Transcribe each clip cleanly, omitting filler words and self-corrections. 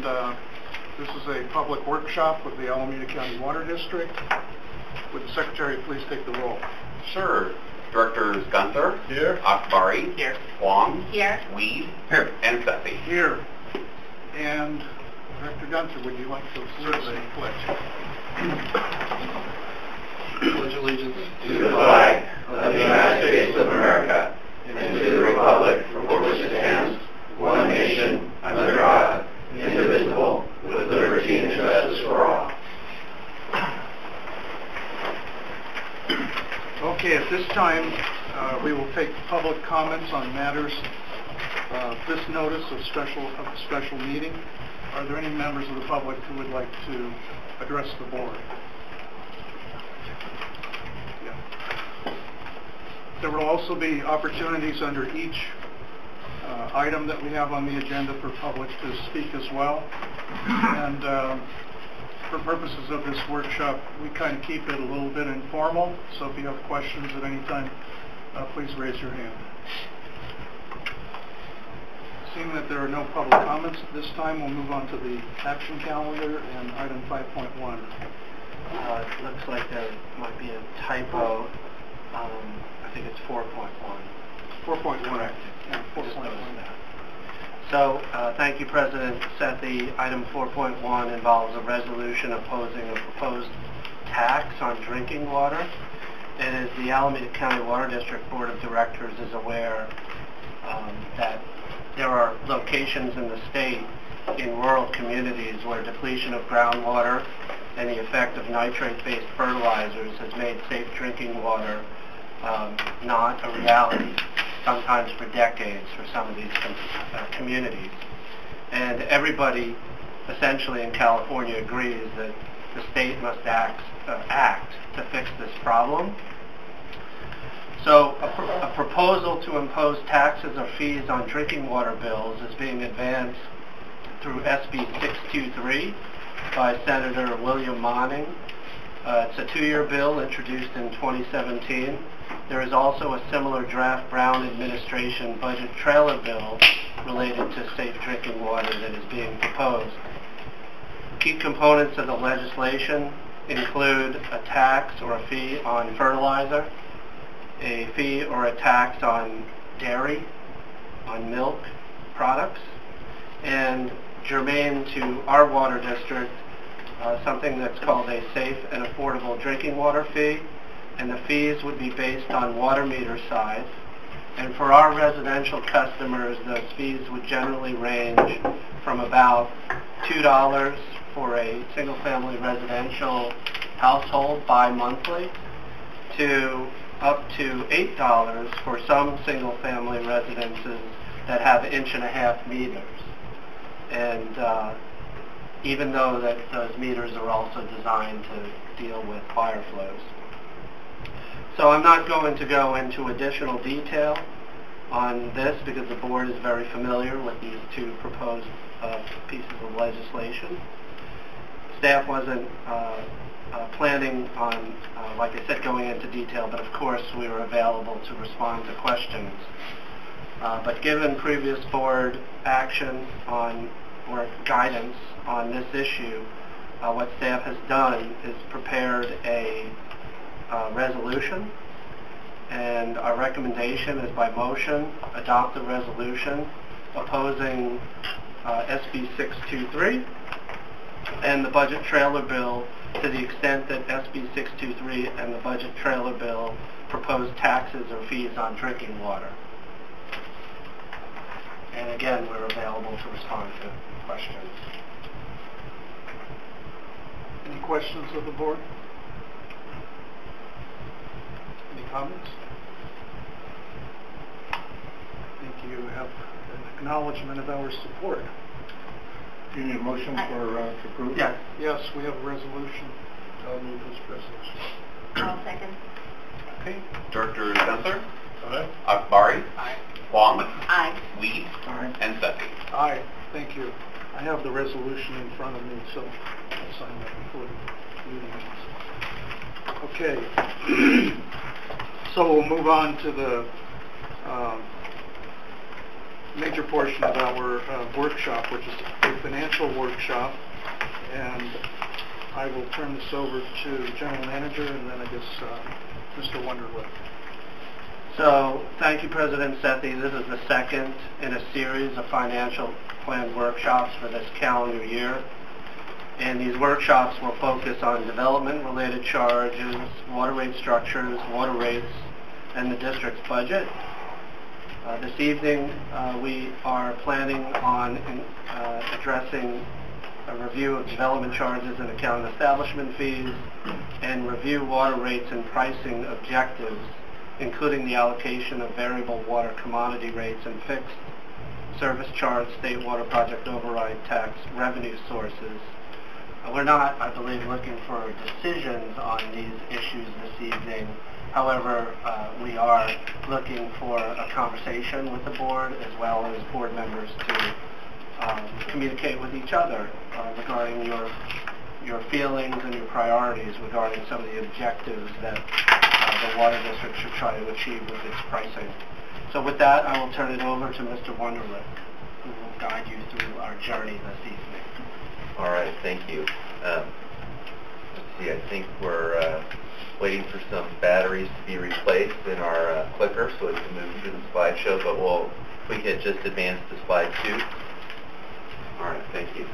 and this is a public workshop with the Alameda County Water District. Would the Secretary please take the roll? Sure. Directors Gunther. Here. Akbari. Here. Huang. Here. Weed. Here. And Sethy. Here. And Director Gunther, would you like to serve the pledge? Pledge allegiance to the flag of the United States of America and to the republic for which it stands, one nation, under God, indivisible, with liberty and justice for all. Okay, at this time, we will take public comments on matters of this notice of a special meeting. Are there any members of the public who would like to address the board? Yeah. There will also be opportunities under each item that we have on the agenda for public to speak as well. And for purposes of this workshop, we kind of keep it a little bit informal, so if you have questions at any time, please raise your hand. Seeing that there are no public comments at this time, we'll move on to the action calendar and item 5.1. It looks like there might be a typo. I think it's 4.1. 4.1. Correct. Yeah, 4.1. So, thank you, President Sethy. Item 4.1 involves a resolution opposing a proposed tax on drinking water. And as the Alameda County Water District Board of Directors is aware that there are locations in the state in rural communities where depletion of groundwater and the effect of nitrate-based fertilizers has made safe drinking water not a reality, sometimes for decades, for some of these communities. And everybody essentially in California agrees that the state must act to fix this problem. So a proposal to impose taxes or fees on drinking water bills is being advanced through SB 623 by Senator William Monning. It's a 2-year bill introduced in 2017. There is also a similar draft Brown administration budget trailer bill related to safe drinking water that is being proposed. Key components of the legislation include a tax or a fee on fertilizer, a fee or a tax on dairy, on milk products, and germane to our water district, something that's called a safe and affordable drinking water fee, and the fees would be based on water meter size. And for our residential customers, those fees would generally range from about $2 for a single-family residential household bi-monthly to up to $8 for some single-family residences that have 1.5-inch meters. And even though that those meters are also designed to deal with fire flows. So I'm not going to go into additional detail on this because the board is very familiar with these two proposed pieces of legislation. Staff wasn't planning on, like I said, going into detail, but of course we were available to respond to questions. But given previous board action on, or guidance on this issue, what staff has done is prepared a resolution, and our recommendation is by motion adopt the resolution opposing SB 623 and the budget trailer bill to the extent that SB 623 and the budget trailer bill propose taxes or fees on drinking water. And again, we're available to respond to questions. Any questions of the board? Any comments? I think you have an acknowledgement of our support. Do you need a motion to approve? Yes. Yes, we have a resolution. I'll move this resolution. I'll second. Okay. Directors Gunther. Aye. Akbari. Aye. Huang. Aye. Weed. Aye. And Sethy. Aye. Thank you. I have the resolution in front of me, so I'll sign that before the meeting ends. Okay. So we'll move on to the major portion of our workshop, which is a financial workshop. And I will turn this over to the General Manager and then I guess Mr. Wonderlick. So, thank you, President Sethy. This is the second in a series of financial plan workshops for this calendar year. And these workshops will focus on development-related charges, water rate structures, water rates, and the district's budget. This evening, we are planning on addressing a review of development charges and account establishment fees, and review water rates and pricing objectives, including the allocation of variable water commodity rates and fixed service charge state water project override tax revenue sources. We're not, I believe, looking for decisions on these issues this evening. However, we are looking for a conversation with the board as well as board members to communicate with each other regarding your feelings and your priorities regarding some of the objectives that the water district should try to achieve with its pricing. So with that, I will turn it over to Mr. Wonderlick, who will guide you through our journey this evening. All right, thank you. Let's see, I think we're waiting for some batteries to be replaced in our clicker so we can move through the slideshow, but if we could just advance to slide 2. All right, thank you.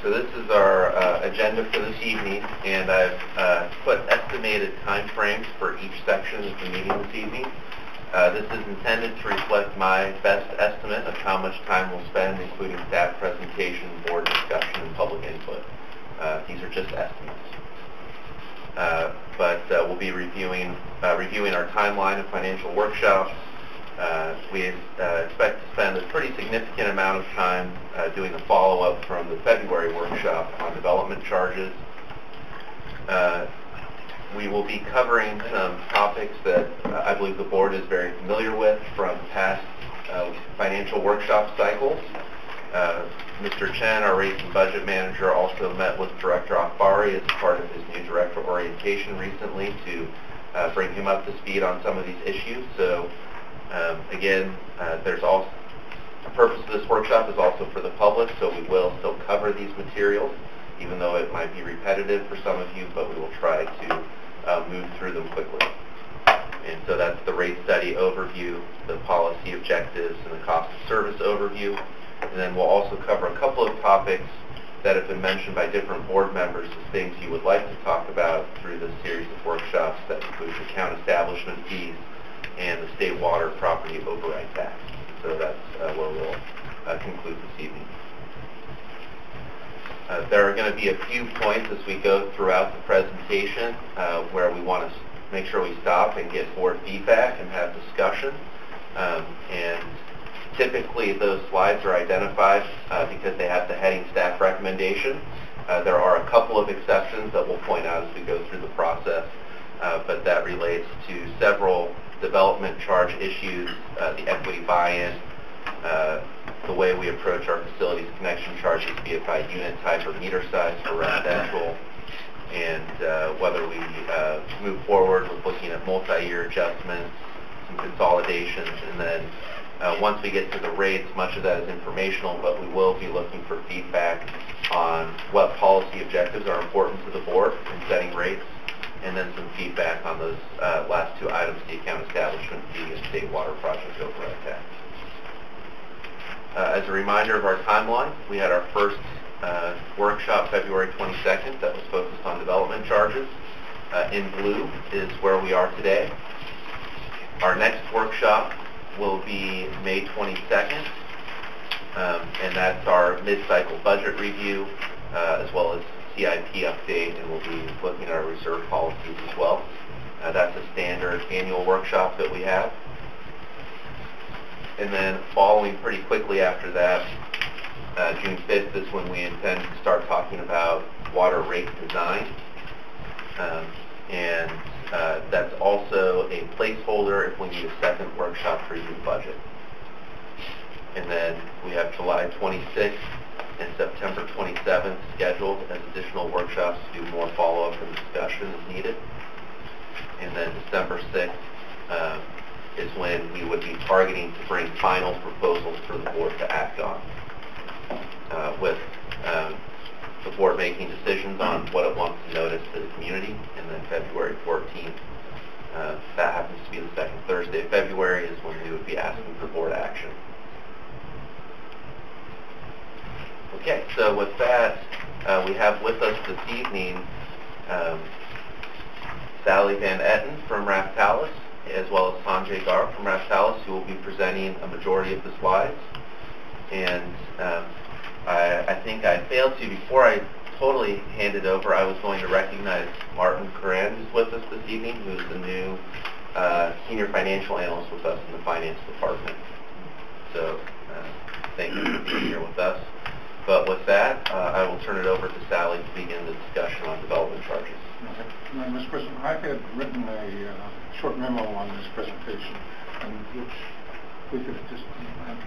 So this is our agenda for this evening, and I've put estimated time frames for each section of the meeting this evening. This is intended to reflect my best estimate of how much time we'll spend, including staff presentation, board discussion, and public input. These are just estimates. But we'll be reviewing our timeline of financial workshops. We expect to spend a pretty significant amount of time doing the follow-up from the February workshop on development charges. We will be covering some topics that I believe the board is very familiar with from past financial workshop cycles. Mr. Chen, our Rates and Budget Manager, also met with Director Akbari as part of his new director orientation recently to bring him up to speed on some of these issues. So again, there's also the purpose of this workshop is also for the public, so we will still cover these materials, even though it might be repetitive for some of you, but we will try to move through them quickly. And so that's the rate study overview, the policy objectives, and the cost of service overview. And then we'll also cover a couple of topics that have been mentioned by different board members as things you would like to talk about through this series of workshops that includes account establishment fees and the state water property override tax. So that's where we'll conclude this evening. There are going to be a few points as we go throughout the presentation where we want to make sure we stop and get board feedback and have discussion. And typically those slides are identified because they have the heading staff recommendation. There are a couple of exceptions that we'll point out as we go through the process, but that relates to several development charge issues, the equity buy-in, the way we approach our facilities connection charges, be it by unit type or meter size for residential, and whether we move forward with looking at multi-year adjustments, some consolidations, and then once we get to the rates, much of that is informational, but we will be looking for feedback on what policy objectives are important to the board in setting rates, and then some feedback on those last two items, the account establishment fee and state water project override tax. As a reminder of our timeline, we had our first workshop February 22nd that was focused on development charges. In blue is where we are today. Our next workshop will be May 22nd, and that's our mid-cycle budget review as well as CIP update, and we'll be looking at our reserve policies as well. That's a standard annual workshop that we have. And then following pretty quickly after that, June 5th is when we intend to start talking about water rate design. And that's also a placeholder if we need a second workshop for your budget. And then we have July 26th and September 27th scheduled as additional workshops to do more follow-up and discussion as needed. And then December 6th is when we would be targeting to bring final proposals for the board to act on, with the board making decisions on what it wants to notice to the community, and then February 14th, that happens to be the second Thursday of February, is when we would be asking for board action. Okay, so with that, we have with us this evening Sally Van Etten from Raftalis, as well as Sanjay Gar from Raftalis, who will be presenting a majority of the slides. And I think I failed to, before I totally hand it over, I was going to recognize Martin Coran, who's with us this evening, who's the new senior financial analyst with us in the finance department. So thank you for being here with us. But with that, I will turn it over to Sally to begin the discussion on development charges. Okay. Mr. President, I had written a short memo on this presentation, which we could just,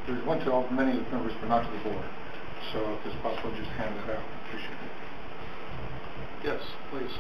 there's one to all, many of the members, but not to the board. So if it's possible, just hand that out. Appreciate it. Yes, please.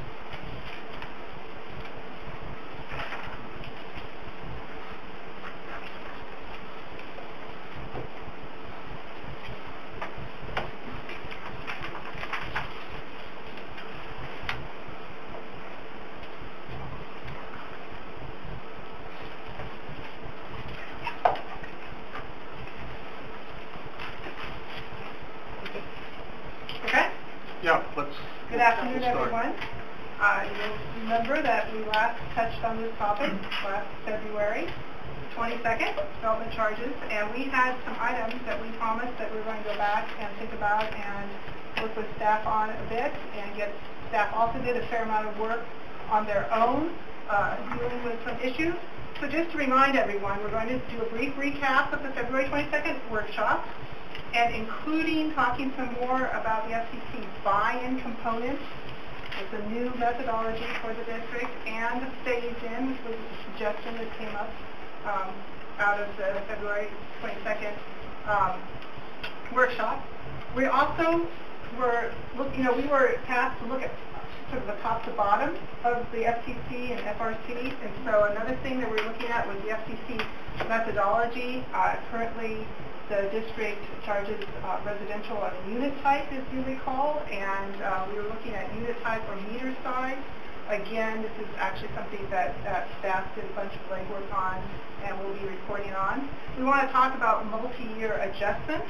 Yeah, let's. Good afternoon, everyone. You'll remember that we last touched on this topic last February 22nd, development charges, and we had some items that we promised that we were going to go back and think about and work with staff on a bit, and get staff also did a fair amount of work on their own dealing with some issues. So just to remind everyone, we're going to do a brief recap of the February 22nd workshop, and including talking some more about the FCC buy-in component. It's a new methodology for the district, and the phase-in, which was a suggestion that came up out of the February 22nd workshop. We also were, we were tasked to look at sort of the top to bottom of the FCC and FRC, and so another thing that we're looking at was the FCC methodology. Currently, the district charges residential on unit type, as you recall, and we were looking at unit type or meter size. Again, this is actually something that staff did a bunch of legwork on and we'll be reporting on. We want to talk about multi-year adjustments.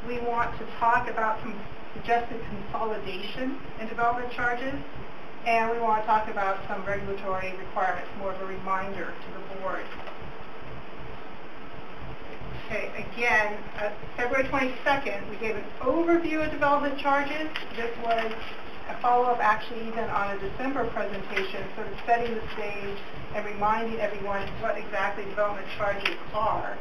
We want to talk about some suggested consolidation in development charges, and we want to talk about some regulatory requirements, more of a reminder to the board. Okay, again, February 22nd, we gave an overview of development charges. This was a follow-up actually even on a December presentation, sort of setting the stage and reminding everyone what exactly development charges are.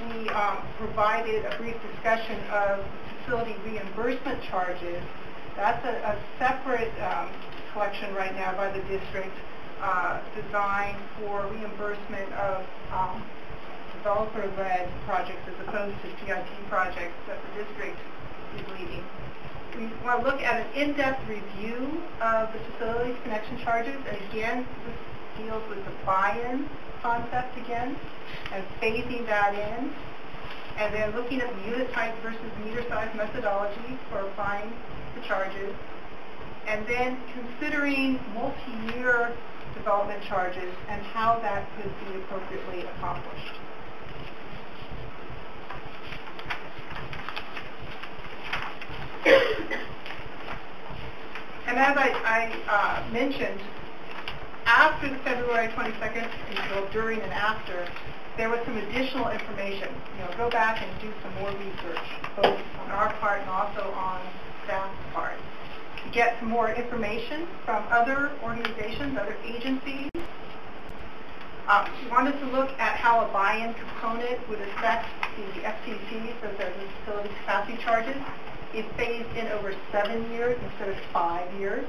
We provided a brief discussion of facility reimbursement charges. That's a separate collection right now by the district designed for reimbursement of developer-led projects as opposed to CIP projects that the district is leading. We want to look at an in-depth review of the facilities connection charges, and again, this deals with the buy-in concept again, and phasing that in, and then looking at the unit type versus meter size methodology for applying the charges, and then considering multi-year development charges and how that could be appropriately accomplished. And as I mentioned, after the February 22nd, during and after, there was some additional information. Go back and do some more research, both on our part and also on staff's part, to get some more information from other organizations, other agencies. We wanted to look at how a buy-in component would affect the FCC, so the facility capacity charges. Is phased in over 7 years instead of 5 years.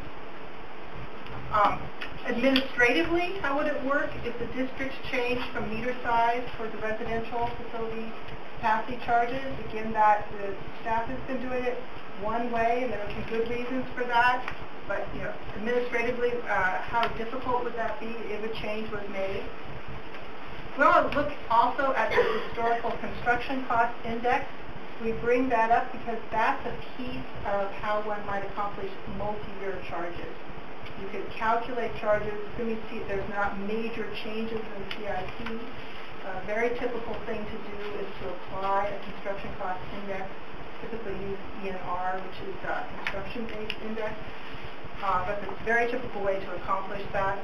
Administratively, how would it work if the districts changed from meter size for the residential facility capacity charges? Again, that the staff has been doing it one way, and there are some good reasons for that. But administratively, how difficult would that be if a change was made? We want to look also at the historical construction cost index. We bring that up because that's a piece of how one might accomplish multi-year charges. You could calculate charges, assuming there's not major changes in CIP. A very typical thing to do is to apply a construction cost index, typically use ENR, which is a construction-based index. That's a very typical way to accomplish that.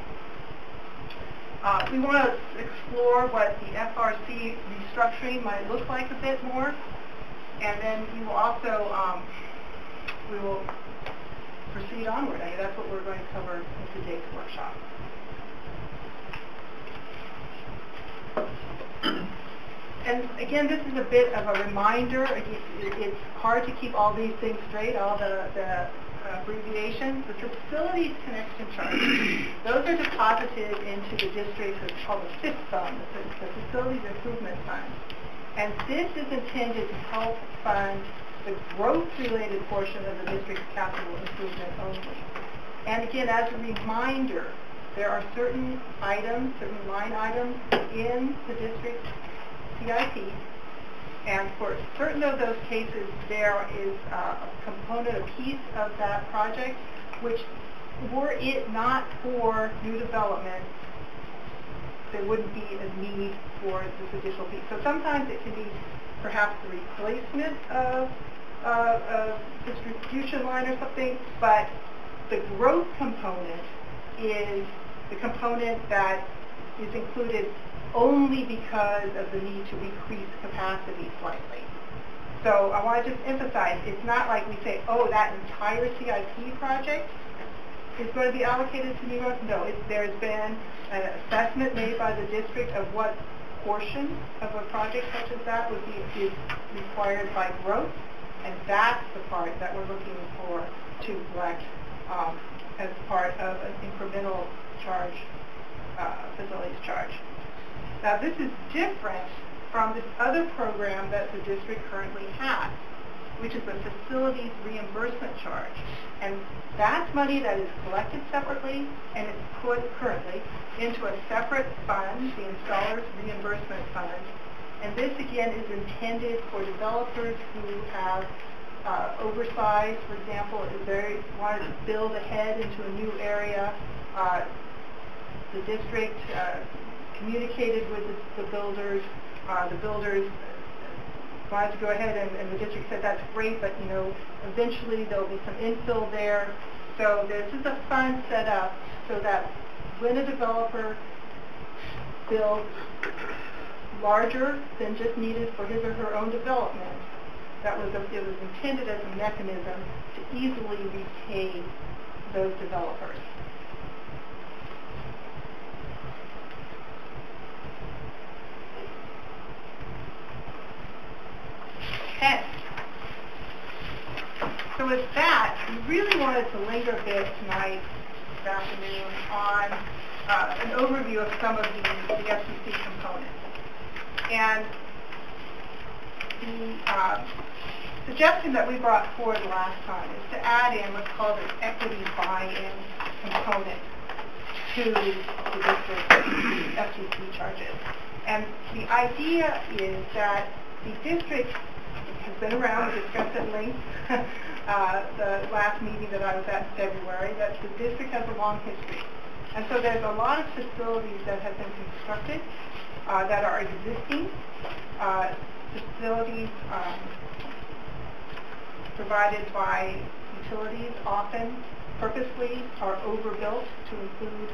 We want to explore what the FRC restructuring might look like a bit more. And then we will also, we will proceed onward. I mean, that's what we're going to cover in today's workshop. And again, this is a bit of a reminder. It's hard to keep all these things straight, all the abbreviations. The facilities connection charges, those are deposited into the district, what's called the FIF fund, the Facilities Improvement Fund. And this is intended to help fund the growth-related portion of the district's capital improvement only. And again, as a reminder, there are certain items, certain line items in the district's CIP, and for certain of those cases, there is a component, a piece of that project, which, were it not for new development, there wouldn't be a need for this additional piece. So sometimes it can be perhaps the replacement of a distribution line or something, but the growth component is the component that is included only because of the need to increase capacity slightly. So I want to just emphasize, it's not like we say, oh, that entire CIP project is going to be allocated to New York. No, there's been an assessment made by the district of what portion of a project such as that would be required by growth, and that's the part that we're looking for to collect as part of an incremental charge, facilities charge. Now, this is different from this other program that the district currently has, which is the facilities reimbursement charge. And that's money that is collected separately and it's put currently into a separate fund, the Installers Reimbursement Fund. And this, again, is intended for developers who have oversized, for example, if they wanted to build ahead into a new area. The district communicated with the builders. The builders wanted to go ahead, and the district said that's great, but eventually there'll be some infill there. So this is a fund set up so that when a developer builds larger than just needed for his or her own development, it was intended as a mechanism to easily repay those developers. Okay. So with that, we really wanted to linger a bit tonight, this afternoon, on an overview of some of the FCC components. And the suggestion that we brought forward last time is to add in what's called an equity buy-in component to the district's FCC charges. And the idea is that the district has been around, we discussed at length the last meeting that I was at in February, that the district has a long history. And so there's a lot of facilities that have been constructed that are existing facilities provided by utilities, often purposely are overbuilt to include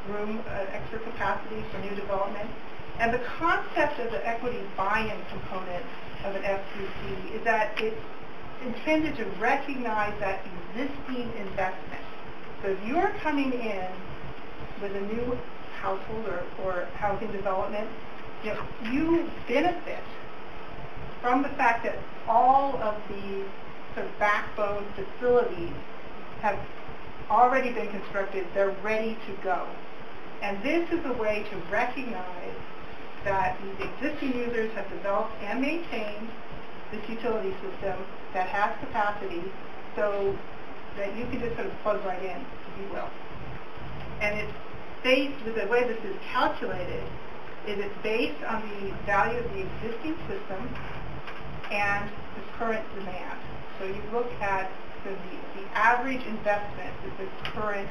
room, extra capacity for new development. And the concept of the equity buy-in component of an FCC is that it's intended to recognize that existing investment. So if you're coming in with a new household or housing development, you benefit from the fact that all of the sort of backbone facilities have already been constructed. They're ready to go. And this is a way to recognize that the existing users have developed and maintained this utility system that has capacity so that you can just sort of plug right in, if you will. And it's based, with the way this is calculated, is it's based on the value of the existing system and the current demand. So you look at the average investment that the current,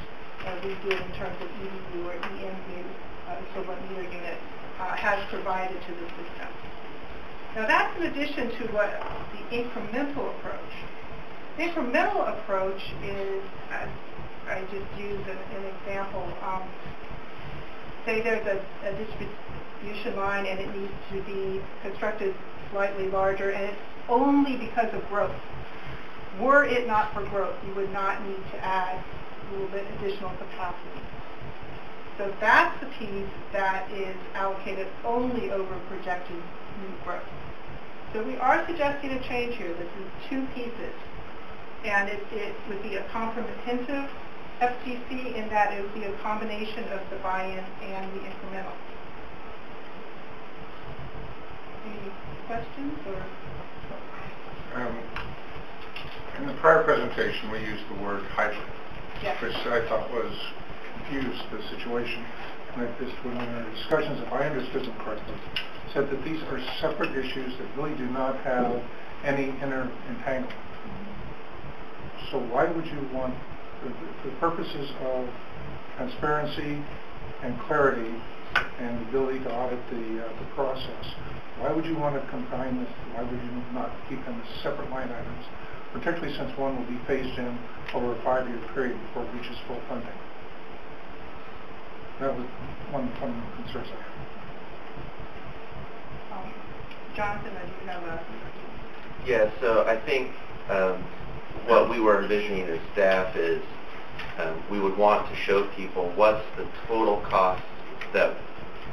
we do in terms of EDU or EMU, equivalent meter unit, has provided to the system. Now that's in addition to what the incremental approach. The incremental approach is, I just used an example. Say there's a distribution line and it needs to be constructed slightly larger, and it's only because of growth. Were it not for growth, you would not need to add a little bit additional capacity. So that's the piece that is allocated only over projected new growth. So we are suggesting a change here. This is two pieces. And it would be a comprehensive FTC in that it would be a combination of the buy-in and the incremental. Any questions or? In the prior presentation, we used the word hybrid, Yes. which I thought was confused the situation. And that this, when our discussions, if I understood them correctly, said that these are separate issues that really do not have any inner entanglement. So why would you want, for purposes of transparency and clarity and ability to audit the process, why would you want to combine this? Why would you not keep them as separate line items, particularly since one will be phased in over a 5-year period before it reaches full funding? That was one of the concerns I had. Jonathan, do you have a? Yeah, so I think what we were envisioning as staff is we would want to show people what's the total cost that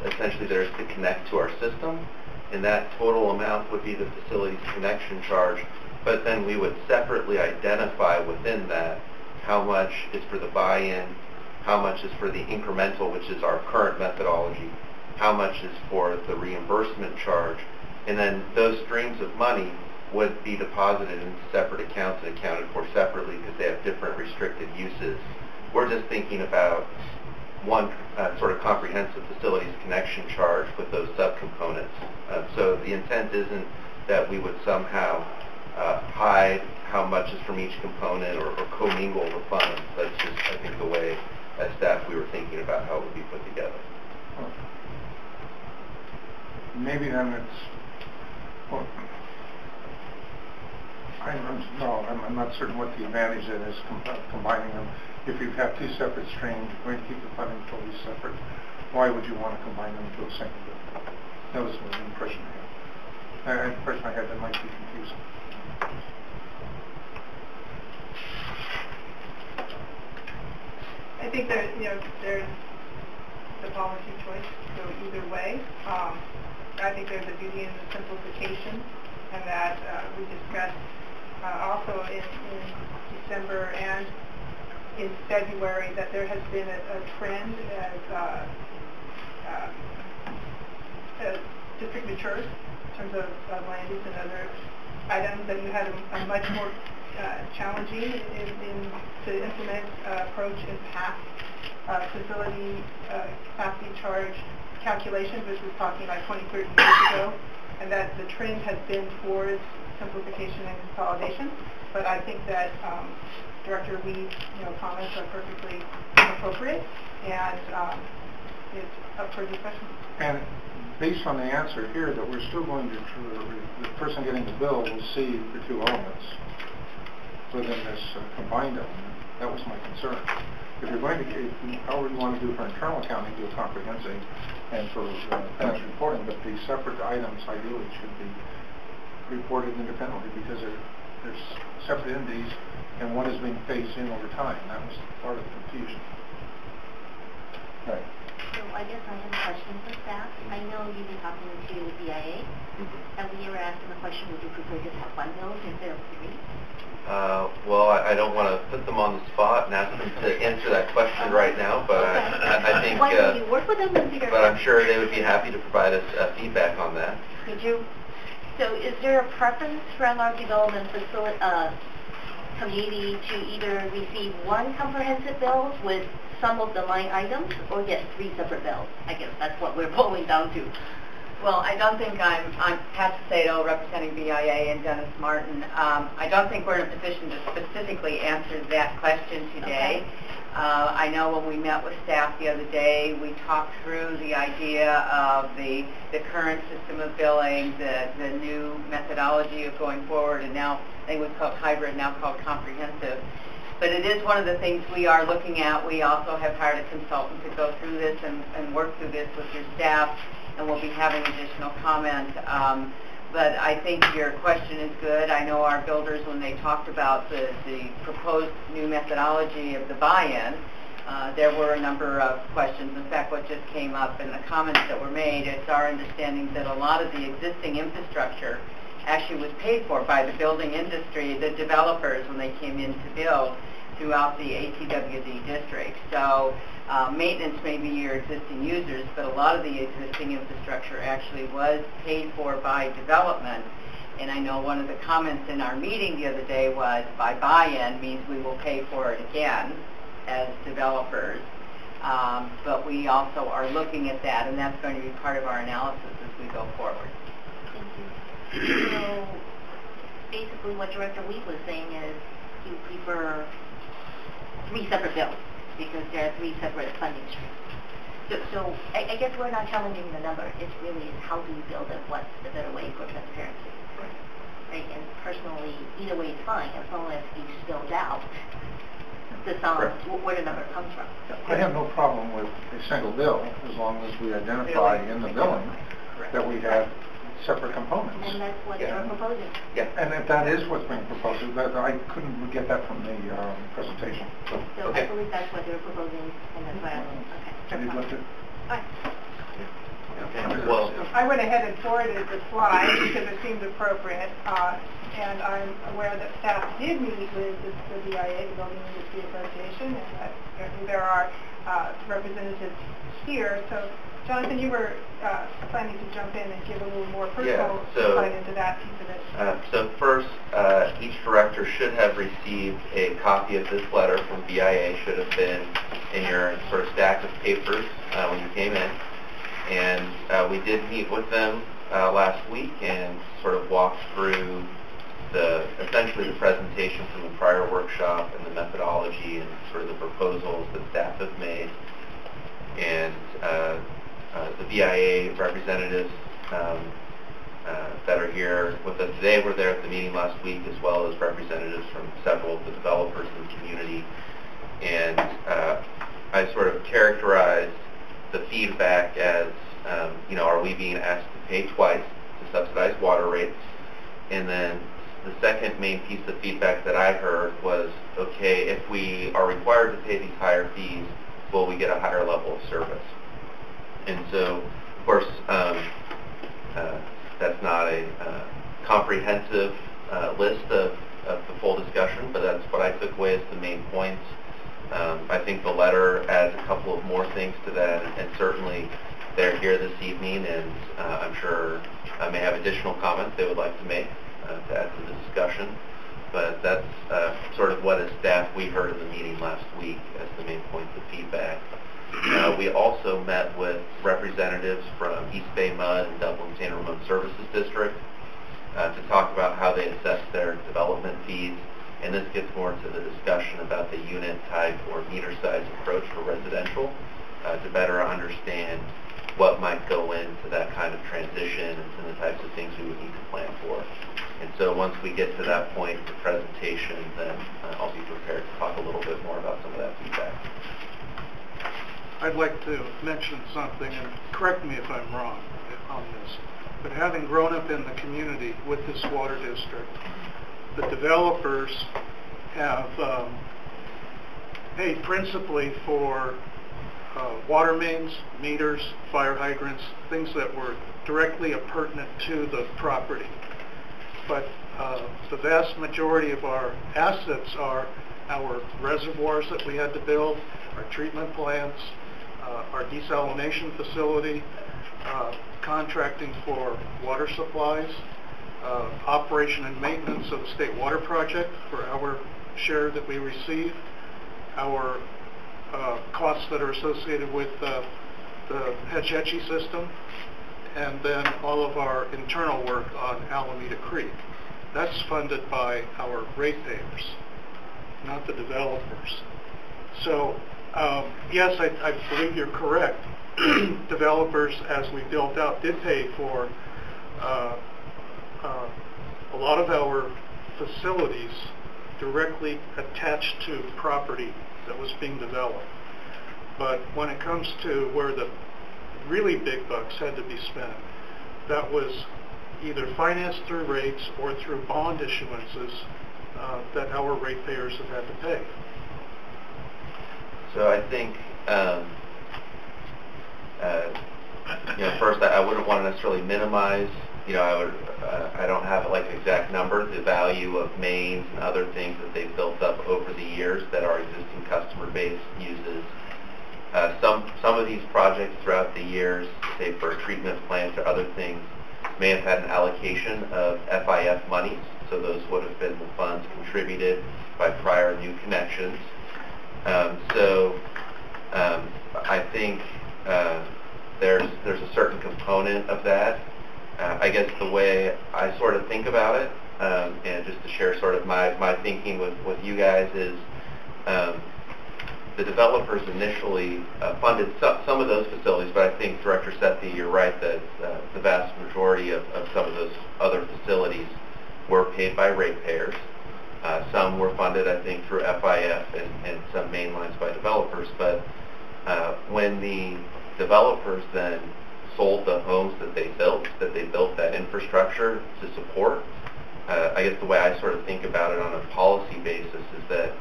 essentially there is to connect to our system, and that total amount would be the facilities connection charge, but then we would separately identify within that how much is for the buy-in, how much is for the incremental, which is our current methodology, how much is for the reimbursement charge, and then those streams of money would be deposited into separate accounts and accounted for separately because they have different restricted uses. We're just thinking about one sort of comprehensive facilities connection charge with those subcomponents. So the intent isn't that we would somehow hide how much is from each component or commingle the funds. That's just, I think, the way as staff we were thinking about how it would be put together. Maybe then it's, well, I'm not certain what the advantage is combining them. If you have two separate streams, you're going to keep the funding totally separate. Why would you want to combine them into a single bill? That was the impression I had. The impression I had that might be confusing. I think there's the policy choice to go either way. I think there's a beauty in the simplification, and that we discussed also in December and in February that there has been a trend as district matures in terms of land use and other items, that you had a much more challenging to implement approach in past facility capacity charge calculations, which was talking like 20, 30 years ago, and that the trend has been towards simplification and consolidation. But I think that Director Weed's comments are perfectly appropriate, and it's up for discussion. And based on the answer here, that we're still going to, the person getting the bill will see the two elements within this combined element. That was my concern. If you're going to, however you want to do for internal accounting, do a comprehensive and for financial reporting, but the separate items ideally should be reported independently because they're separate entities and one is being phased in over time. That was part of the confusion. Right. So I guess I have a question for staff. I know you've been talking to BIA, and we were asking the question, would you prefer to have one bill instead of 3? Well, I don't want to put them on the spot and ask them to answer that question right now, but I think, why don't you work with them and figure but out? I'm sure they would be happy to provide us feedback on that. Could you? So is there a preference from our development community to either receive one comprehensive bill with some of the line items or get 3 separate bills? I guess that's what we're boiling down to. Well, I don't think I'm Pat Sato representing BIA and Dennis Martin. I don't think we're in a position to specifically answer that question today. Okay. I know when we met with staff the other day, we talked through the idea of the current system of billing, the new methodology of going forward, and now I think it was called hybrid, now called comprehensive. But it is one of the things we are looking at. We also have hired a consultant to go through this and work through this with your staff, and we'll be having additional comment. But I think your question is good. I know our builders, when they talked about the proposed new methodology of the buy-in, there were a number of questions. In fact, what just came up in the comments that were made, it's our understanding that a lot of the existing infrastructure actually was paid for by the building industry, the developers, when they came in to build throughout the ACWD district. So maintenance may be your existing users, but a lot of the existing infrastructure actually was paid for by development. And I know one of the comments in our meeting the other day was by buy-in means we will pay for it again as developers. But we also are looking at that, and that's going to be part of our analysis as we go forward. Thank you. So basically what Director Weed was saying is you prefer 3 separate bills because there are 3 separate funding streams. So I guess we're not challenging the number. It's really how do you build it, what's the better way for transparency. Right? And personally, either way is fine as long as you spelled out the sum, where the number comes from. I have no problem with a single bill as long as we identify in the billing that we have separate components. And that's what you're proposing. Yeah. And if that is what's being proposed, I couldn't get that from the presentation. So I believe that's what you're proposing, and that's why Have you looked at? Okay. Well, I went ahead and forwarded the slide because it seemed appropriate, and I'm aware that staff did meet with the BIA, the Building Industry Association, and that there are representatives here. So, Jonathan, you were planning to jump in and give a little more personal insight into that piece of it. So first, each director should have received a copy of this letter from BIA, should have been in your sort of stack of papers when you came in. And we did meet with them last week and sort of walked through essentially the presentation from the prior workshop and the methodology and sort of the proposals that staff have made. And the BIA representatives that are here with us today were there at the meeting last week, as well as representatives from several of the developers in the community. And I sort of characterized the feedback as, are we being asked to pay twice to subsidize water rates? And then the second main piece of feedback that I heard was, okay, if we are required to pay these higher fees, will we get a higher level of service? And so, of course, that's not a comprehensive list of the full discussion, but that's what I took away as the main points. I think the letter adds a couple of more things to that, and certainly they're here this evening, and I'm sure I may have additional comments they would like to make to add to the discussion. But that's sort of what as staff we heard in the meeting last week as the main points of feedback. We also met with representatives from East Bay Mud and Dublin San Ramon Services District to talk about how they assess their development fees. And this gets more into the discussion about the unit type or meter size approach for residential to better understand what might go into that kind of transition and the types of things we would need to plan for. And so once we get to that point in the presentation, then I'll be prepared to talk a little bit more about some of that feedback. I'd like to mention something, and correct me if I'm wrong on this, but having grown up in the community with this water district, the developers have paid principally for water mains, meters, fire hydrants, things that were directly appurtenant to the property. But the vast majority of our assets are our reservoirs that we had to build, our treatment plants, our desalination facility, contracting for water supplies, operation and maintenance of the state water project for our share that we receive, our costs that are associated with the Hetch-Hetchy system, and then all of our internal work on Alameda Creek. That's funded by our ratepayers, not the developers. So, yes, I believe you're correct. Developers, as we built out, did pay for a lot of our facilities directly attached to property that was being developed. But when it comes to where the really big bucks had to be spent, that was either financed through rates or through bond issuances that our ratepayers have had to pay. So I think, first I wouldn't want to necessarily minimize. I don't have like an exact number, the value of mains and other things that they've built up over the years that our existing customer base uses. Some of these projects throughout the years, say for a treatment plant or other things, may have had an allocation of FIF monies, so those would have been the funds contributed by prior new connections. I think there's a certain component of that. I guess the way I sort of think about it, and just to share sort of my thinking with you guys is, the developers initially funded some of those facilities, but I think Director Sethy, you're right that the vast majority of some of those other facilities were paid by ratepayers. Some were funded, I think, through FIF and some main lines by developers. But when the developers then sold the homes that they built that infrastructure to support, I guess the way I sort of think about it on a policy basis is that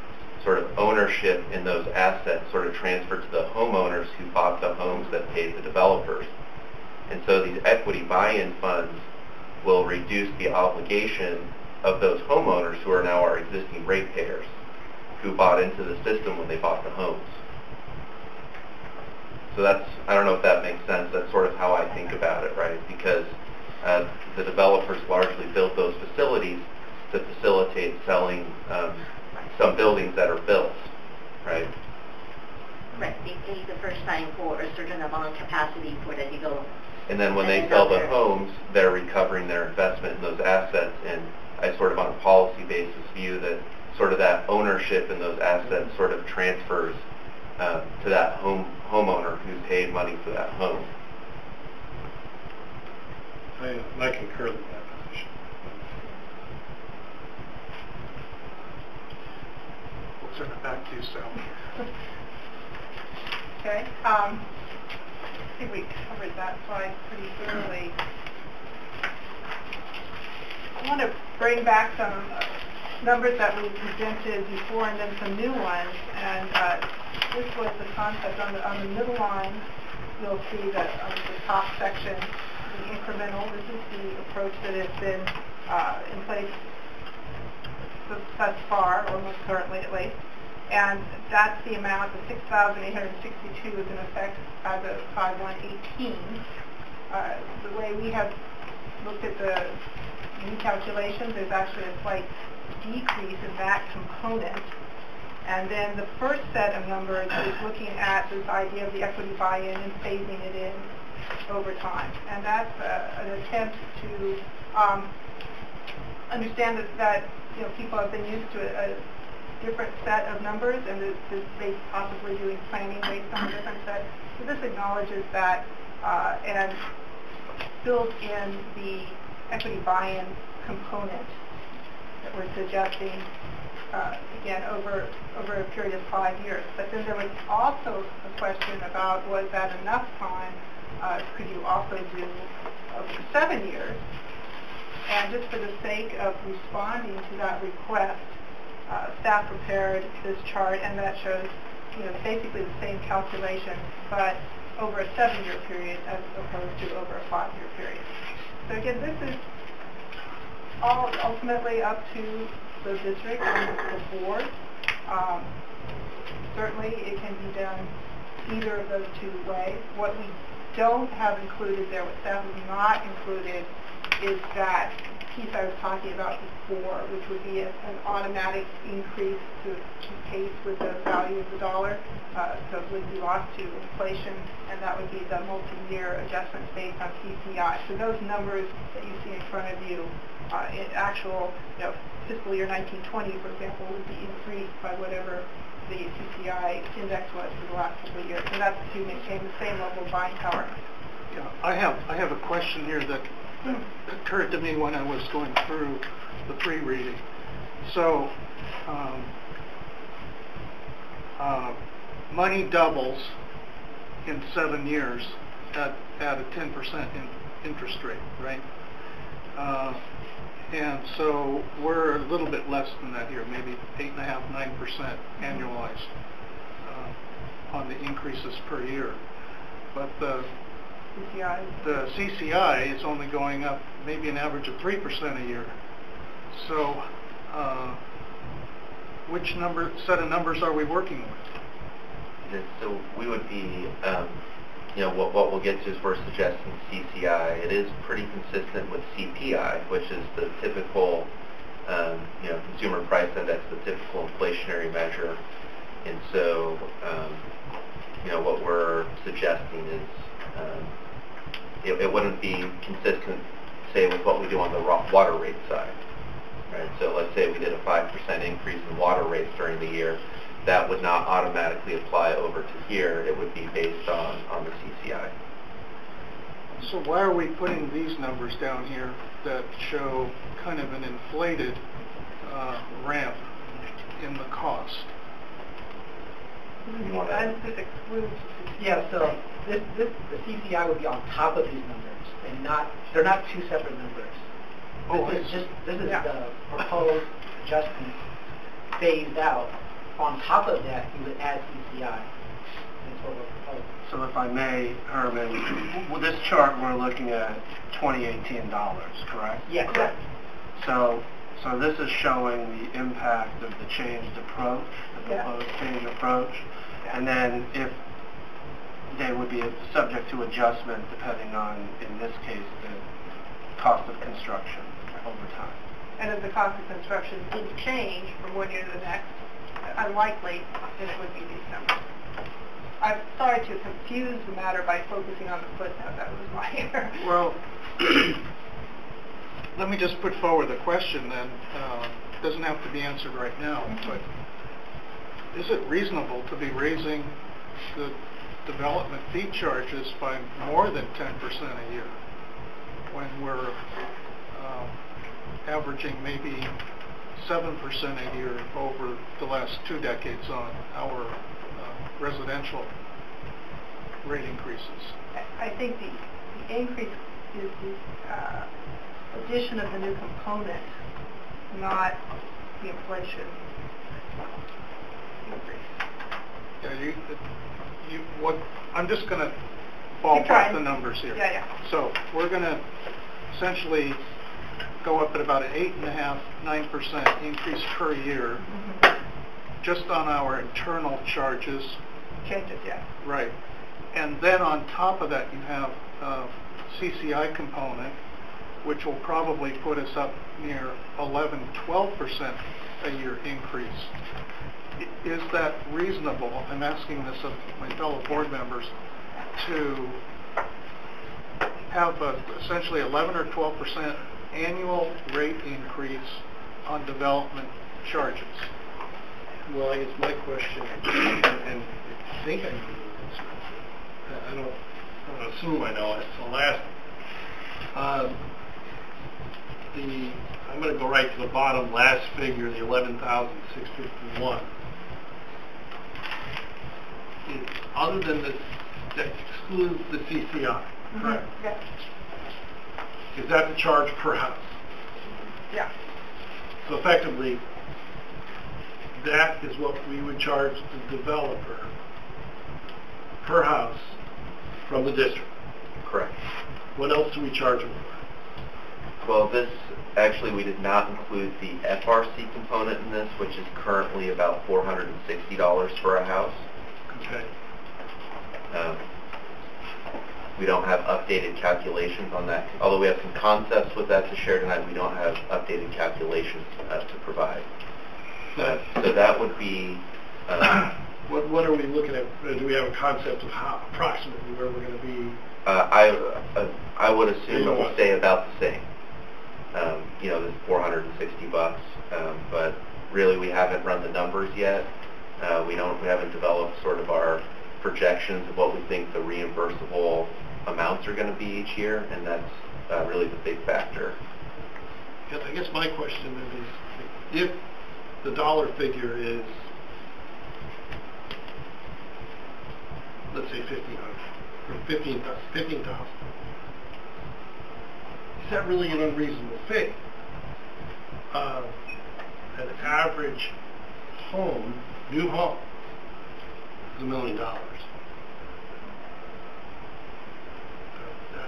sort of ownership in those assets sort of transferred to the homeowners who bought the homes that paid the developers. And so these equity buy-in funds will reduce the obligation of those homeowners who are now our existing ratepayers who bought into the system when they bought the homes. So that's, I don't know if that makes sense, that's sort of how I think about it, right? Because the developers largely built those facilities to facilitate selling some buildings that are built, right? Right, they pay the first time for a certain amount of capacity for the development. And then when they sell the homes, they're recovering their investment in those assets, and I sort of on a policy basis view that sort of that ownership in those assets sort of transfers to that homeowner who paid money for that home. I concur with that position. We'll turn it back to you, Sally. Okay. I think we covered that slide pretty thoroughly. I want to bring back some numbers that we presented before and then some new ones. And this was the concept on the middle line. You'll see that on the top section, the incremental. This is the approach that has been in place thus far, or most currently at least. And that's the amount, the 6,862 is in effect as of 5/1/18. The way we have looked at the new calculations, there's actually a slight decrease in that component. And then the first set of numbers is looking at this idea of the equity buy-in and phasing it in over time. And that's an attempt to understand that people have been used to a different set of numbers, and they possibly doing planning based on a different set. So this acknowledges that and builds in the equity buy-in component that we're suggesting, again, over a period of 5 years. But then there was also a question about, was that enough time? Could you also do over 7 years? And just for the sake of responding to that request, staff prepared this chart, and that shows, basically the same calculation, but over a 7-year period as opposed to over a 5-year period. So again, this is all ultimately up to the district and the board. Certainly, it can be done either of those two ways. What we don't have included there, what staff has not included, is that piece I was talking about before, which would be an automatic increase to keep pace with the value of the dollar, so it would be lost to inflation, and that would be the multi-year adjustments based on CPI. So those numbers that you see in front of you, in actual, fiscal year 1920, for example, would be increased by whatever the CPI index was for the last couple of years, and that's to maintain the same level of buying power. Yeah, I have a question here that occurred to me when I was going through the pre-reading. So, money doubles in 7 years at a 10% interest rate, right? And so we're a little bit less than that here, maybe 8.5%, 9% annualized on the increases per year. But the CCI is only going up maybe an average of 3% a year. So which set of numbers are we working with? So we would be, what we'll get to is we're suggesting CCI. It is pretty consistent with CPI, which is the typical, consumer price index, the typical inflationary measure. And so, what we're suggesting is it wouldn't be consistent, say, with what we do on the water rate side. Right? So let's say we did a 5% increase in water rates during the year. That would not automatically apply over to here. It would be based on the CCI. So why are we putting these numbers down here that show kind of an inflated ramp in the cost? Yeah, so the CCI would be on top of these numbers, and they're not two separate numbers. This is the proposed adjustment phased out. On top of that, you would add CCI. That's what we're proposing. So if I may, Herman, with this chart we're looking at 2018 dollars, correct? Yeah, correct. So this is showing the impact of the changed approach, the proposed changed approach, and then if they would be subject to adjustment depending on, in this case, the cost of construction over time. And if the cost of construction didn't change from one year to the next, unlikely, then it would be these numbers. I'm sorry to confuse the matter by focusing on the footnote. That was my error. Well, let me just put forward the question then. It doesn't have to be answered right now, but is it reasonable to be raising the development fee charges by more than 10% a year when we're averaging maybe 7% a year over the last 2 decades on our residential rate increases? I think the increase is the addition of the new component, not the inflation increase. Yeah, I'm just going to ballpark the numbers here. Yeah. So we're going to essentially go up at about an 8.5%, 9% increase per year, just on our internal charges. Changes, yeah. Right. And then on top of that, you have a CCI component, which will probably put us up near 11, 12% a year increase. Is that reasonable? I'm asking this of my fellow board members, to have essentially 11 or 12% annual rate increase on development charges. Well, I guess my question, and I think I know the answer. I don't assume I know it. So I'm going to go right to the bottom last figure, the 11,651. Other than that excludes the CCI, correct? Yeah. Is that the charge per house? Yeah. So effectively, that is what we would charge the developer per house from the district. Correct. What else do we charge them for? Well, actually we did not include the FRC component in this, which is currently about $460 for a house. Okay. We don't have updated calculations on that. Although we have some concepts with that to share tonight, we don't have updated calculations to provide. So that would be... What are we looking at? Do we have a concept of how approximately where we're going to be? I would assume it will stay about the same. You know, this $460, but really we haven't run the numbers yet. We haven't developed sort of our projections of what we think the reimbursable amounts are going to be each year, and that's really the big factor. Yes, I guess my question is, if the dollar figure is, let's say $15,000, is that really an unreasonable fee? An average home, new home, is $1 million.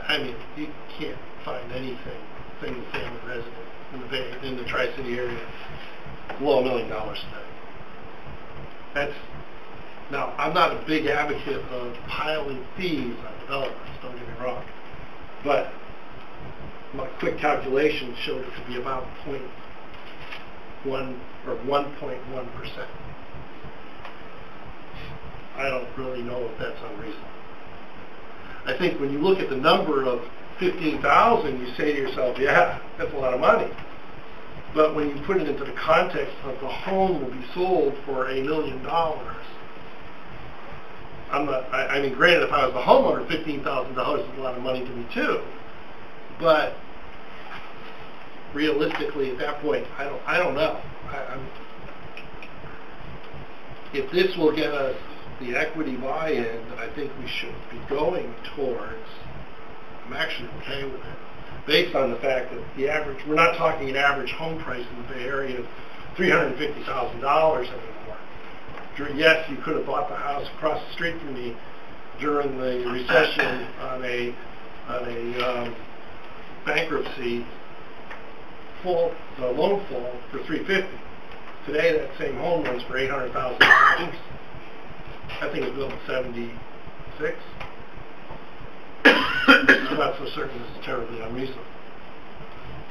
I mean, you can't find anything, single-family resident in the Tri-City area below $1 million today. That's, now, I'm not a big advocate of piling fees on developers, don't get me wrong, but my quick calculation showed it to be about 0.1 or 1.1%. I don't really know if that's unreasonable. I think when you look at the number of 15,000, you say to yourself, yeah, that's a lot of money. But when you put it into the context of the home will be sold for $1 million, I mean, granted, if I was the homeowner, $15,000 is a lot of money to me too. But realistically, at that point, I don't know. If this will get us the equity buy-in that I think we should be going towards, I'm actually okay with it. Based on the fact that the average, we're not talking an average home price in the Bay Area of $350,000 anymore. Yes, you could have bought the house across the street from me during the recession on a bankruptcy loan fall for $350,000. Today, that same home runs for $800,000. I think it was built in '76. I'm not so certain this is terribly unreasonable.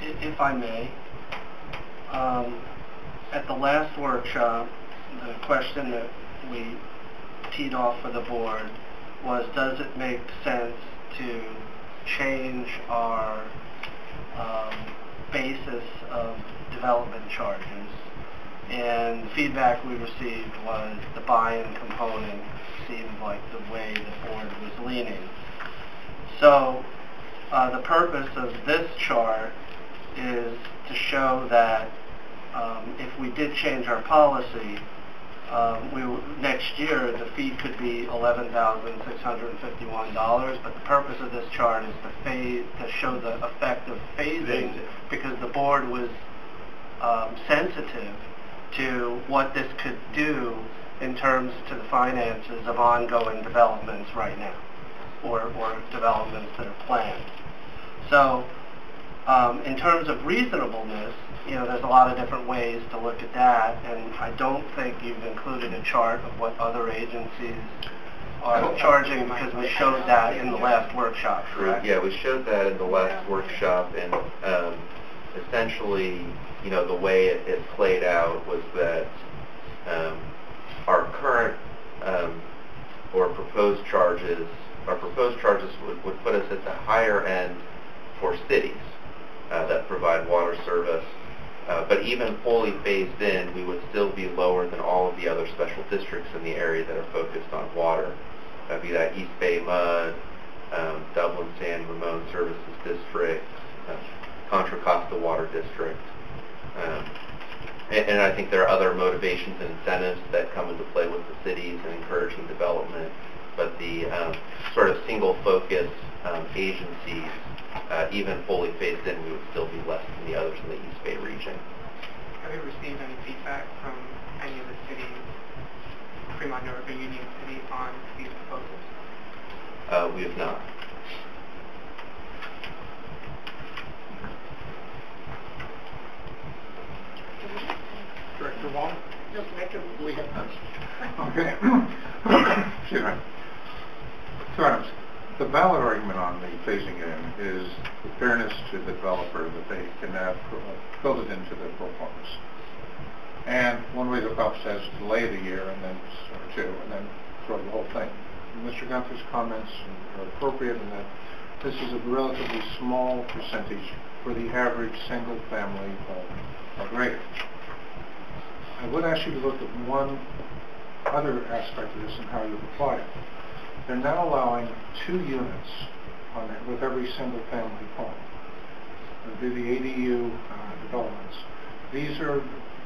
If I may, at the last workshop, the question that we teed off for the board was, does it make sense to change our basis of development charges? And the feedback we received was the buy-in component seemed like the way the board was leaning. So the purpose of this chart is to show that if we did change our policy, next year the fee could be $11,651, but the purpose of this chart is to show the effect of phasing, because the board was sensitive to what this could do in terms to the finances of ongoing developments right now, or developments that are planned. So in terms of reasonableness, there's a lot of different ways to look at that, and I don't think you've included a chart of what other agencies are charging, because we showed that in the last workshop, correct? Yeah, we showed that in the last workshop, and essentially, the way it played out was that our current or proposed charges would put us at the higher end for cities that provide water service. But even fully phased in, we would still be lower than all of the other special districts in the area that are focused on water. That'd be that East Bay Mud, Dublin San Ramon Services District, Contra Costa Water District. And I think there are other motivations and incentives that come into play with the cities and encouraging development. But the sort of single focus agencies, even fully phased in, we would still be less than the others in the East Bay region. Have you received any feedback from any of the cities, Fremont, Newark, or Union City, on these proposals? We have not. Director Huang? No, Director We have none. Okay. Excuse me. So, the the valid argument on the phasing in is the fairness to the developer that they can have build it into the pro formas. And one way to accomplish that is to delay it a year and then or two and then throw the whole thing. Mr. Gunther's comments are appropriate in that this is a relatively small percentage for the average single-family home or greater. I would ask you to look at one other aspect of this and how you apply it. They're now allowing 2 units on it with every single-family home. They'll do the ADU developments. These are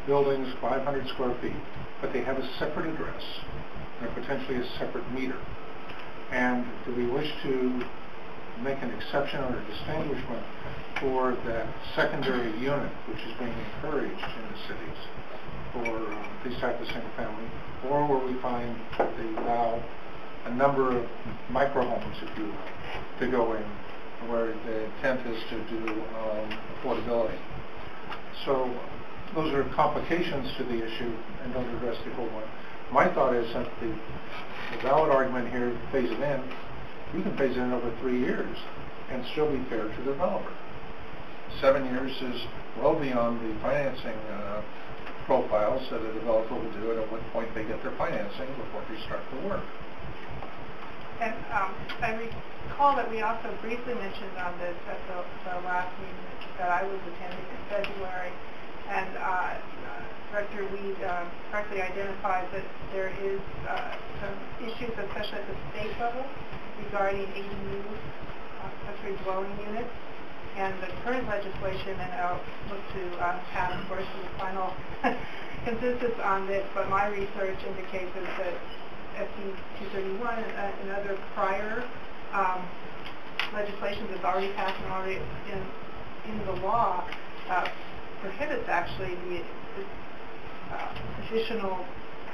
buildings 500 square feet, but they have a separate address and potentially a separate meter. And do we wish to make an exception or a distinguishment for that secondary unit, which is being encouraged in the cities for these types of single family, or where we find they allow a number of micro homes, if you will, to go in, where the intent is to do affordability. So those are complications to the issue and don't address the whole one. My thought is that the valid argument here, phase it in, you can phase it in over 3 years and still be fair to the developer. 7 years is well beyond the financing profiles that a developer will do at what point they get their financing before they start the work. And I recall that we also briefly mentioned on this at the last meeting that I was attending in February, and Director Weed correctly identified that there is some issues, especially at the state level, regarding ADU, accessory dwelling units, and the current legislation, and I'll look to Pat, of course, for the final consensus on this, but my research indicates that SB 231 and other prior legislation that's already passed and already in the law prohibits actually the additional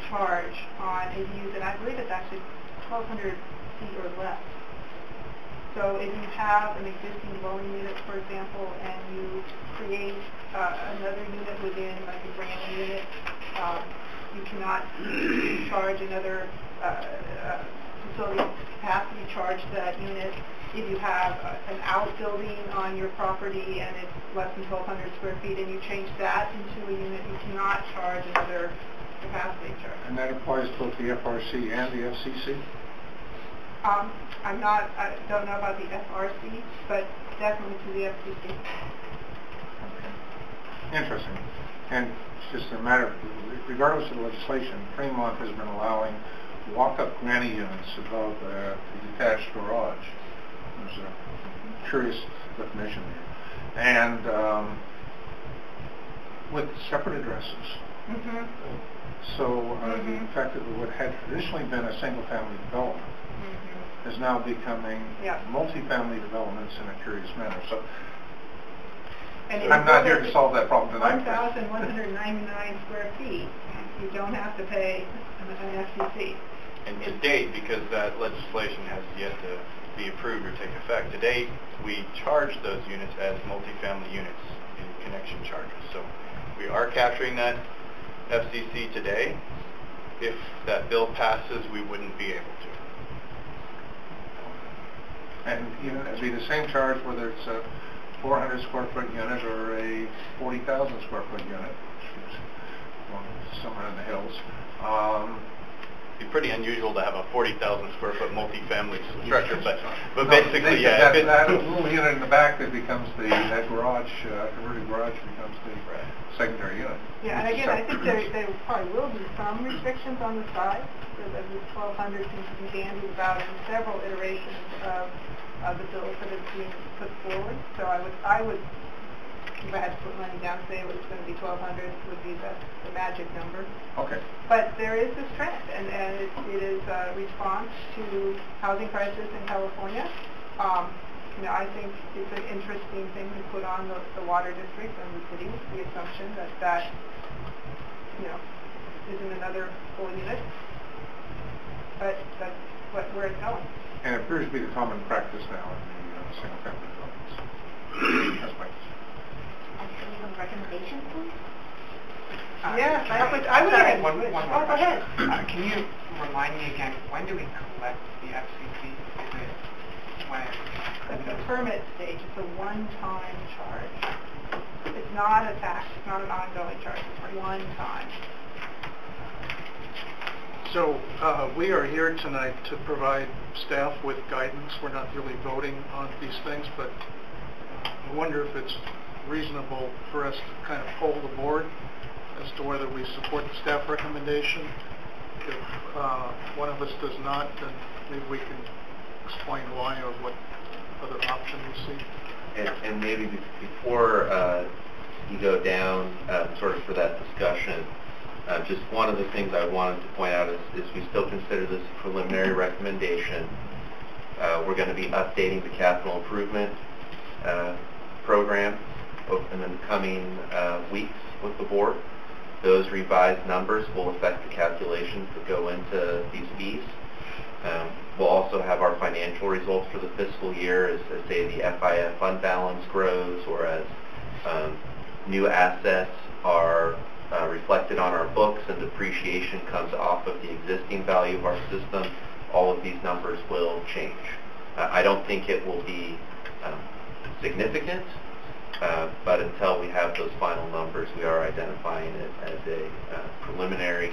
charge on ADUs, and I believe it's actually 1,200 feet or less. So if you have an existing dwelling unit, for example, and you create another unit within, like a brand new unit, you cannot charge another facility capacity charge to that unit. If you have an outbuilding on your property and it's less than 1,200 square feet and you change that into a unit, you cannot charge another capacity charge. And that applies both the FRC and the FCC? I don't know about the FRC, but definitely to the FCC. Okay. Interesting. And it's just a matter of, regardless of the legislation, Fremont has been allowing walk-up granny units above the detached garage. There's a curious definition there. And with separate addresses. Mm-hmm. So the fact that what had traditionally been a single-family development is now becoming multi-family developments in a curious manner. So I'm not here to solve that problem tonight. 1,199 square feet. You don't have to pay an FCC. And to date, because that legislation has yet to be approved or take effect, to date we charge those units as multifamily units in connection charges. So we are capturing that FCC today. If that bill passes, we wouldn't be able to. And even it'd be the same charge whether it's a 400 square foot unit or a 40,000 square foot unit, which is somewhere in the hills. It'd be pretty unusual to have a 40,000 square foot multi-family structure, but no, basically, that little unit in the back that becomes that garage, converted garage becomes the secondary unit. Yeah, and again, I think there probably will be some restrictions on the size. Because this 1,200 seems to be bandied about in several iterations of the bills that are being put forward. So I would, if I had to put money down, say it was going to be 1,200 would be the magic number. Okay. But there is this trend, and it is a response to housing crisis in California. I think it's an interesting thing to put on the water district and the city, the assumption that isn't another full unit. But that's where it's going. And it appears to be the common practice now in the single-family developments. That's my Can you have a recommendation, please? Yes, I would have. One more go ahead. Can you remind me again, when do we collect the FCC? Is it permit stage. It's a one-time charge. It's not a tax. It's not an ongoing charge. It's one time. So we are here tonight to provide staff with guidance. We're not really voting on these things, but I wonder if it's reasonable for us to kind of poll the board as to whether we support the staff recommendation. If one of us does not, then maybe we can explain why or what other option we see. And maybe before you go down sort of for that discussion, just one of the things I wanted to point out is we still consider this a preliminary recommendation. We're going to be updating the capital improvement program in the coming weeks with the board. Those revised numbers will affect the calculations that go into these fees. We'll also have our financial results for the fiscal year as say the FIF fund balance grows, or as new assets are reflected on our books and depreciation comes off of the existing value of our system. All of these numbers will change. I don't think it will be significant, but until we have those final numbers, we are identifying it as a preliminary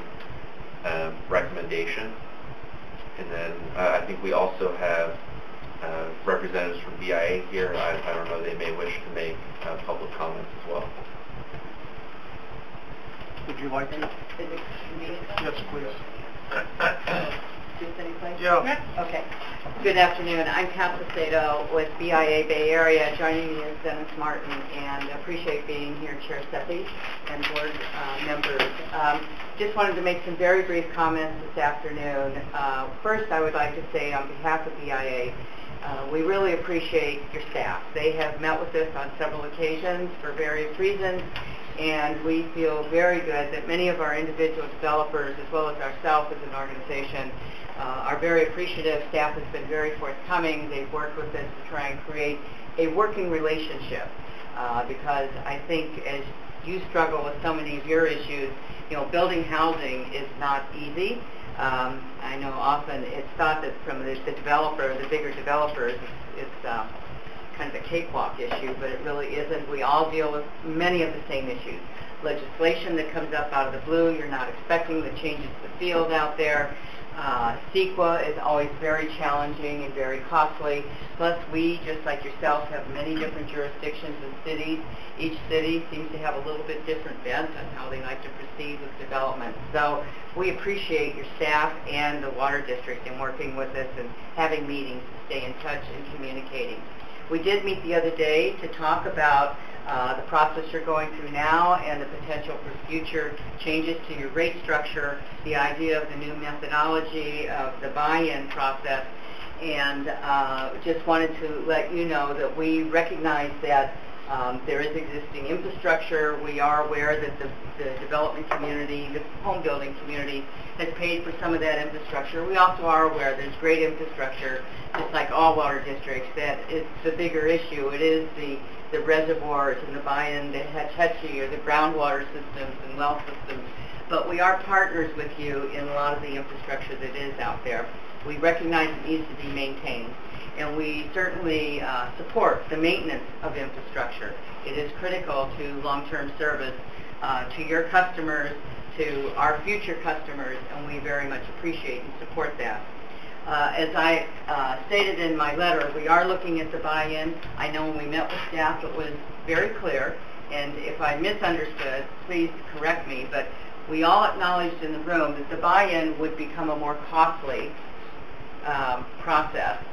recommendation. And then I think we also have representatives from BIA here. I don't know, they may wish to make public comments as well. Would you like to? Is it convenient? Yes, please. Just any place? Yeah. Okay. Good afternoon. I'm Pat Pacedo with BIA Bay Area. Joining me is Dennis Martin, and appreciate being here, Chair Sethy and board members. Just wanted to make some very brief comments this afternoon. First, I would like to say on behalf of BIA, we really appreciate your staff. They have met with us on several occasions for various reasons, and we feel very good that many of our individual developers, as well as ourselves as an organization, are very appreciative. Staff has been very forthcoming. They've worked with us to try and create a working relationship, because I think as you struggle with so many of your issues, you know, building housing is not easy. I know often it's thought that from the developer, the bigger developers, it's kind of a cakewalk issue, but it really isn't. We all deal with many of the same issues. Legislation that comes up out of the blue, you're not expecting, the changes to the field out there. CEQA is always very challenging and very costly. Plus, we, just like yourself, have many different jurisdictions and cities. Each city seems to have a little bit different bent on how they like to proceed with development. So we appreciate your staff and the Water District in working with us and having meetings to stay in touch and communicating. We did meet the other day to talk about the process you're going through now and the potential for future changes to your rate structure, the idea of the new methodology of the buy-in process, and just wanted to let you know that we recognize that there is existing infrastructure. We are aware that the development community, the home building community, has paid for some of that infrastructure. We also are aware there's great infrastructure, just like all water districts, that it's the bigger issue. It is the reservoirs and the buy-in, the Hetchy or the groundwater systems and well systems. But we are partners with you in a lot of the infrastructure that is out there. We recognize it needs to be maintained, and we certainly support the maintenance of infrastructure. It is critical to long-term service to your customers, to our future customers, and we very much appreciate and support that. As I stated in my letter, we are looking at the buy-in. I know when we met with staff it was very clear, and if I misunderstood, please correct me, but we all acknowledged in the room that the buy-in would become a more costly process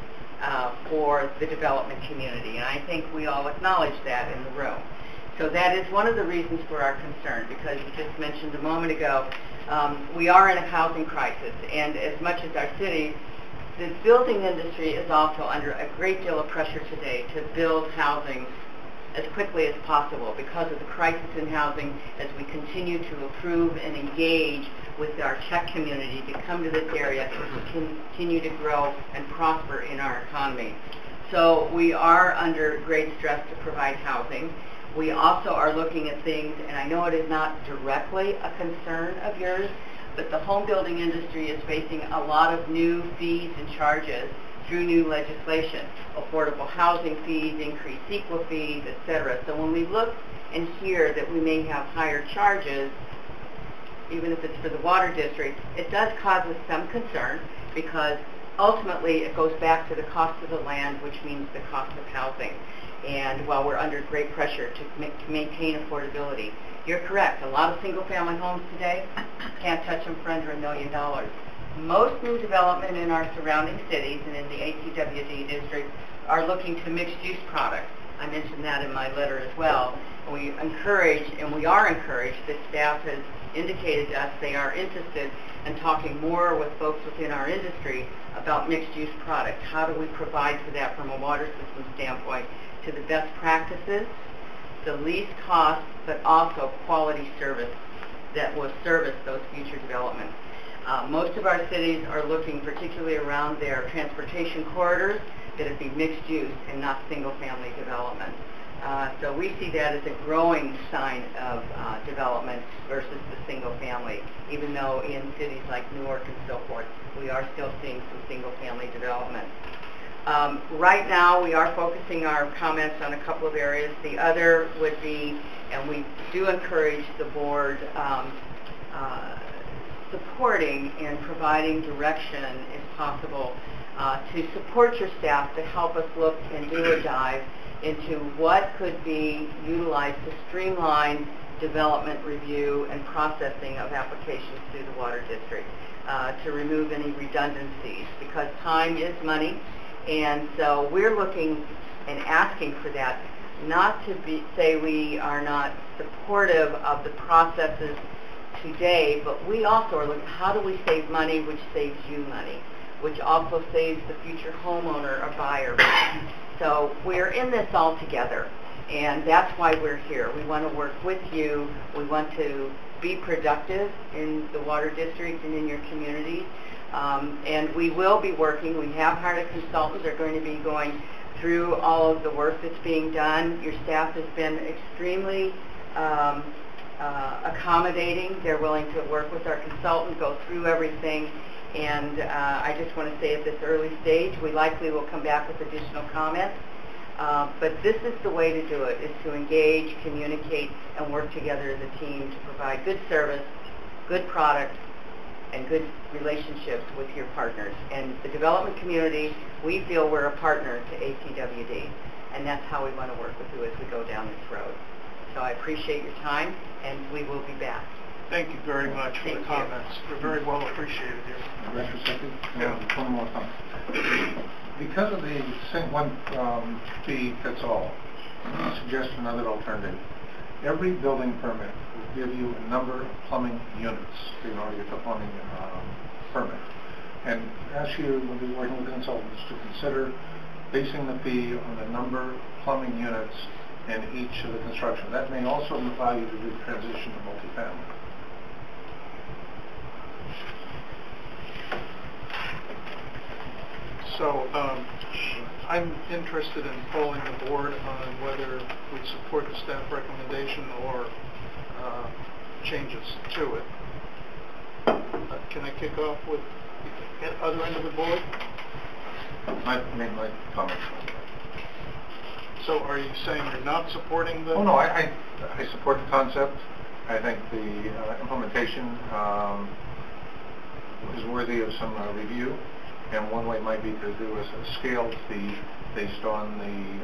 for the development community, and I think we all acknowledge that in the room. So that is one of the reasons for our concern, because you just mentioned a moment ago, we are in a housing crisis, and as much as our cities, the building industry is also under a great deal of pressure today to build housing as quickly as possible because of the crisis in housing, as we continue to approve and engage with our Czech community to come to this area to continue to grow and prosper in our economy. So we are under great stress to provide housing. We also are looking at things, and I know it is not directly a concern of yours, but the home building industry is facing a lot of new fees and charges through new legislation, affordable housing fees, increased equal fees, etc. So when we look and hear that we may have higher charges, even if it's for the water district, it does cause us some concern because ultimately it goes back to the cost of the land, which means the cost of housing. And while we're under great pressure to maintain affordability, you're correct. A lot of single-family homes today can't touch them for under $1 million. Most new development in our surrounding cities and in the ACWD district are looking to mixed-use products. I mentioned that in my letter as well. We encourage, and we are encouraged, that staff has indicated to us they are interested in talking more with folks within our industry about mixed-use products. How do we provide for that from a water system standpoint to the best practices, the least cost, but also quality service that will service those future developments. Most of our cities are looking, particularly around their transportation corridors, that it be mixed use and not single-family development. So we see that as a growing sign of development versus the single-family, even though in cities like Newark and so forth, we are still seeing some single-family development. Right now, we are focusing our comments on a couple of areas. The other would be, and we do encourage the board supporting and providing direction, if possible, to support your staff to help us look and do a dive into what could be utilized to streamline development review and processing of applications through the water district, to remove any redundancies, because time is money. And so we're looking and asking for that, not to say we are not supportive of the processes today, but we also are looking, how do we save money, which saves you money, which also saves the future homeowner or buyer. So we're in this all together, and that's why we're here. We want to work with you. We want to be productive in the water district and in your communities. And we will be working. We have hired a consultant. They're going to be going through all of the work that's being done. Your staff has been extremely accommodating. They're willing to work with our consultant, go through everything. And I just want to say at this early stage, we likely will come back with additional comments. But this is the way to do it, is to engage, communicate, and work together as a team to provide good service, good product, and good relationships with your partners. And the development community, we feel we're a partner to ACWD, and that's how we want to work with you as we go down this road. So I appreciate your time, and we will be back. Thank you very much for the comments. They're very well appreciated here. Director Sethy? Yeah. One more comment. Because of the one fee fits all, I suggest another alternative. Every building permit will give you a number of plumbing units in order to get the plumbing permit. And ask you, when you're working with consultants, to consider basing the fee on the number of plumbing units in each of the construction. That may also allow you to do the transition to multifamily. So I'm interested in polling the board on whether we support the staff recommendation or changes to it. Can I kick off with the other end of the board? I made my comments. So are you saying you're not supporting the... Oh, no, I support the concept. I think the implementation is worthy of some review. And one way might be to do a scaled fee based on the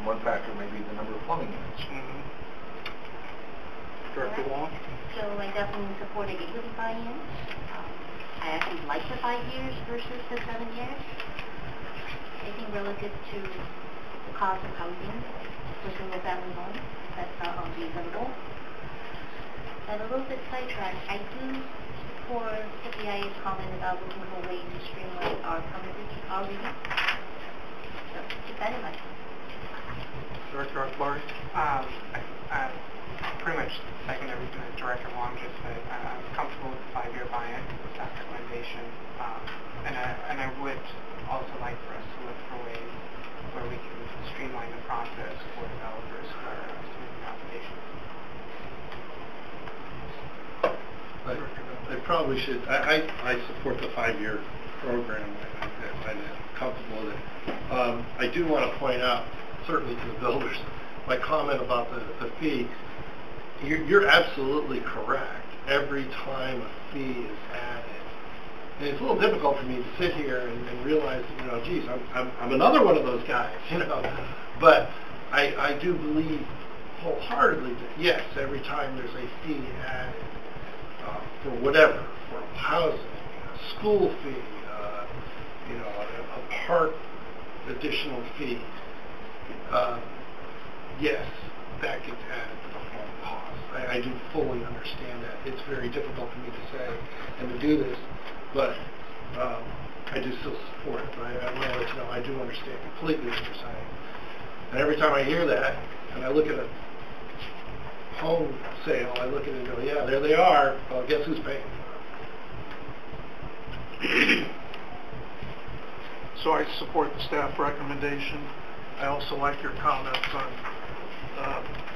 one factor may be the number of plumbing units. Mm-hmm. Director Huang? So I definitely support a equity buy-in. I actually like the 5 years versus the 7 years. I think relative to the cost of housing for single-family homes, that's not unreasonable. And a little bit sidetracked, I do support the PIA's comment about looking for ways to streamline our permitting already. So keep that in mind. Director Akbari? I pretty much second everything that Director Huang just said. I'm comfortable with the 5-year buy-in, the staff recommendation, and I would also like for us to look for ways where we can streamline the process for developers who are submitting applications. I probably should. I support the 5-year program. I kind of comfortable with it. I do want to point out, certainly to the builders, my comment about the fee, you're absolutely correct. Every time a fee is added, and it's a little difficult for me to sit here and realize, you know, geez, I'm another one of those guys, you know. But I do believe wholeheartedly that yes, every time there's a fee added for whatever, for housing, a school fee, you know, a park additional fee, yes, that gets added to the form cost. I do fully understand that. It's very difficult for me to say and to do this, but I do still support it. But I want to let you know I do understand completely what you're saying. And every time I hear that, and I look at a home sale, I look at it and go, yeah, there they are. Well, guess who's paying for it? So I support the staff recommendation. I also like your comments on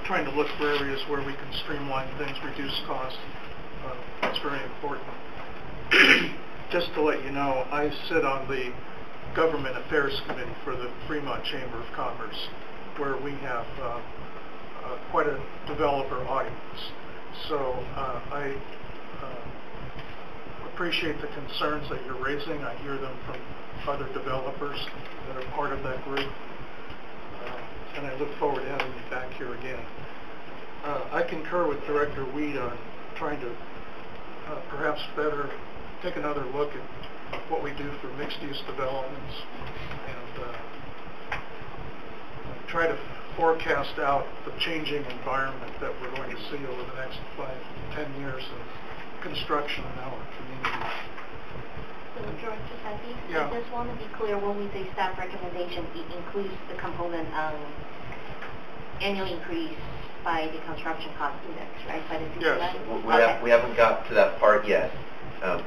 trying to look for areas where we can streamline things, reduce costs. That's very important. Just to let you know, I sit on the Government Affairs Committee for the Fremont Chamber of Commerce, where we have quite a developer audience. So I appreciate the concerns that you're raising. I hear them from other developers that are part of that group. And I look forward to having you back here again. I concur with Director Weed on trying to perhaps better take another look at what we do for mixed-use developments and try to forecast out the changing environment that we're going to see over the next 5-10 years of construction in our community. So, Director Sethy, Yeah. I just want to be clear, when we say staff recommendation, it includes the component of annual increase by the construction cost index, right? By the Yes. CPI? We haven't got to that part yet.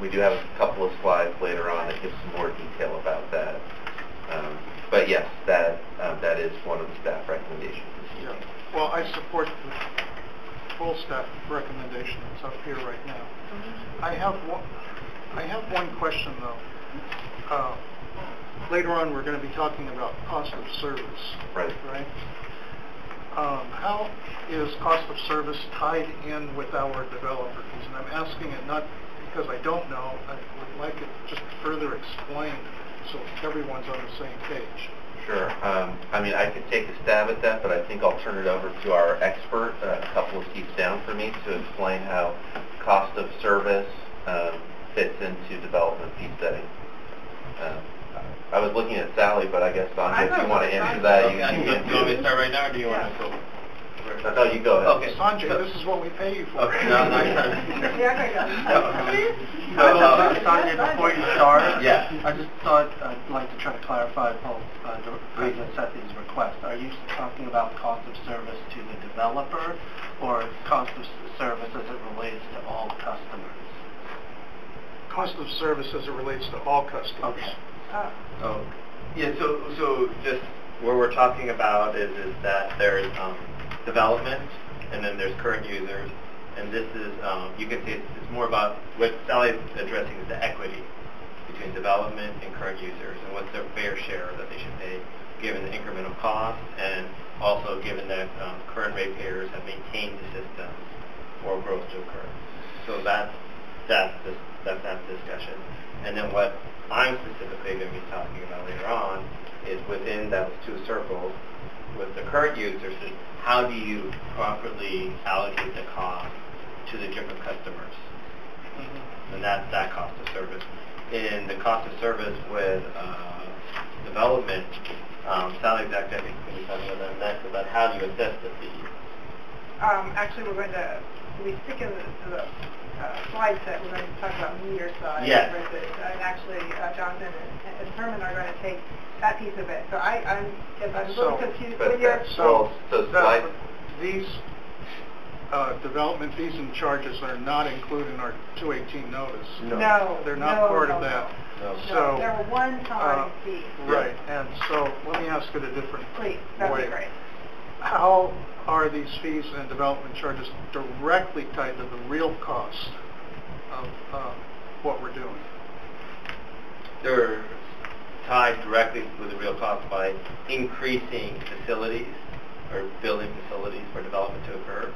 We do have a couple of slides later on that give some more detail about that. But yes, that is one of the staff recommendations. Yeah. Well, I support the full staff recommendation that's up here right now. I have one question though. Later on, we're going to be talking about cost of service. Right. Right. How is cost of service tied in with our developer fees? And I'm asking it not because I don't know. I would like it just further explained so everyone's on the same page. Sure. I mean, I could take a stab at that, but I think I'll turn it over to our expert a couple of seats down for me to explain how cost of service fits into development fee setting. I was looking at Sally, but I guess, Sanjay, if you want to answer that, you can. Do you want me to start right now, or do you want to go? No, you go ahead. Okay. Sanjay, this is what we pay you for. Okay. No, Sanjay, before you start, Yeah. I just thought I'd like to try to clarify President Sethy's request. Are you talking about cost of service to the developer or cost of service as it relates to all customers? Cost of service as it relates to all customers. Okay. Oh, yeah. So just what we're talking about is that there's development, and then there's current users, and this is you can see it's more about what Sally's addressing is the equity between development and current users, and what's their fair share that they should pay, given the incremental cost, and also given that current ratepayers have maintained the system for growth to occur. So that's that discussion, and then what I'm specifically going to be talking about later on is within those two circles with the current users is how do you properly allocate the cost to the different customers, and that's that cost of service. In the cost of service with development, Sally's actually, I think, going to be talking about that next, about how do you assess the fees. Actually, we're going to, we stick in the slide set, we're going to talk about meter size versus, and actually Jonathan and Herman are going to take that piece of it. So I'm a little confused with your... These development fees and charges are not included in our 218 notice. No. They're not part of that. No. So, They're a one-time fee. Right, and so let me ask it a different Please, that'd way. be great. How are these fees and development charges directly tied to the real cost of what we're doing? tied directly with the real cost by increasing facilities or building facilities for development to occur.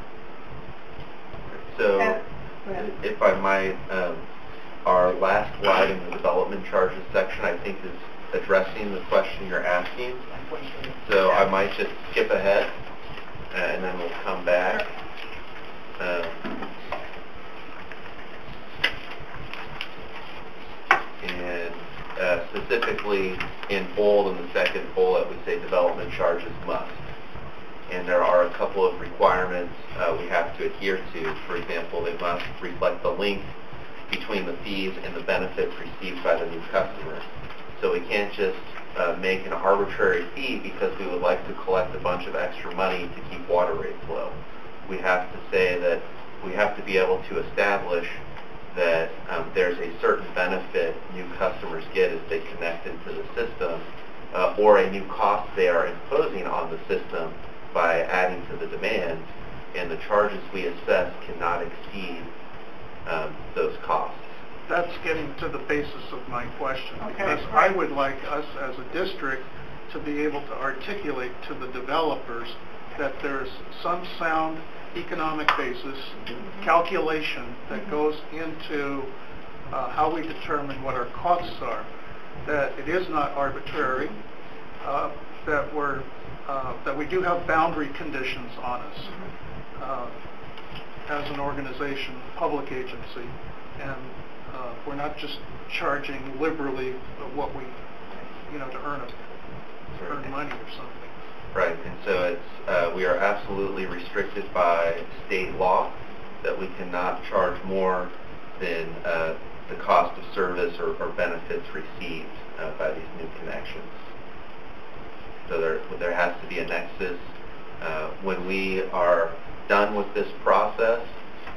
So, if I might, our last slide in the development charges section, I think, is addressing the question you're asking. So I might just skip ahead, and then we'll come back. And specifically in bold, in the second bullet, we say development charges must. And there are a couple of requirements we have to adhere to. For example, they must reflect the link between the fees and the benefits received by the new customer. So we can't just make an arbitrary fee because we would like to collect a bunch of extra money to keep water rates low. We have to say that we have to be able to establish that there's a certain benefit new customers get as they connect into the system, or a new cost they are imposing on the system by adding to the demand, and the charges we assess cannot exceed those costs. That's getting to the basis of my question, Okay, because I would like us as a district to be able to articulate to the developers that there's some sound economic basis calculation that goes into how we determine what our costs are, that it is not arbitrary, that we do have boundary conditions on us as an organization, public agency, and we're not just charging liberally what we, to earn money or something. Right, and so it's we are absolutely restricted by state law that we cannot charge more than the cost of service or benefits received by these new connections. So there has to be a nexus. When we are done with this process,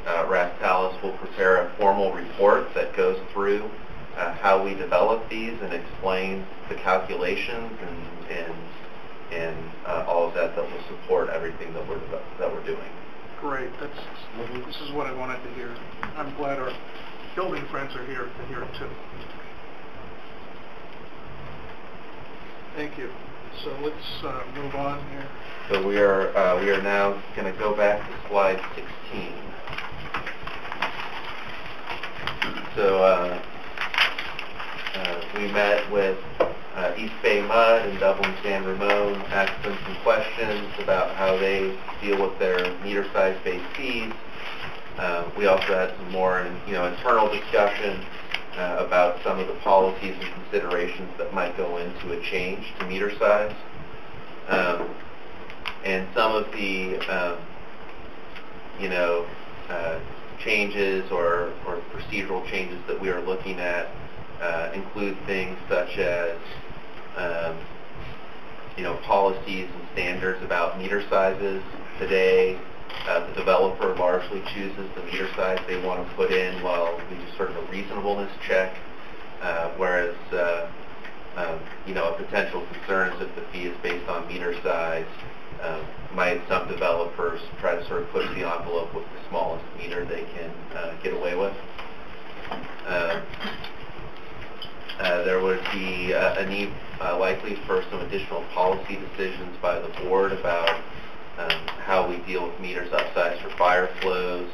Rastalis will prepare a formal report that goes through how we develop these and explain the calculations and all of that will support everything that we're doing. Great. This is what I wanted to hear. I'm glad our building friends are here to hear it too. Thank you. So let's move on here. So we are now going to go back to slide 16. So we met with East Bay Mud and Dublin San Ramon, asked them some questions about how they deal with their meter size based fees. We also had some more internal discussion about some of the policies and considerations that might go into a change to meter size. And some of the changes or procedural changes that we are looking at include things such as policies and standards about meter sizes. Today, the developer largely chooses the meter size they want to put in while we do sort of a reasonableness check, whereas a potential concern is if the fee is based on meter size, might some developers try to sort of push the envelope with the smallest meter they can get away with. There would be a need likely for some additional policy decisions by the board about how we deal with meters upsized for fire flows,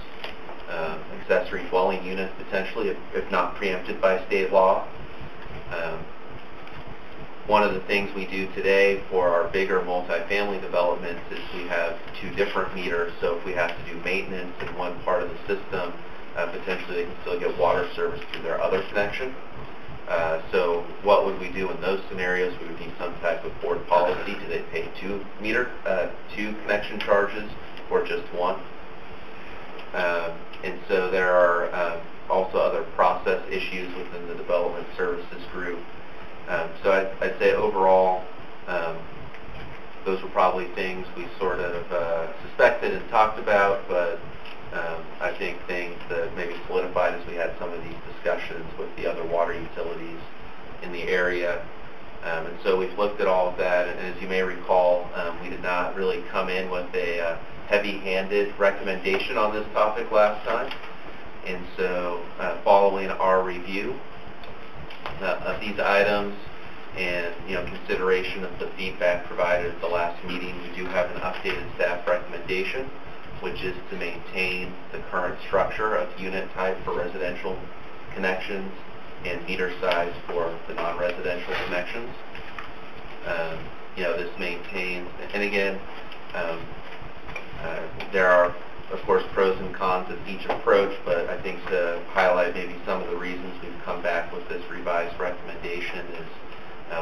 accessory dwelling units potentially, if not preempted by state law. One of the things we do today for our bigger multifamily developments is we have two different meters, so if we have to do maintenance in one part of the system, potentially they can still get water service through their other connection. So what would we do in those scenarios? We would need some type of board policy. Do they pay two connection charges or just one? And so there are also other process issues within the development services group. So I'd say overall, those were probably things we sort of suspected and talked about, but I think things that maybe solidified as we had some of these discussions with the other water utilities in the area. And so we've looked at all of that, and as you may recall, we did not really come in with a heavy-handed recommendation on this topic last time. And so following our review of these items, and consideration of the feedback provided at the last meeting, we do have an updated staff recommendation, which is to maintain the current structure of unit type for residential connections and meter size for the non-residential connections. This maintains, and again, there are, of course, pros and cons of each approach, but I think to highlight maybe some of the reasons we've come back with this revised recommendation is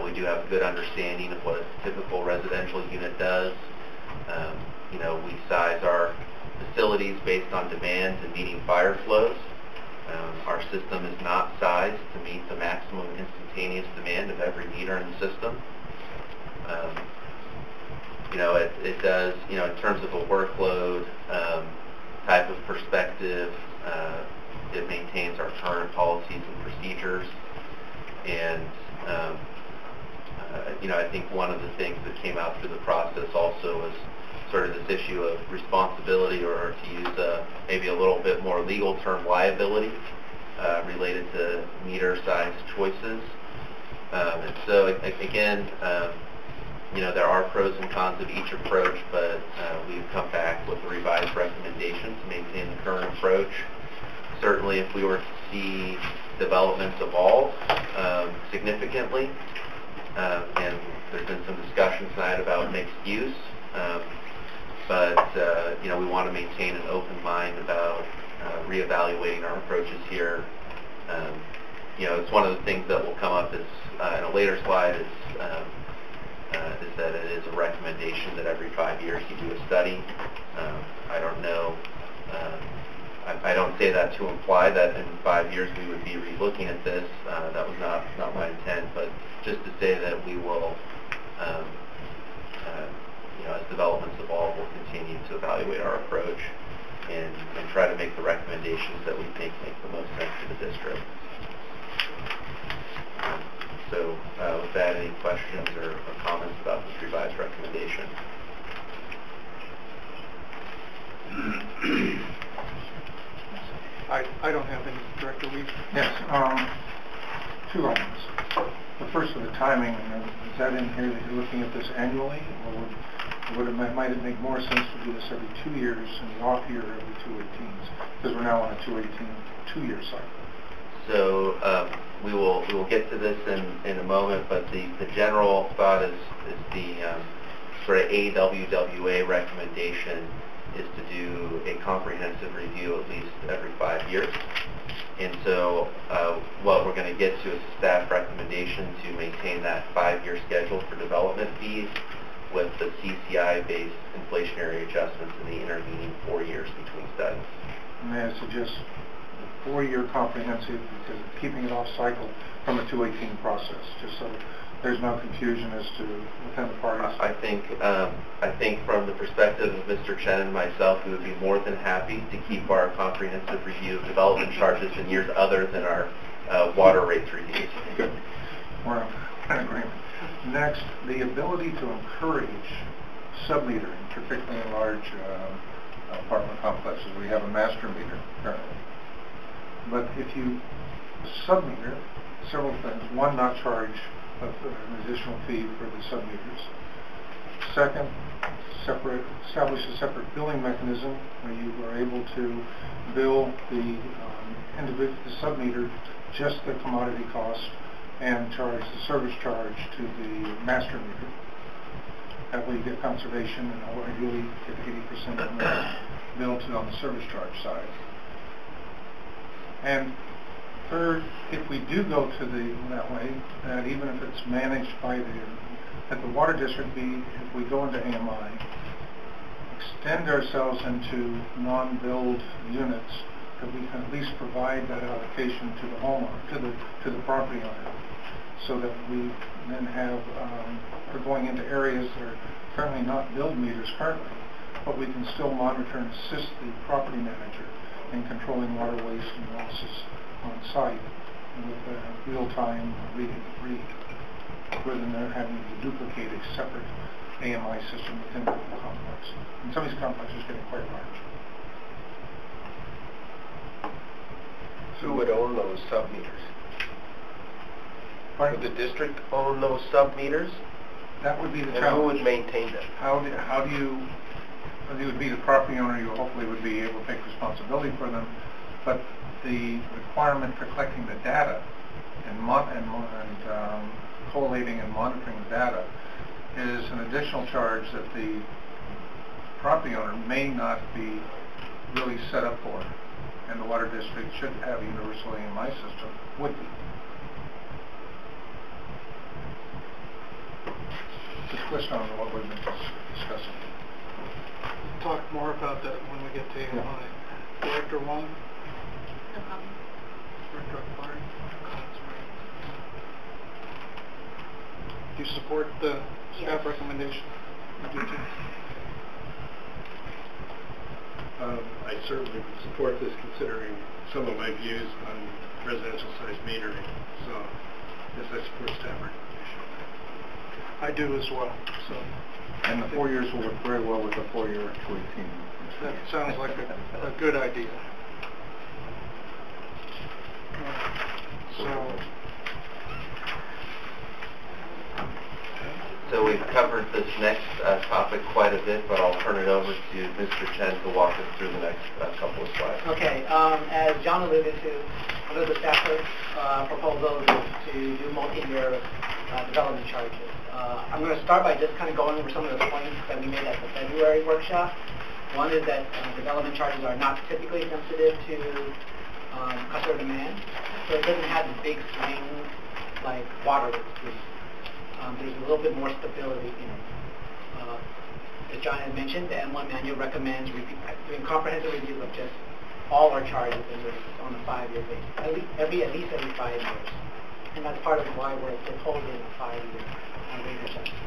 we do have a good understanding of what a typical residential unit does. We size our facilities based on demands and meeting fire flows. Our system is not sized to meet the maximum instantaneous demand of every meter in the system. It does, in terms of a workload type of perspective, it maintains our current policies and procedures. And, I think one of the things that came out through the process also was sort of this issue of responsibility, or to use maybe a little bit more legal term, liability, related to meter size choices. And so, again, there are pros and cons of each approach, but we've come back with a revised recommendation to maintain the current approach. Certainly, if we were to see developments evolve significantly, and there's been some discussion tonight about mixed use, but we want to maintain an open mind about reevaluating our approaches here. It's one of the things that will come up in a later slide is that it is a recommendation that every 5 years you do a study. I don't know. I don't say that to imply that in 5 years we would be re-looking at this. That was not my intent, but just to say that we will, as developments evolve, we'll continue to evaluate our approach and try to make the recommendations that we think make the most sense to the district. So with that, any questions or comments about this revised recommendation? I don't have any, Director Weed. Yes, two items. The first of the timing, is that in here that you're looking at this annually, or might it make more sense to do this every 2 years and the off year every 218s? Because we're now on a 218 2-year cycle. So we will get to this in a moment, but the general thought is the sort of AWWA recommendation is to do a comprehensive review at least every 5 years. And so what we're going to get to is a staff recommendation to maintain that 5-year schedule for development fees with the CCI-based inflationary adjustments in the intervening 4 years between studies. May I suggest the 4-year comprehensive, because it's keeping it off cycle from a 218 process, just so there's no confusion as to within the parties. I think from the perspective of Mr. Chen and myself, we would be more than happy to keep our comprehensive review of development charges in years other than our water rates reviews. Good. We're in agreement. Next, the ability to encourage sub-metering, particularly in large apartment complexes where you have a master meter currently. But if you sub-meter, several things. One, not charge an additional fee for the sub-meters. Second, establish a separate billing mechanism where you are able to bill the sub-meter just the commodity cost and charge the service charge to the master meter. That way you get conservation and ideally get 80% of the bill on the service charge side. And third, if we do go to that way, that even if it's managed by at the water district, if we go into AMI, extend ourselves into non-billed units, that we can at least provide that allocation to the homeowner, to the property owner, so that we then have, we're going into areas that are currently not billed meters currently, but we can still monitor and assist the property manager in controlling water waste and losses on site with real-time read, rather than having to duplicate a separate AMI system within the complex. And some of these complexes are getting quite large. Who would own those sub-meters? Pardon? Would the district own those sub-meters? That would be the And who challenge. would maintain them? How do you, well, you would be the property owner, you hopefully would be able to take responsibility for them, but the requirement for collecting the data and collating and monitoring the data is an additional charge that the property owner may not be really set up for, and the water district should have universally in my system, would be. Just twist on what we've been discussing. Talk more about that when we get to AMI. Director Huang? No problem. Director Akbari? Do you support the staff Yes. recommendation? You do too? I certainly would support this, considering some of my views on residential size metering. So, yes, I support staff recommendation. I do as well, so. And the 4 years will work very well with the 4-year to 18. That sounds like a good idea. So we've covered this next topic quite a bit, but I'll turn it over to Mr. Chen to walk us through the next couple of slides. Okay, as John alluded to, one of the staffers' proposals is to do multi-year development charges. I'm going to start by just kind of going over some of the points that we made at the February workshop. One is that development charges are not typically sensitive to customer demand, so it doesn't have the big swings like water rates. There's a little bit more stability in it. As John had mentioned, the M1 manual recommends doing comprehensive review of just all our charges and rates on a 5-year basis, at least every 5 years. And that's part of why we're proposing a 5-year rate adjustment.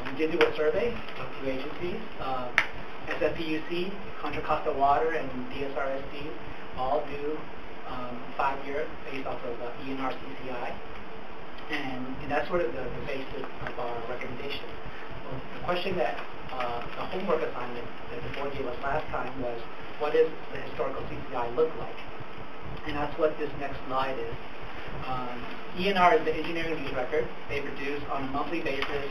We did do a survey of 2 agencies, SFPUC, Contra Costa Water, and DSRSD, all do 5-year based off of ENR CCI. And that's sort of the basis of our recommendation. Well, the question that the homework assignment that the board gave us last time was, what does the historical CCI look like? And that's what this next slide is. ENR is the engineering news record. They produce on a monthly basis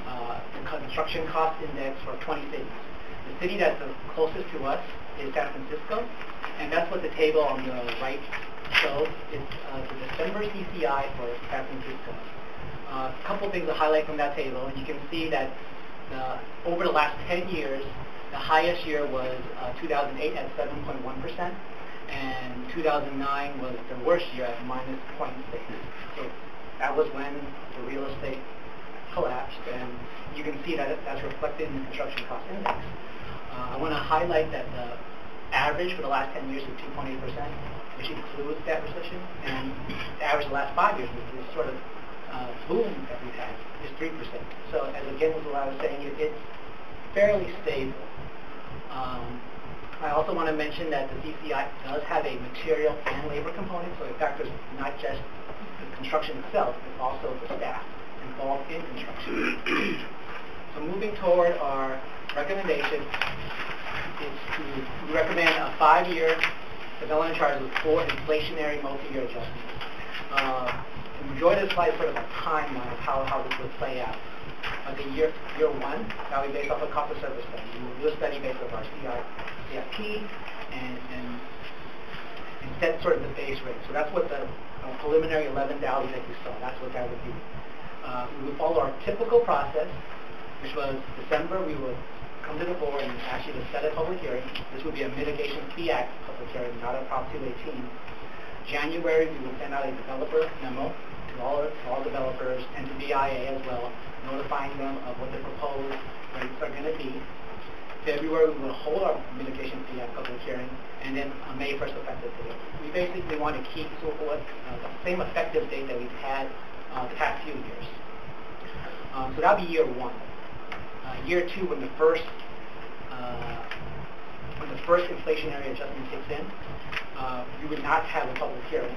the construction cost index for 20 cities. The city that's the closest to us is San Francisco, and that's what the table on the right shows. It's the December CCI for San Francisco. A couple things to highlight from that table. You can see that over the last 10 years, the highest year was 2008 at 7.1%, and 2009 was the worst year at minus 0.6. So that was when the real estate collapsed, and you can see that that's reflected in the construction cost index. I want to highlight that the average for the last 10 years is 2.8%, which includes that recession, and the average of the last 5 years, this sort of boom that we've had, is 3%. So, as again was what I was saying, it's fairly stable. I also want to mention that the CCI does have a material and labor component, so it factors not just the construction itself, but also the staff involved in construction. So moving toward our recommendation is to recommend a 5-year development charge with 4 inflationary multi-year adjustments. The majority of the slide is sort of a timeline of how this would play out. Okay, year 1, that will be based off a cost of service study. We will do a study based off our CIP and set sort of the base rate. So that's what the preliminary 11 values that you saw, that's what that would be. We would follow our typical process, which was December, we would come to the board and ask you to set a public hearing. This would be a Mitigation Fee Act public hearing, not a Prop 218. January, we would send out a developer memo to all developers and to BIA as well, notifying them of what the proposed rates are going to be. February, we will hold our Mitigation Fee Act public hearing, and then on May 1st effective date. We basically want to keep the same effective date that we've had the past few years. So that'll be year 1. Year 2, when the first inflationary adjustment kicks in, you would not have a public hearing.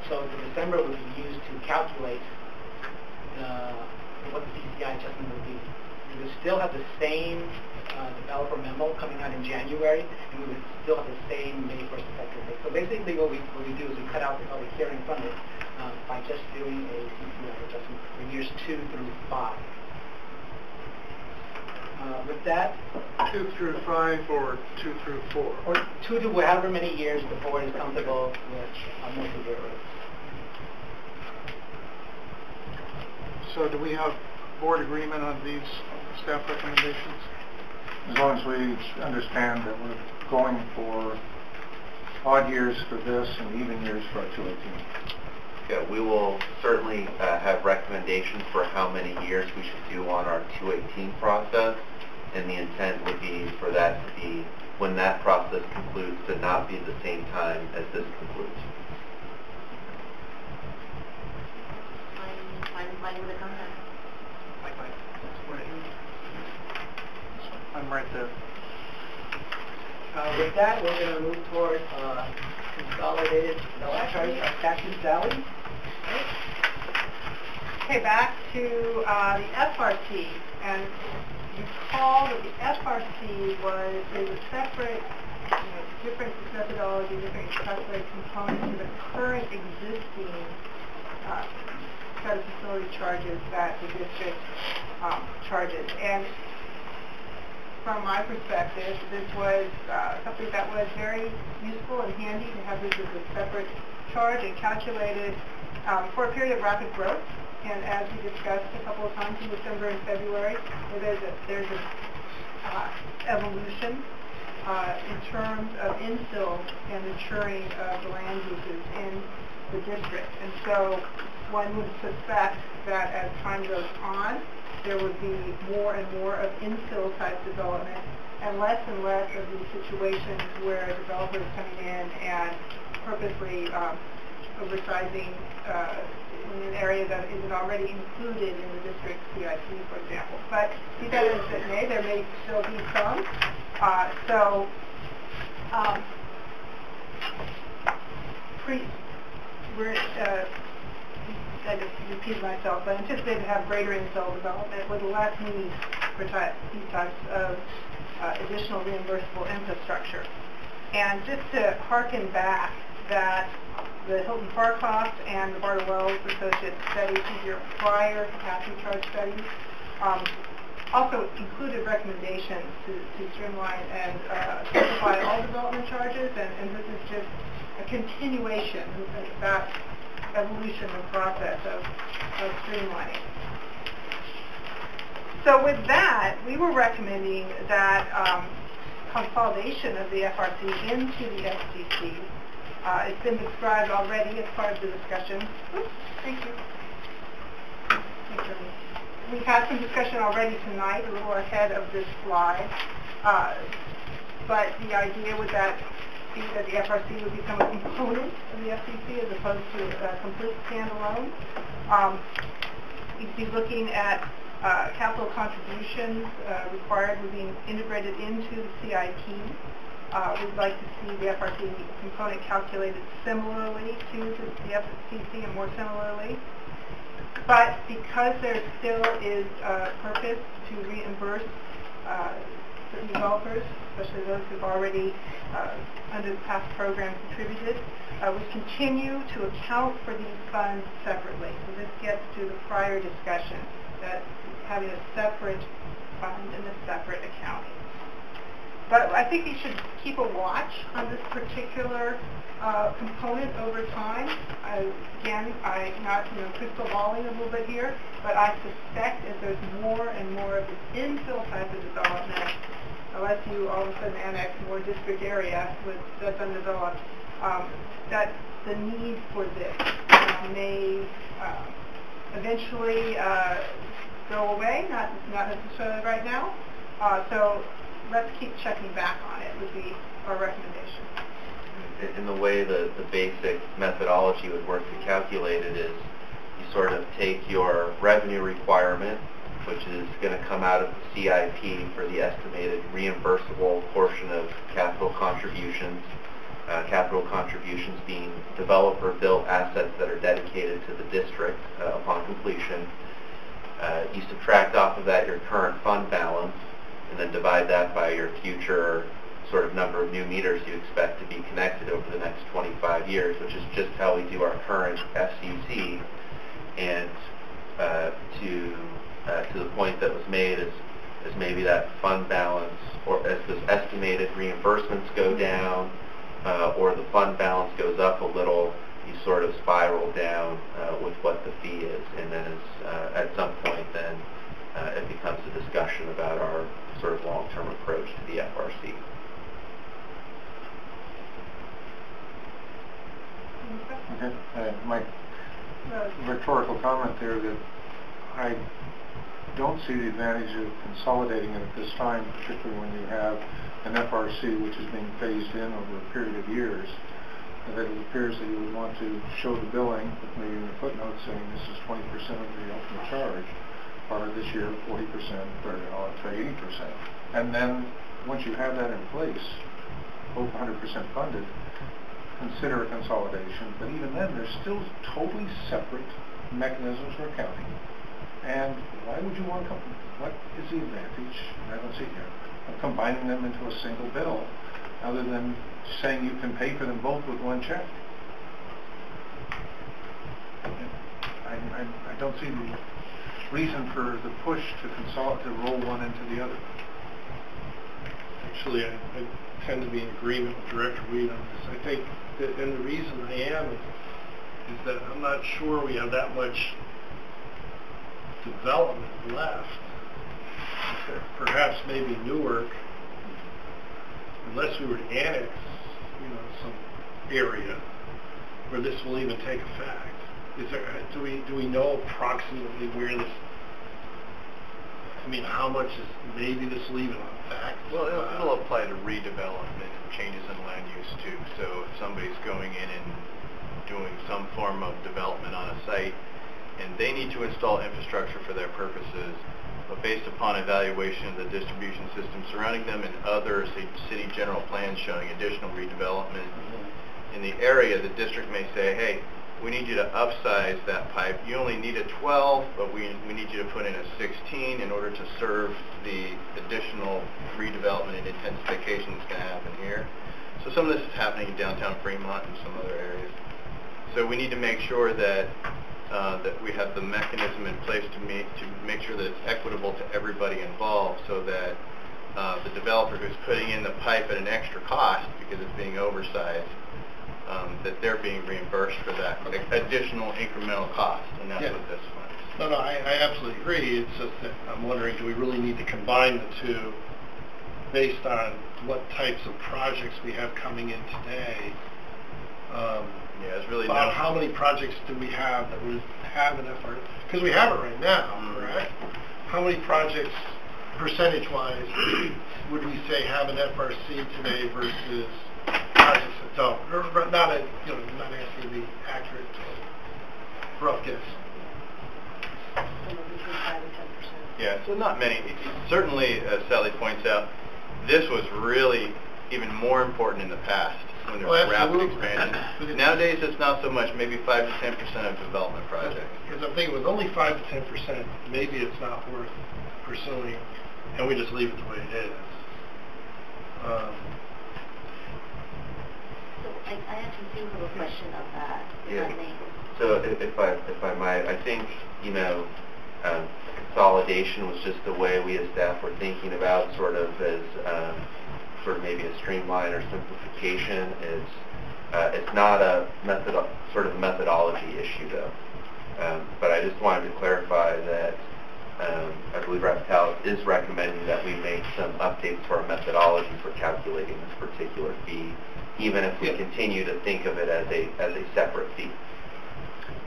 So the December would be used to calculate what the CCI adjustment would be. We would still have the same developer memo coming out in January, and we would still have the same May 1st effective date. So basically what we do is we cut out the public hearing from it. by just doing a CCI adjustment for years 2 through 5. With that, 2 through 5 or 2 through 4? or 2 to however many years the board is comfortable with a multi-year rate. So do we have board agreement on these staff recommendations? As long as we understand that we're going for odd years for this and even years for our 218. Yeah, we will certainly have recommendations for how many years we should do on our 218 process, and the intent would be for that to be, when that process concludes, to not be the same time as this concludes. Fine with the comment. I'm right there. With that, we're going to move toward consolidated charge of taxes salary. Okay, back to the FRC, and recall that the FRC is a separate, different methodology, different calculated component to the current existing set of facility charges that the district charges. And from my perspective, this was something that was very useful and handy to have this as a separate charge and calculated for a period of rapid growth. And as we discussed a couple of times in December and February, there's an evolution in terms of infill and maturing of the land uses in the district. And so one would suspect that as time goes on, there would be more and more of infill type development and less of these situations where developers coming in and purposely oversizing in an area that isn't already included in the district CIP, for example. But be that as it may, there may still be some. I just repeat myself, but anticipate to have greater infill development with less need for these types of additional reimbursable infrastructure. And just to harken back that the Hilton Farcost and the Barter Wells Associates studies, these are prior capacity charge studies, also included recommendations to streamline and simplify all development charges, and this is just a continuation of that evolution and process of streamlining. So with that, we were recommending that consolidation of the FRC into the FCC. It's been described already as part of the discussion. Oops, thank you. Thanks, Judy. We've had some discussion already tonight, a little ahead of this slide. But the idea would that be that the FRC would become a component of the FCC as opposed to a complete standalone. You'd be looking at capital contributions required would be integrated into the CIP. We'd like to see the FRC component calculated similarly to the FCC and more similarly. But because there still is a purpose to reimburse certain developers, especially those who've already, under the past program, contributed, we continue to account for these funds separately. So this gets to the prior discussion, that having a separate fund and a separate accounting. But I think you should keep a watch on this particular component over time. Again, I'm not crystal balling a little bit here, but I suspect as there's more and more of this infill type of development, unless you all of a sudden annex more district area that's undeveloped, that the need for this may eventually go away, not necessarily right now. So let's keep checking back on it would be our recommendation. In the way the basic methodology would work to calculate it is you sort of take your revenue requirement, which is going to come out of the CIP for the estimated reimbursable portion of capital contributions being developer-built assets that are dedicated to the district upon completion. You subtract off of that your current fund balance, and then divide that by your future sort of number of new meters you expect to be connected over the next 25 years, which is just how we do our current FCC. And to the point that was made is maybe that fund balance, or as those estimated reimbursements go down, or the fund balance goes up a little, you sort of spiral down with what the fee is, and then at some point then it becomes a discussion about our sort of long-term approach to the FRC. Okay, my rhetorical comment there that I don't see the advantage of consolidating it at this time, particularly when you have an FRC which is being phased in over a period of years. That it appears that you would want to show the billing, maybe in the footnote saying this is 20% of the ultimate charge, or this year 40%, or I'll try 80%. And then once you have that in place, both 100% funded, consider a consolidation. But even then, there's still totally separate mechanisms for accounting. And why would you want to what is the advantage, and I don't see it here, of combining them into a single bill, other than saying you can pay for them both with one check? I don't see the reason for the push to consolidate, to roll one into the other. Actually, I tend to be in agreement with Director Weed on this. I think that, and the reason I am is that I'm not sure we have that much development left. Perhaps maybe Newark, unless we were to annex, some area where this will even take effect. Do we know approximately where this? I mean, how much is maybe this will even affect? Well, it'll apply to redevelopment and changes in land use too. So if somebody's going in and doing some form of development on a site, and they need to install infrastructure for their purposes, but based upon evaluation of the distribution system surrounding them and other city general plans showing additional redevelopment in the area, the district may say, hey, we need you to upsize that pipe. You only need a 12, but we need you to put in a 16 in order to serve the additional redevelopment and intensification that's going to happen here. So some of this is happening in downtown Fremont and some other areas. So we need to make sure that that we have the mechanism in place to make sure that it's equitable to everybody involved, so that the developer who's putting in the pipe at an extra cost because it's being oversized, that they're being reimbursed for that additional incremental cost, and that's what this one is. No, I absolutely agree. It's just that I'm wondering, do we really need to combine the two based on what types of projects we have coming in today? It's really about how many projects do we have that would have an FRC? Because we have it right now, correct? How many projects, percentage-wise, would we say have an FRC today versus projects that don't? Or not asking to be accurate, rough guess. Yeah, so not many. Certainly, as Sally points out, this was really even more important in the past when there was rapid expansion. Nowadays, it's not so much, maybe 5 to 10% of development projects. Because I'm thinking with only 5 to 10%, maybe it's not worth pursuing, and we just leave it the way it is. So I actually think of a question of that. So if I might, I think, consolidation was just the way we as staff were thinking about sort of as sort of maybe a streamline or simplification. It's not a methodology issue though. But I just wanted to clarify that I believe Raptalis is recommending that we make some updates to our methodology for calculating this particular fee, even if we continue to think of it as a separate fee.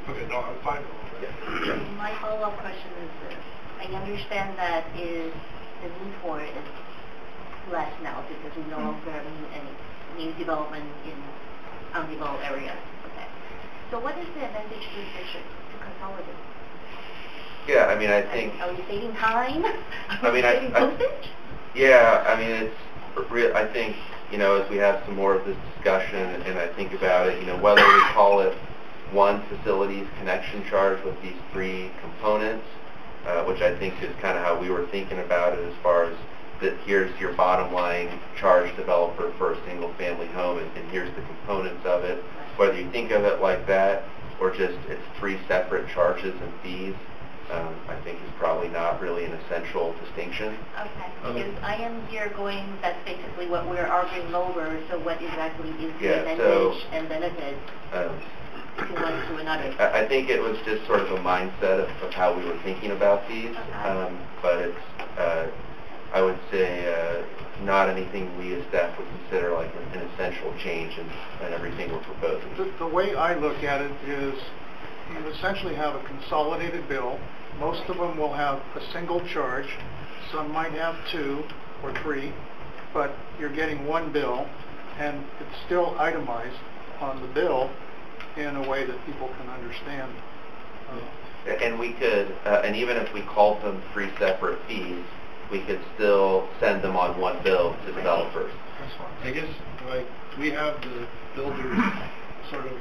Okay, no, I'm fine with that. My follow-up question is this. I understand that the need for it is less now because we no longer have any new development in undeveloped areas. Okay. So what is the advantage to the district to consolidate? Yeah, I mean, I think... Are we saving time? Are we saving postage? Yeah, I mean, I think, as we have some more of this discussion and I think about it, whether we call it one facilities connection charge with these 3 components, which I think is kind of how we were thinking about it as far as that here's your bottom line charge developer for a single family home, and here's the components of it. Whether you think of it like that, or just it's 3 separate charges and fees, I think is probably not really an essential distinction. Okay, because I am here going, that's basically what we're arguing over, so what exactly is the advantage and benefit to one to another? I think it was just sort of a mindset of how we were thinking about these, but it's, I would say, not anything we as staff would consider like an essential change in everything we're proposing. The way I look at it is you essentially have a consolidated bill. Most of them will have a single charge. Some might have 2 or 3, but you're getting one bill, and it's still itemized on the bill in a way that people can understand. And we could, and even if we called them 3 separate fees, we could still send them on one bill to developers. That's fine. I guess, like, we have the builders sort of,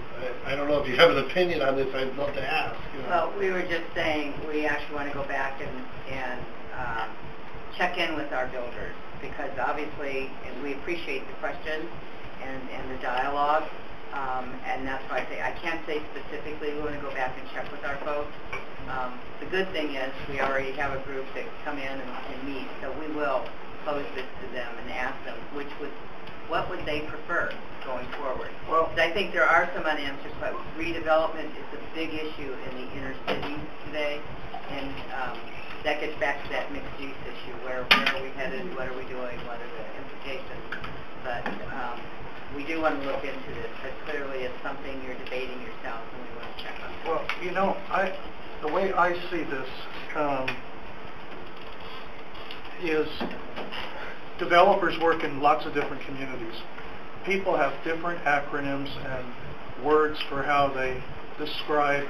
I don't know if you have an opinion on this, I'd love to ask. You know. Well, we were just saying, we actually want to go back and check in with our builders, because obviously, and we appreciate the questions and the dialogue, and that's why I say, I can't say specifically, we want to go back and check with our folks. The good thing is, we already have a group that come in and meet, so we will pose this to them and ask them what would they prefer going forward. Well, I think there are some unanswered, but redevelopment is a big issue in the inner cities today, and that gets back to that mixed use issue. Where are we headed? What are we doing? What are the implications? But we do want to look into this, but clearly it's something you're debating yourself, and we want to check on that. well, you know, the way I see this is developers work in lots of different communities. People have different acronyms and words for how they describe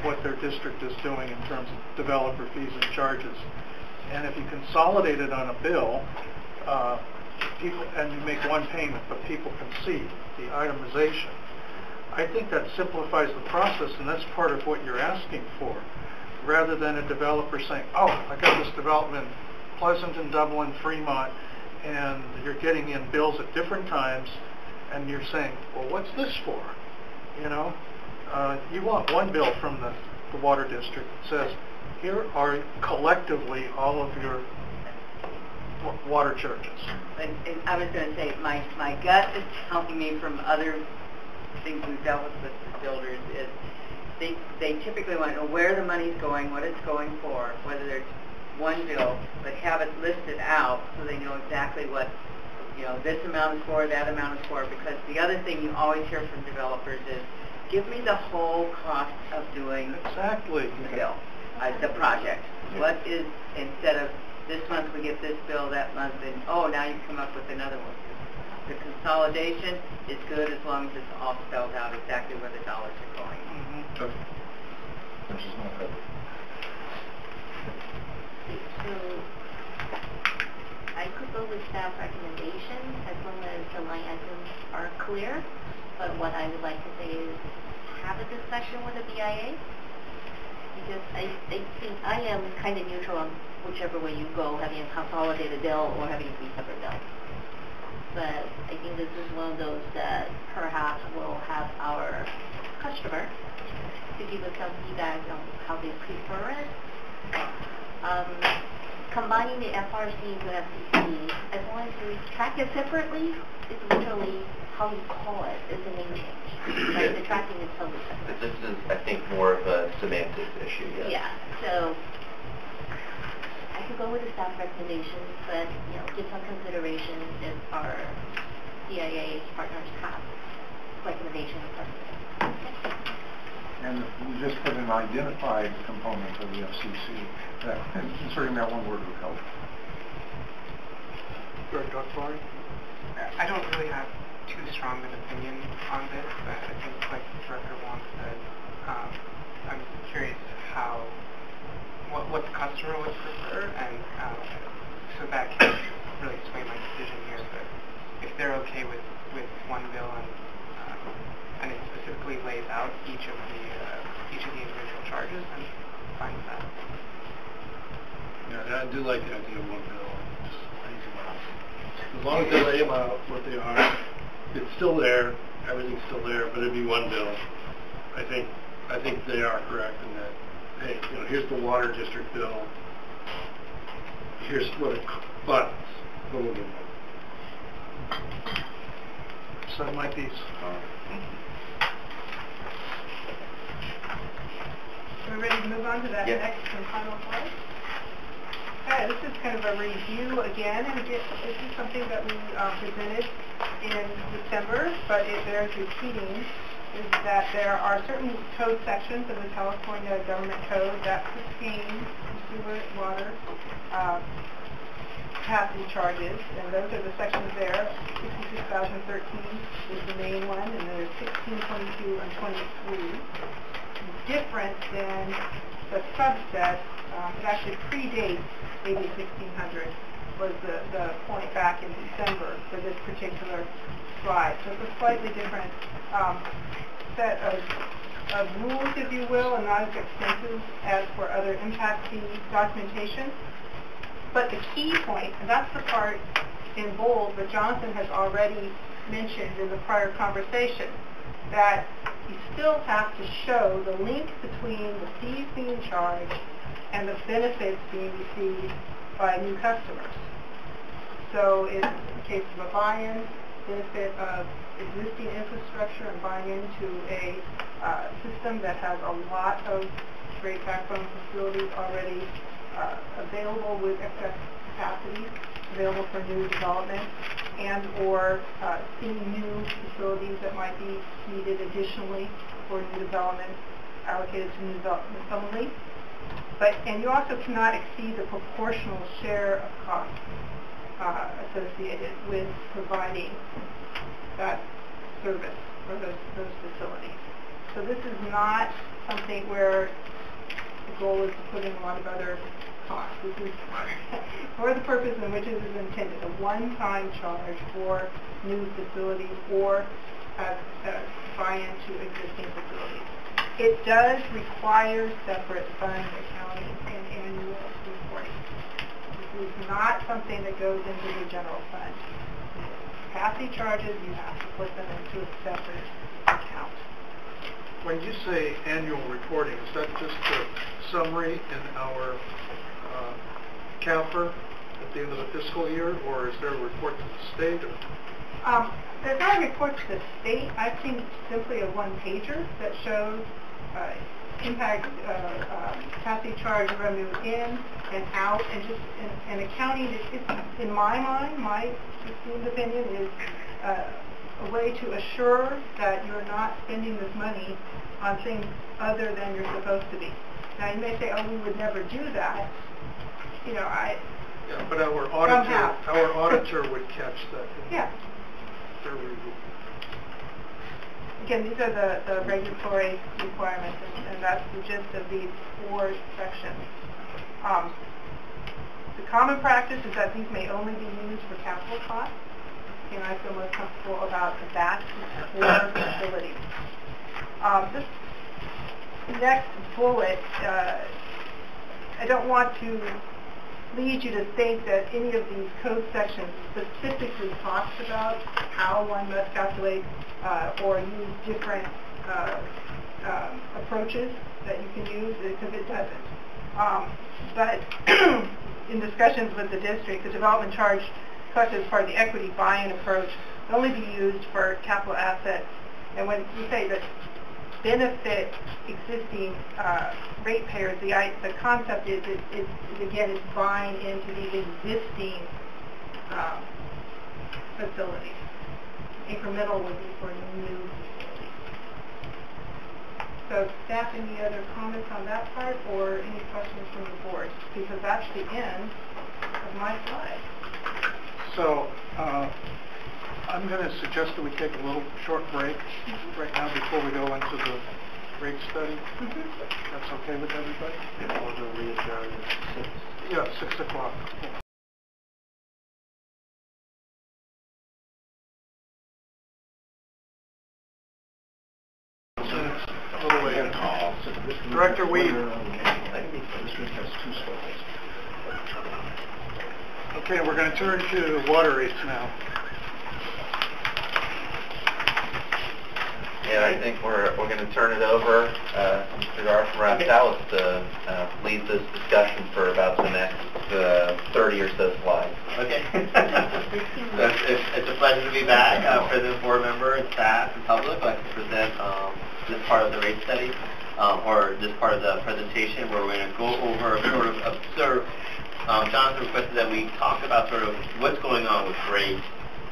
what their district is doing in terms of developer fees and charges. And if you consolidate it on a bill, and you make one payment, but people can see the itemization, I think that simplifies the process, and that's part of what you're asking for, rather than a developer saying, oh, I got this development, Pleasanton, Dublin, Fremont, and you're getting in bills at different times, and you're saying, well, what's this for? You know, you want one bill from the water district that says, here are collectively all of your water charges. And I was going to say, my gut is telling me from other things we've dealt with the builders is they typically want to know where the money's going, what it's going for, whether there's one bill, but have it listed out so they know exactly what, you know, this amount is for, that amount is for, because the other thing you always hear from developers is, give me the whole cost of doing Exactly. the bill, the project. What is, instead of this month we get this bill, that month, and oh, now you come up with another one. The consolidation is good as long as it's all spelled out exactly where the dollars are going. Okay. Which is not good. So I could go with staff recommendation as long as the line items are clear, but what I would like to say is have a discussion with the BIA, because I think I am kind of neutral on whichever way you go, having a consolidated bill or having 3 separate bills. But I think this is one of those that perhaps will have our customer to give us some feedback on how they prefer it. Combining the FRC with FCC, as long as you track it separately, it's literally how you call it is the name change. Right? The tracking is totally separate. This is, I think, more of a semantics issue. Yes. Yeah. So I could go with the staff recommendations, but give some consideration if our CIA partners have recommendations. And if we just put an identified component of the FCC, that inserting that one word would help. Director Akbari? I don't really have too strong an opinion on this, but I think, like Director Huang said, I'm curious what the customer would prefer, and so that can really sway my decision here. But if they're okay with one bill and it specifically lays out each of the individual charges, I'm fine with that. Yeah, I do like the idea of one bill. Just easy to long as they lay them out, what they are, it's still there, everything's still there, but it'd be one bill. I think they are correct in that, hey, you know, here's the water district bill, here's what it funds. Boom, boom, boom. So that might be. We're ready to move on to that Yes. next and final slide. Okay, this is kind of a review again, and this is something that we presented in December, but it bears repeating, is that there are certain code sections of the California Government Code that pertain to sewer, water, capacity charges, and those are the sections there. 66,013 is the main one, and there's 16, 22, and 23. Different than the subset, it actually predates AB 1600, was the point back in December for this particular slide. So it's a slightly different set of rules, if you will, and not as extensive as for other impact fee documentation. But the key point, and that's the part in bold that Jonathan has already mentioned in the prior conversation, that you still have to show the link between the fees being charged and the benefits being received by new customers. So in the case of a buy-in, benefit of existing infrastructure and buying into a system that has a lot of great backbone facilities already available with excess capacity, available for new development, and or seeing new facilities that might be needed additionally for new development allocated to new development only. And you also cannot exceed the proportional share of costs associated with providing that service or those facilities. So this is not something where the goal is to put in a lot of other costs. This is for the purpose in which it is intended, a one-time charge for new facilities or a buy-in to existing facilities. It does require separate fund accounting and annual reporting. This is not something that goes into the general fund. Capacity charges, you have to put them into a separate account. When you say annual reporting, is that just a summary in our CAFR at the end of the fiscal year, or is there a report to the state? Or? There's not a report to the state. I've seen simply a one-pager that shows impact capacity charge revenue in and out, and just and accounting. In my mind, my esteemed opinion is a way to assure that you're not spending this money on things other than you're supposed to be. Now you may say, oh, we would never do that. You know, Yeah, but our auditor would catch that. Yeah. Again, these are the regulatory requirements, and that's the gist of these 4 sections. The common practice is that these may only be used for capital costs, and I feel most comfortable about that for facilities. This next bullet, I don't want to lead you to think that any of these code sections specifically talks about how one must calculate or use different approaches that you can use, because it doesn't. But in discussions with the district, the development charge collected as part of the equity buy-in approach will only be used for capital assets. And when we say that benefit existing ratepayers, the concept is again, is buying into these existing facilities. Incremental would be for new facilities. So staff, any other comments on that part, or any questions from the board? Because that's the end of my slide. So I'm going to suggest that we take a little short break right now before we go into the rate study. That's okay with everybody? We'll re-adjourn at 6. Yeah, 6 o'clock. A little later. Director Weed. This one has 2 slides. Okay, we're going to turn to water rates now. And I think we're going to turn it over to Mr. Gar from Raptalis to lead this discussion for about the next 30 or so slides. Okay. It's a pleasure to be back for the board member and staff and public. I'd like to present this part of the rate study, or this part of the presentation where we're going to go over sort of observe. Jonathan requested that we talk about sort of what's going on with rates,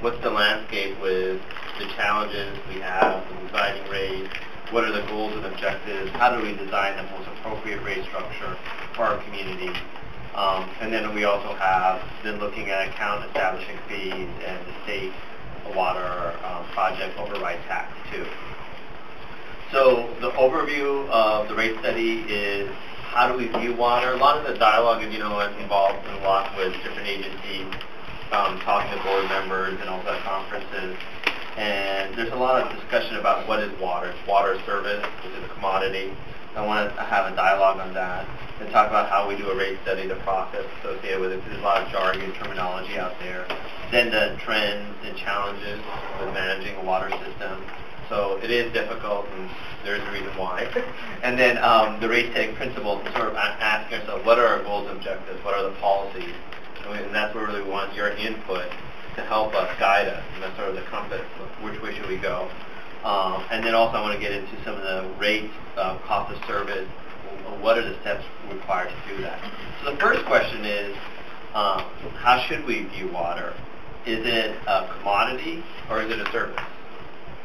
what's the landscape with the challenges we have, the designing rates, what are the goals and objectives, how do we design the most appropriate rate structure for our community. And then we also have been looking at account establishing fees and the state water project override tax too. So the overview of the rate study is how do we view water. A lot of the dialogue, as you know, is involved in a lot with different agencies, talking to board members and also at conferences. And there's a lot of discussion about what is water. It's water service, which is a commodity. I want to have a dialogue on that and talk about how we do a rate study, the process associated with it. There's a lot of jargon, terminology out there. Then the trends and challenges with managing a water system. So it is difficult, and there's a reason why. And then the rate setting principles, and sort of asking ourselves, what are our goals and objectives? What are the policies? And that's where we really want your input to help us, guide us, and that's sort of the compass of which way should we go. And then also I want to get into some of the rates, cost of service, what are the steps required to do that. So the first question is, how should we view water? Is it a commodity or is it a service?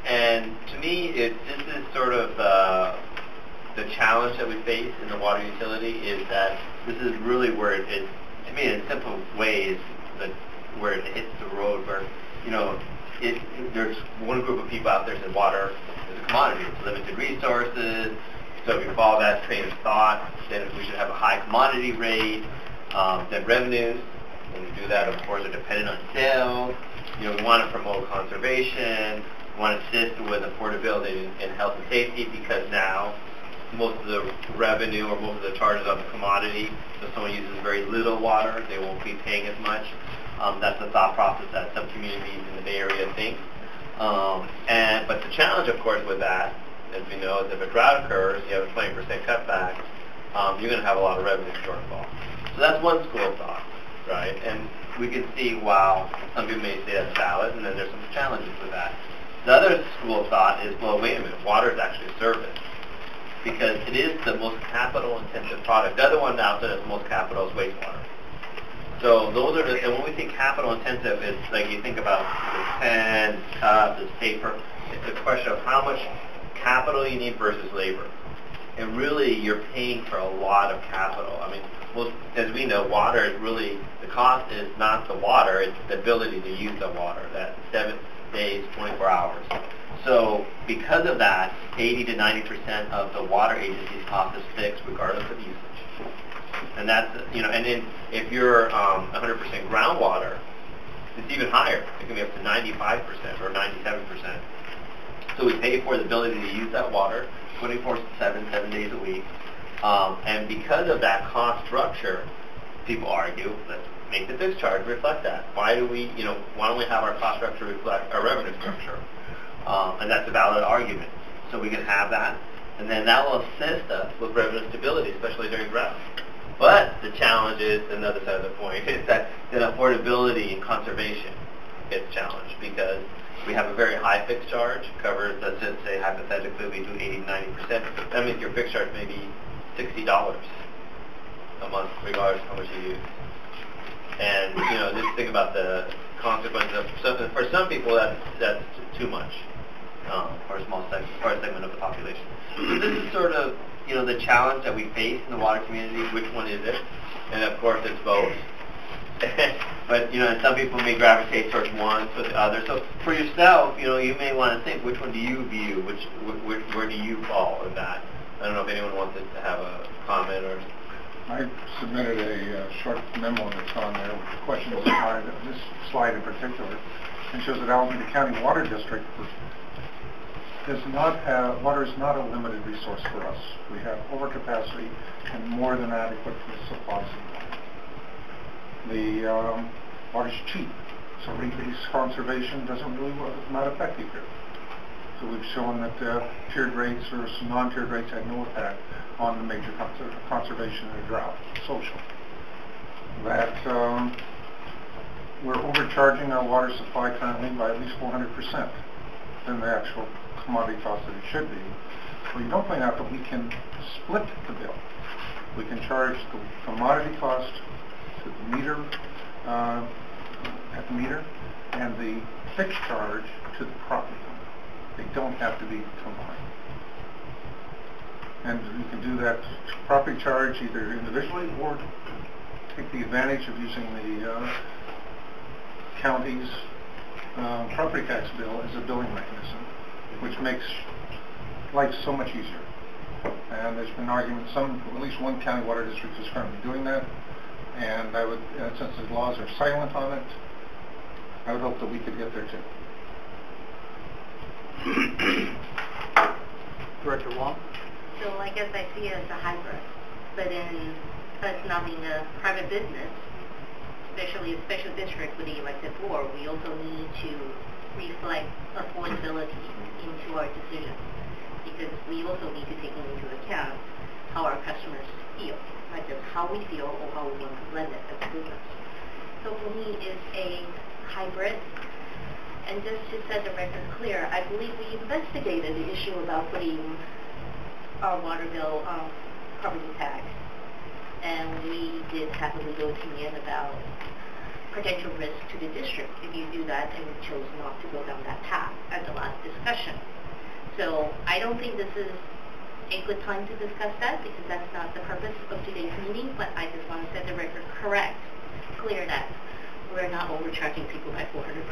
And to me, this is sort of the challenge that we face in the water utility is that this is really where it is, to me in a simple way, is where it hits the road where, you know, there's one group of people out there that says water is a commodity, it's limited resources. So if you follow that train of thought, then we should have a high commodity rate, then revenues. When we do that, of course, are dependent on sales. You know, we want to promote conservation. We want to assist with affordability and health and safety because now most of the revenue or most of the charges on the commodity, if someone uses very little water, they won't be paying as much. That's the thought process that some communities in the Bay Area think. But the challenge, of course, with that, as we know, is if a drought occurs, you have a 20% cutback, you're going to have a lot of revenue shortfall. So that's one school of thought, right? And we can see, wow, some people may say that's valid, and then there's some challenges with that. The other school of thought is, well, wait a minute, water is actually a service because it is the most capital-intensive product. The other one out there that's most capital is wastewater. So those are and when we think capital-intensive, it's like you think about the pen, cup, this paper. It's a question of how much capital you need versus labor. And really, you're paying for a lot of capital. I mean, as we know, water is really, the cost is not the water, it's the ability to use the water, that 7 days, 24 hours. So because of that, 80 to 90% of the water agency's cost is fixed regardless of usage. And that's, you know, and then if you're 100% groundwater, it's even higher. It can be up to 95% or 97%. So we pay for the ability to use that water 24/7, 7 days a week. And because of that cost structure, people argue, let's make the fixed charge reflect that. Why don't we have our cost structure reflect our revenue structure? And that's a valid argument. So we can have that, and then that will assist us with revenue stability, especially during drought. But the challenge is, another side of the point, is that then affordability and conservation gets challenged because we have a very high fixed charge, covers, let's just say hypothetically we do 80 to 90%. That means your fixed charge may be $60 a month, regardless of how much you use. And, you know, just think about the consequences of something. For some people, that's too much for a small segment of the population. So this is sort of, you know, the challenge that we face in the water community. Which one is it? And of course, it's both. But, you know, and some people may gravitate towards one, so the other. So for yourself, you know, you may want to think, which one do you view? Where do you fall in that? I don't know if anyone wants to have a comment or... I submitted a short memo that's on there with questions on this slide in particular, and shows that Alameda County Water District does not have, water is not a limited resource for us. We have overcapacity and more than adequate for supplies of water. water's cheap, so increased conservation not effective here. So we've shown that tiered rates versus non-tiered rates had no effect on the major conservation in a drought, social. That we're overcharging our water supply currently by at least 400% than the actual commodity cost that it should be. Well, you don't point out that we can split the bill. We can charge the commodity cost to the meter, at the meter, and the fixed charge to the property owner. They don't have to be combined. And you can do that property charge either individually or take the advantage of using the county's property tax bill as a billing mechanism, which makes life so much easier. And there's been arguments, at least one county water district is currently doing that, and I would, since the laws are silent on it, I would hope that we could get there too. Director Huang? So I guess I see it as a hybrid, but in us not being a private business, especially a special district with the elected board, we also need to reflect affordability into our decisions, because we also need to take into account how our customers feel, not just how we feel or how we want to blend it as a business. So for me, it's a hybrid. And just to set the record clear, I believe we investigated the issue about putting our water bill on property tax, and we did have a legal opinion about potential risk to the district if you do that, and we chose not to go down that path at the last discussion. So I don't think this is a good time to discuss that, because that's not the purpose of today's meeting, but I just want to set the record clear that we're not overcharging people by 400%.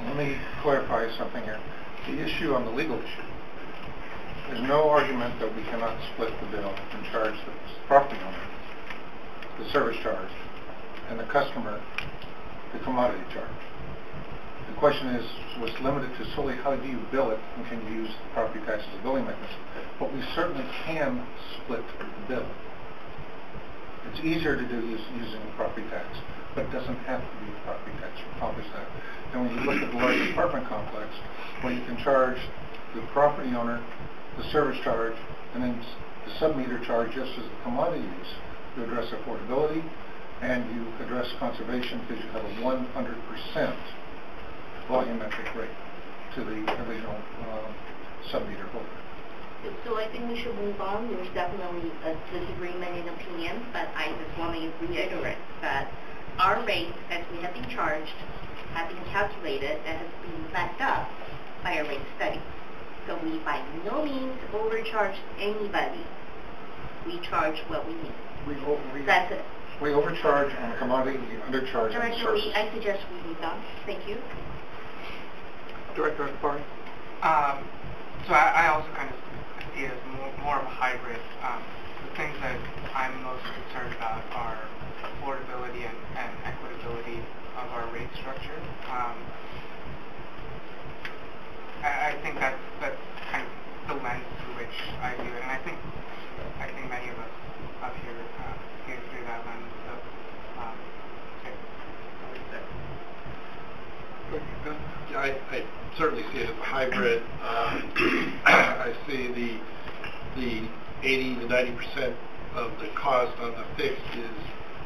Let me clarify something here. The issue on the legal issue, there's no argument that we cannot split the bill and charge the property owner the service charge and the customer the commodity charge. The question was limited to solely how do you bill it, and can you use the property tax as a billing mechanism. But we certainly can split the bill. It's easier to do using the property tax, but it doesn't have to be the property tax to accomplish that. And when you look at the large apartment complex, where you can charge the property owner the service charge and then the sub-meter charge just as the commodity use, you address affordability and you address conservation, because you have a 100% volumetric rate to the original sub-meter holder. So I think we should move on. There's definitely a disagreement in opinion, but I just want to reiterate that our rates, as we have been charged, have been calculated and has been backed up by a rate study. So we by no means overcharge anybody. We charge what we need. That's it. We overcharge on commodity, we undercharge on Director service. Lee, I suggest we move on. Thank you. Director Akbari? So I also kind of see it as more of a hybrid. The things that I'm most concerned about are affordability and equitability of our rate structure. I think that's kind of the lens through which I view it, and I think many of us up here view through that lens. So, I certainly see it as a hybrid. I see the 80 to 90% of the cost on the fixed is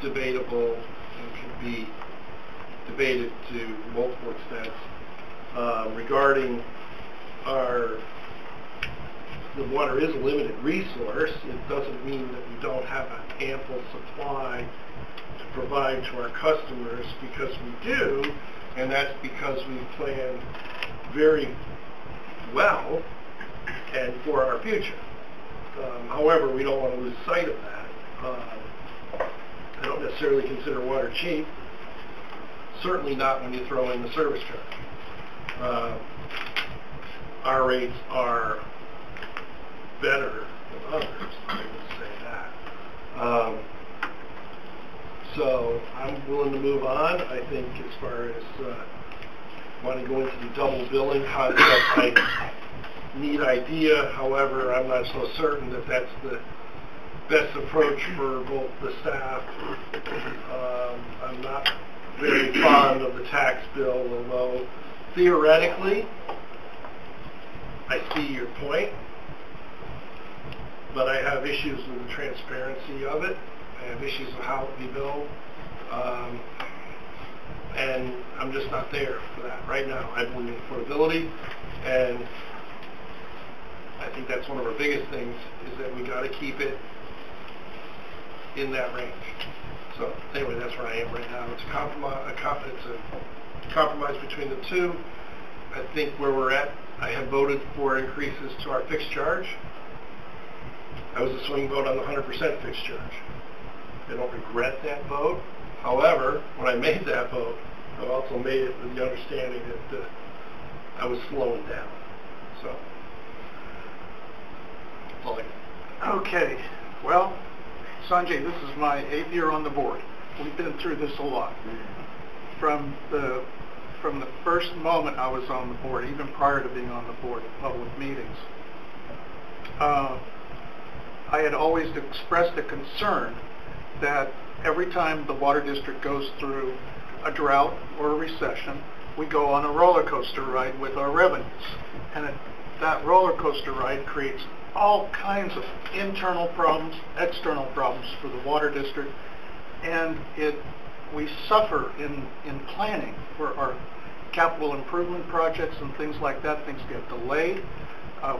debatable and can be debated to multiple extents. Regarding the water is a limited resource. It doesn't mean that we don't have an ample supply to provide to our customers, because we do, and that's because we plan very well and for our future. However, we don't want to lose sight of that. I don't necessarily consider water cheap, certainly not when you throw in the service charge. Our rates are better than others, I would say that. So I'm willing to move on. I think as far as wanting to go into the double billing concept, I neat idea. However, I'm not so certain that that's the best approach for both the staff. I'm not very fond of the tax bill, although theoretically, I see your point, but I have issues with the transparency of it. I have issues with how it be billed, and I'm just not there for that right now. I believe in affordability, and I think that's one of our biggest things, is that we got to keep it in that range. So anyway, that's where I am right now. It's a compromise between the two. I think where we're at, I have voted for increases to our fixed charge. I was a swing vote on the 100% fixed charge. I don't regret that vote. However, when I made that vote, I also made it with the understanding that I was slowing down. So, that's all I got. Okay, well, Sanjay, this is my 8th year on the board. We've been through this a lot. From the first moment I was on the board, even prior to being on the board in public meetings, I had always expressed a concern that every time the water district goes through a drought or a recession, we go on a roller coaster ride with our revenues. And that roller coaster ride creates all kinds of internal problems, external problems for the water district, and we suffer in planning for our capital improvement projects and things like that. Things get delayed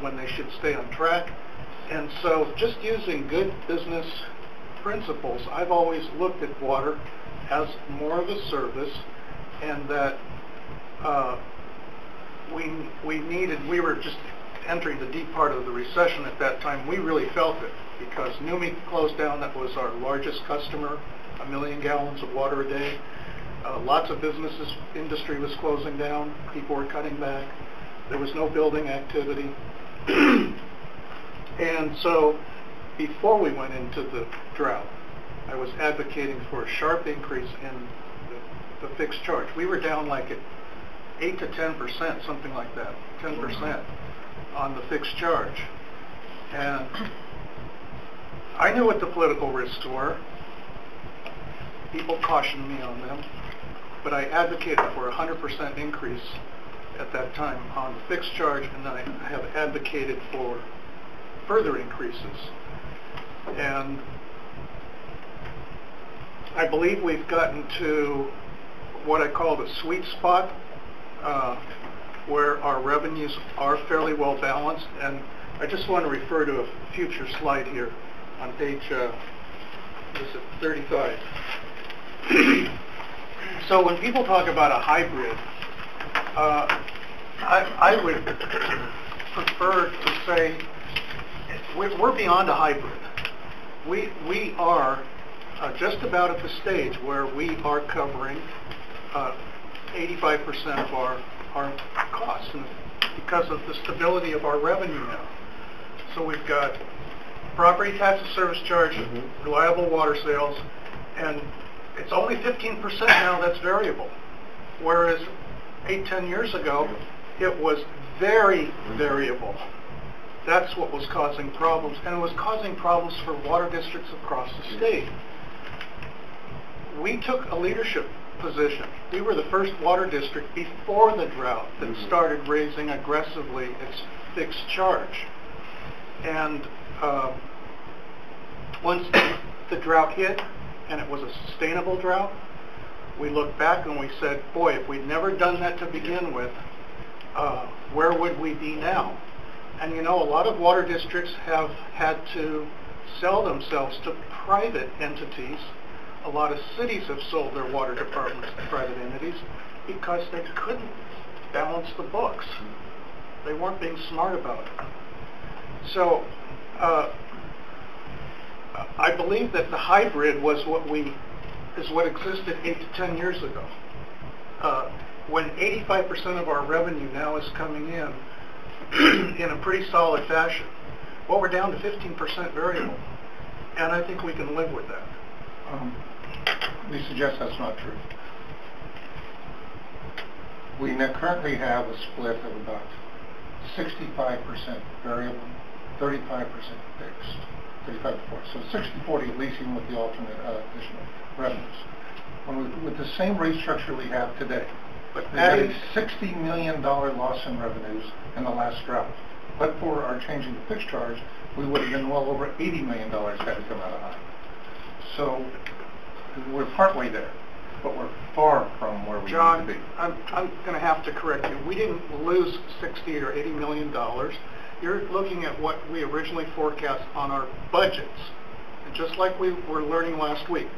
when they should stay on track. And so just using good business principles, I've always looked at water as more of a service, and that we were just entering the deep part of the recession at that time. We really felt it because NUMMI closed down. That was our largest customer, 1 million gallons of water a day. Lots of businesses, industry was closing down. People were cutting back. There was no building activity. And so before we went into the drought, I was advocating for a sharp increase in the fixed charge. We were down like at 8 to 10%, something like that, 10% on the fixed charge. And I knew what the political risks were. People cautioned me on them, but I advocated for a 100% increase at that time on the fixed charge, and I have advocated for further increases. And I believe we've gotten to what I call the sweet spot, where our revenues are fairly well balanced. And I just want to refer to a future slide here on page 35. So when people talk about a hybrid, I would prefer to say we're beyond a hybrid. We are just about at the stage where we are covering 85% of our costs, and because of the stability of our revenue now. So we've got property taxes, service charge, reliable water sales, and it's only 15% now that's variable, whereas 8-10 years ago it was very variable. That's what was causing problems, and it was causing problems for water districts across the state. We took a leadership position. We were the first water district before the drought that started raising aggressively its fixed charge. And once the drought hit, and it was a sustainable drought, we looked back and we said, boy, if we'd never done that to begin with, where would we be now? And you know, a lot of water districts have had to sell themselves to private entities. A lot of cities have sold their water departments to private entities because they couldn't balance the books. They weren't being smart about it. So I believe that the hybrid was what existed 8 to 10 years ago. When 85% of our revenue now is coming in a pretty solid fashion, well, we're down to 15% variable, and I think we can live with that. We suggest that's not true. We currently have a split of about 65% variable, 35% fixed, 35 to 40. So 60-40 at least, even with the alternate additional revenues. with the same rate structure we have today. But We had a adding, $60 million loss in revenues in the last drought. But for our changing the fixed charge, we would have been well over $80 million had it come out of high. So we're partway there, but we're far from where we John, need to be. I'm going to have to correct you. We didn't lose 60 or $80 million. You're looking at what we originally forecast on our budgets. And just like we were learning last week,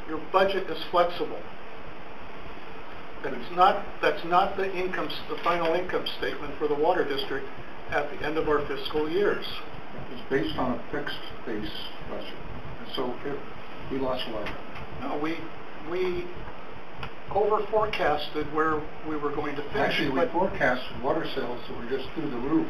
your budget is flexible. That's not the final income statement for the water district at the end of our fiscal years. It's based on a fixed base budget. And so we lost a lot of it. No, we over forecasted where we were going to finish. Actually, we forecasted water sales that were just through the roof.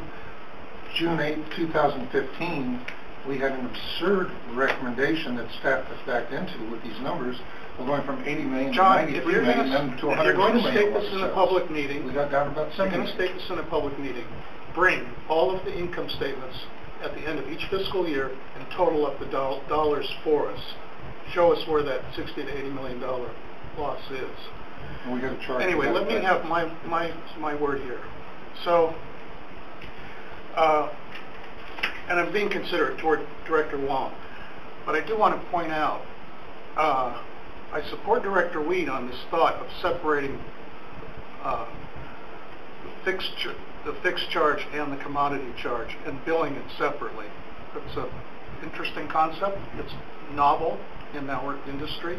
June 8, 2015, we had an absurd recommendation that staff has backed into with these numbers. We're going from 80 million John, to 93 million, then to 102 million. if you're going to state this in a public meeting, we got down about 70 you're going to state this in a public meeting, bring all of the income statements at the end of each fiscal year and total up the dollars for us. Show us where that $60 to $80 million loss is. And we got to charge. Anyway, let me have my word here. So, and I'm being considerate toward Director Huang, but I do want to point out, I support Director Weed on this thought of separating the fixed charge and the commodity charge and billing it separately. It's an interesting concept. It's novel in our industry,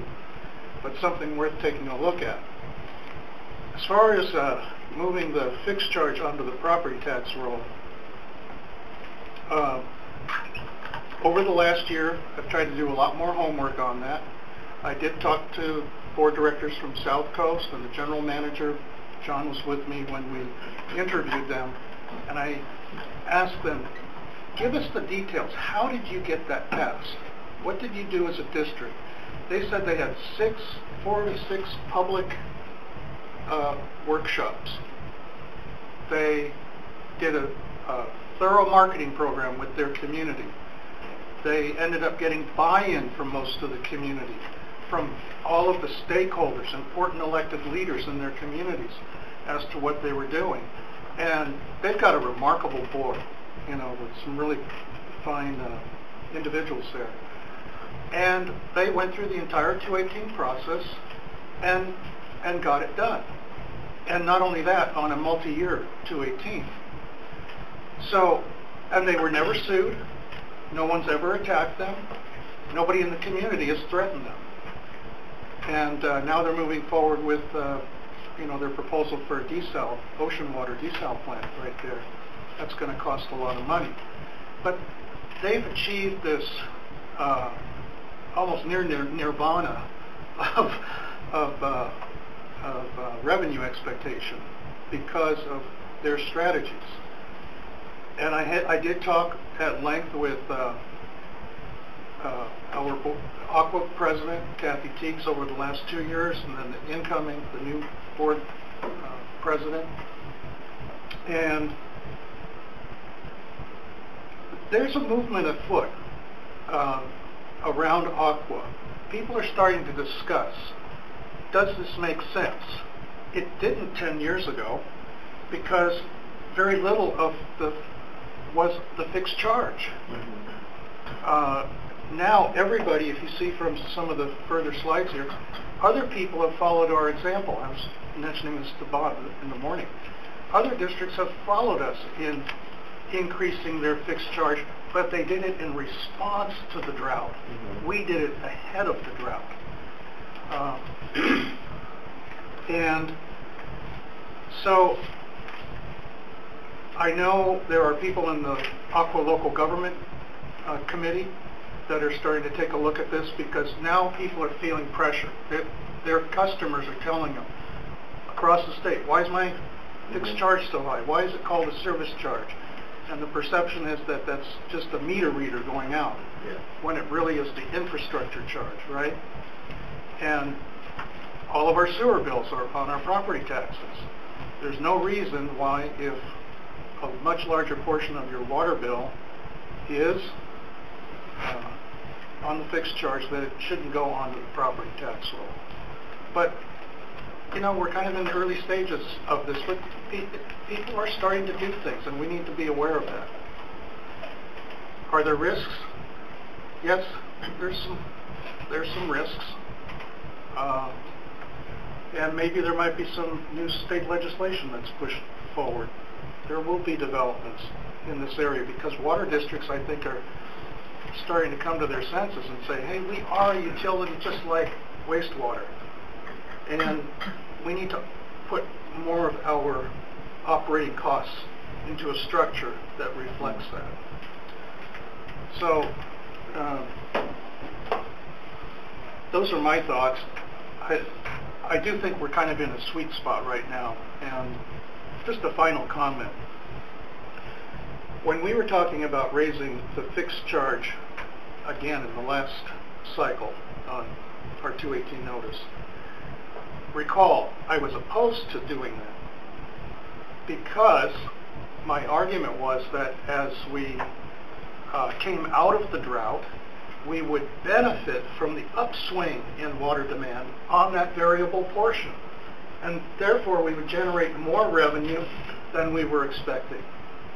but something worth taking a look at. As far as moving the fixed charge onto the property tax roll, over the last year, I've tried to do a lot more homework on that. I did talk to board directors from South Coast, and the general manager, John, was with me when we interviewed them, and I asked them, give us the details. How did you get that passed? What did you do as a district? They said they had 4 to 6 public workshops. They did a thorough marketing program with their community. They ended up getting buy-in from most of the community, from all of the stakeholders, important elected leaders in their communities as to what they were doing. And they've got a remarkable board, you know, with some really fine individuals there. And they went through the entire 218 process and got it done. And not only that, on a multi-year 218. So, and they were never sued. No one's ever attacked them. Nobody in the community has threatened them. And now they're moving forward with, you know, their proposal for a desal, ocean water desal plant right there. That's going to cost a lot of money. But they've achieved this almost near nirvana of revenue expectation because of their strategies. And I did talk at length with our Aqua president, Kathy Teagues, over the last 2 years, and then the new board president. And there's a movement afoot around Aqua. People are starting to discuss, does this make sense? It didn't 10 years ago because very little of was the fixed charge. Now everybody, if you see from some of the further slides here, other people have followed our example. I was mentioning this to Bob in the morning. Other districts have followed us in increasing their fixed charge, but they did it in response to the drought. We did it ahead of the drought. And so I know there are people in the Aqua Local Government Committee that are starting to take a look at this because now people are feeling pressure. Their customers are telling them across the state, why is my fixed charge so high? Why is it called a service charge? And the perception is that that's just a meter reader going out, when it really is the infrastructure charge, right? And all of our sewer bills are on our property taxes. There's no reason why, if a much larger portion of your water bill is on the fixed charge, that it shouldn't go onto the property tax roll. But, you know, we're kind of in the early stages of this, but people are starting to do things, and we need to be aware of that. Are there risks? Yes, there's some risks. And maybe there might be some new state legislation that's pushed forward. There will be developments in this area because water districts, I think, are starting to come to their senses and say, hey, we are a utility just like wastewater. And we need to put more of our operating costs into a structure that reflects that. So, those are my thoughts. I do think we're kind of in a sweet spot right now. And just a final comment. When we were talking about raising the fixed charge again in the last cycle on our 218 notice, recall, I was opposed to doing that because my argument was that as we came out of the drought, we would benefit from the upswing in water demand on that variable portion. And therefore, we would generate more revenue than we were expecting.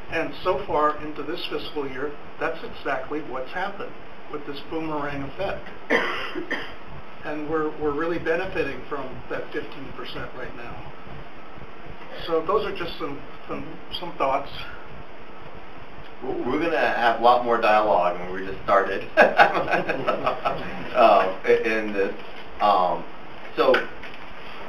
And so far into this fiscal year, that's exactly what's happened with this boomerang effect. And we're really benefiting from that 15% right now. So those are just some thoughts. We're going to have a lot more dialogue when we just started in this. So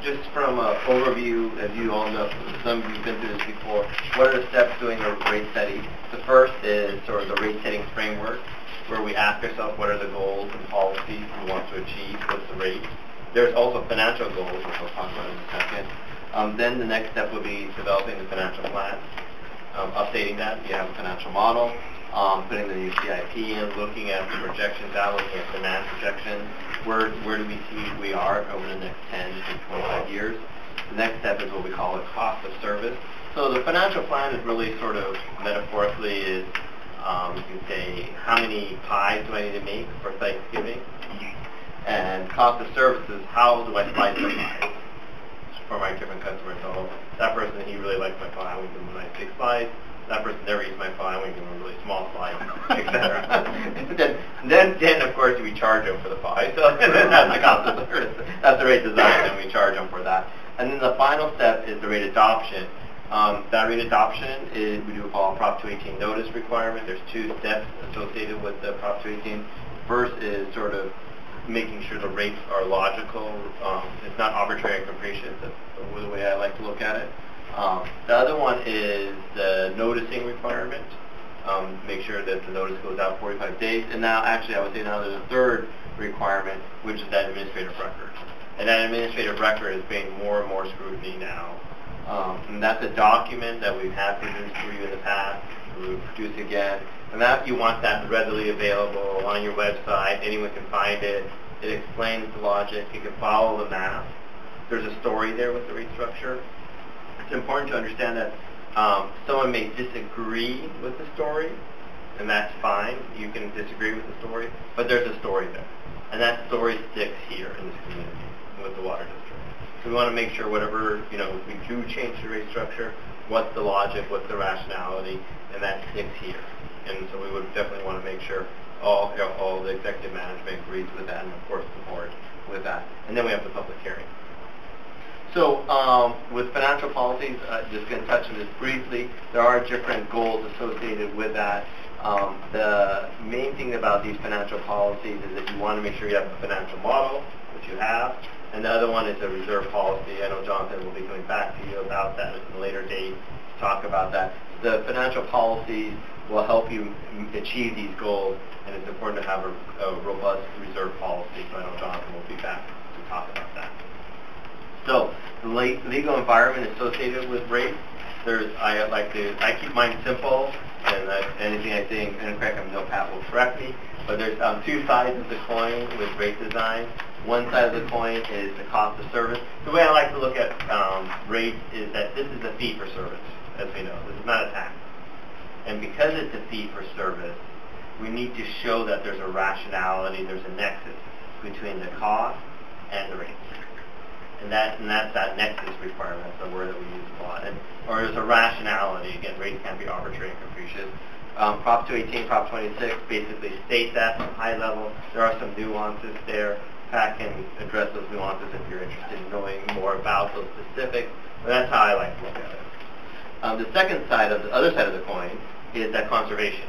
just from an overview, as you all know, some of you have been through this before, what are the steps doing a rate setting? The first is sort of the rate setting framework, where we ask ourselves what are the goals and policies we want to achieve, what's the rate. There's also financial goals, which I'll talk about in a second. Then the next step would be developing the financial plan, updating that. You have a financial model, putting the new CIP in, looking at the projections out, looking at demand projections. Where do we see we are over the next 10 to 25 years? The next step is what we call a cost of service. So the financial plan is really sort of metaphorically is, you can say, how many pies do I need to make for Thanksgiving? And cost of service is how do I slice the pies for my different customers. So that person, he really likes my pie, I want to give him a nice big slice. That person never eats my pie, I want to give him a really small slice, etc. then of course we charge them for the pie. So that's the cost of service. That's the rate design, and we charge them for that. And then the final step is the rate adoption. That rate adoption is, we do call Prop 218 notice requirement. There's two steps associated with the Prop 218. First is sort of making sure the rates are logical. It's not arbitrary and capricious. That's the way I like to look at it. The other one is the noticing requirement. Make sure that the notice goes out 45 days. And now, actually, I would say now there's a third requirement, which is that administrative record. And that administrative record is being more and more scrutiny now. And that's a document that we've had produced for you in the past. We'll produce again. And that you want that readily available on your website. Anyone can find it. It explains the logic. You can follow the math. There's a story there with the rate structure. It's important to understand that someone may disagree with the story, and that's fine. You can disagree with the story, but there's a story there. And that story sticks here in this community with the water district. So we want to make sure whatever, if we do change the rate structure, what's the logic, what's the rationality, and that sticks here. And so we would definitely want to make sure all the executive management agrees with that, and of course the board with that. And then we have the public hearing. So with financial policies, just going to touch on this briefly, there are different goals associated with that. The main thing about these financial policies is that you want to make sure you have a financial model, which you have, and the other one is a reserve policy. I know Jonathan will be coming back to you about that at a later date to talk about that. The financial policies will help you achieve these goals, and it's important to have a robust reserve policy, so I know Jonathan will be back to talk about that. So the legal environment associated with rates, I keep mine simple, and anything I say incorrect, I know Pat will correct me, but there's two sides of the coin with rate design. One side of the coin is the cost of service. The way I like to look at rates is that this is a fee for service, as we know. This is not a tax. And because it's a fee for service, we need to show that there's a rationality, there's a nexus between the cost and the rate. And that's that nexus requirement. That's the word that we use a lot. Or there's a rationality. Again, rates can't be arbitrary and capricious. Prop 218, Prop 26 basically state that from high level. There are some nuances there. Pat can address those nuances if you're interested in knowing more about those specifics. But that's how I like to look at it. The second side of the other side of the coin is that conservation,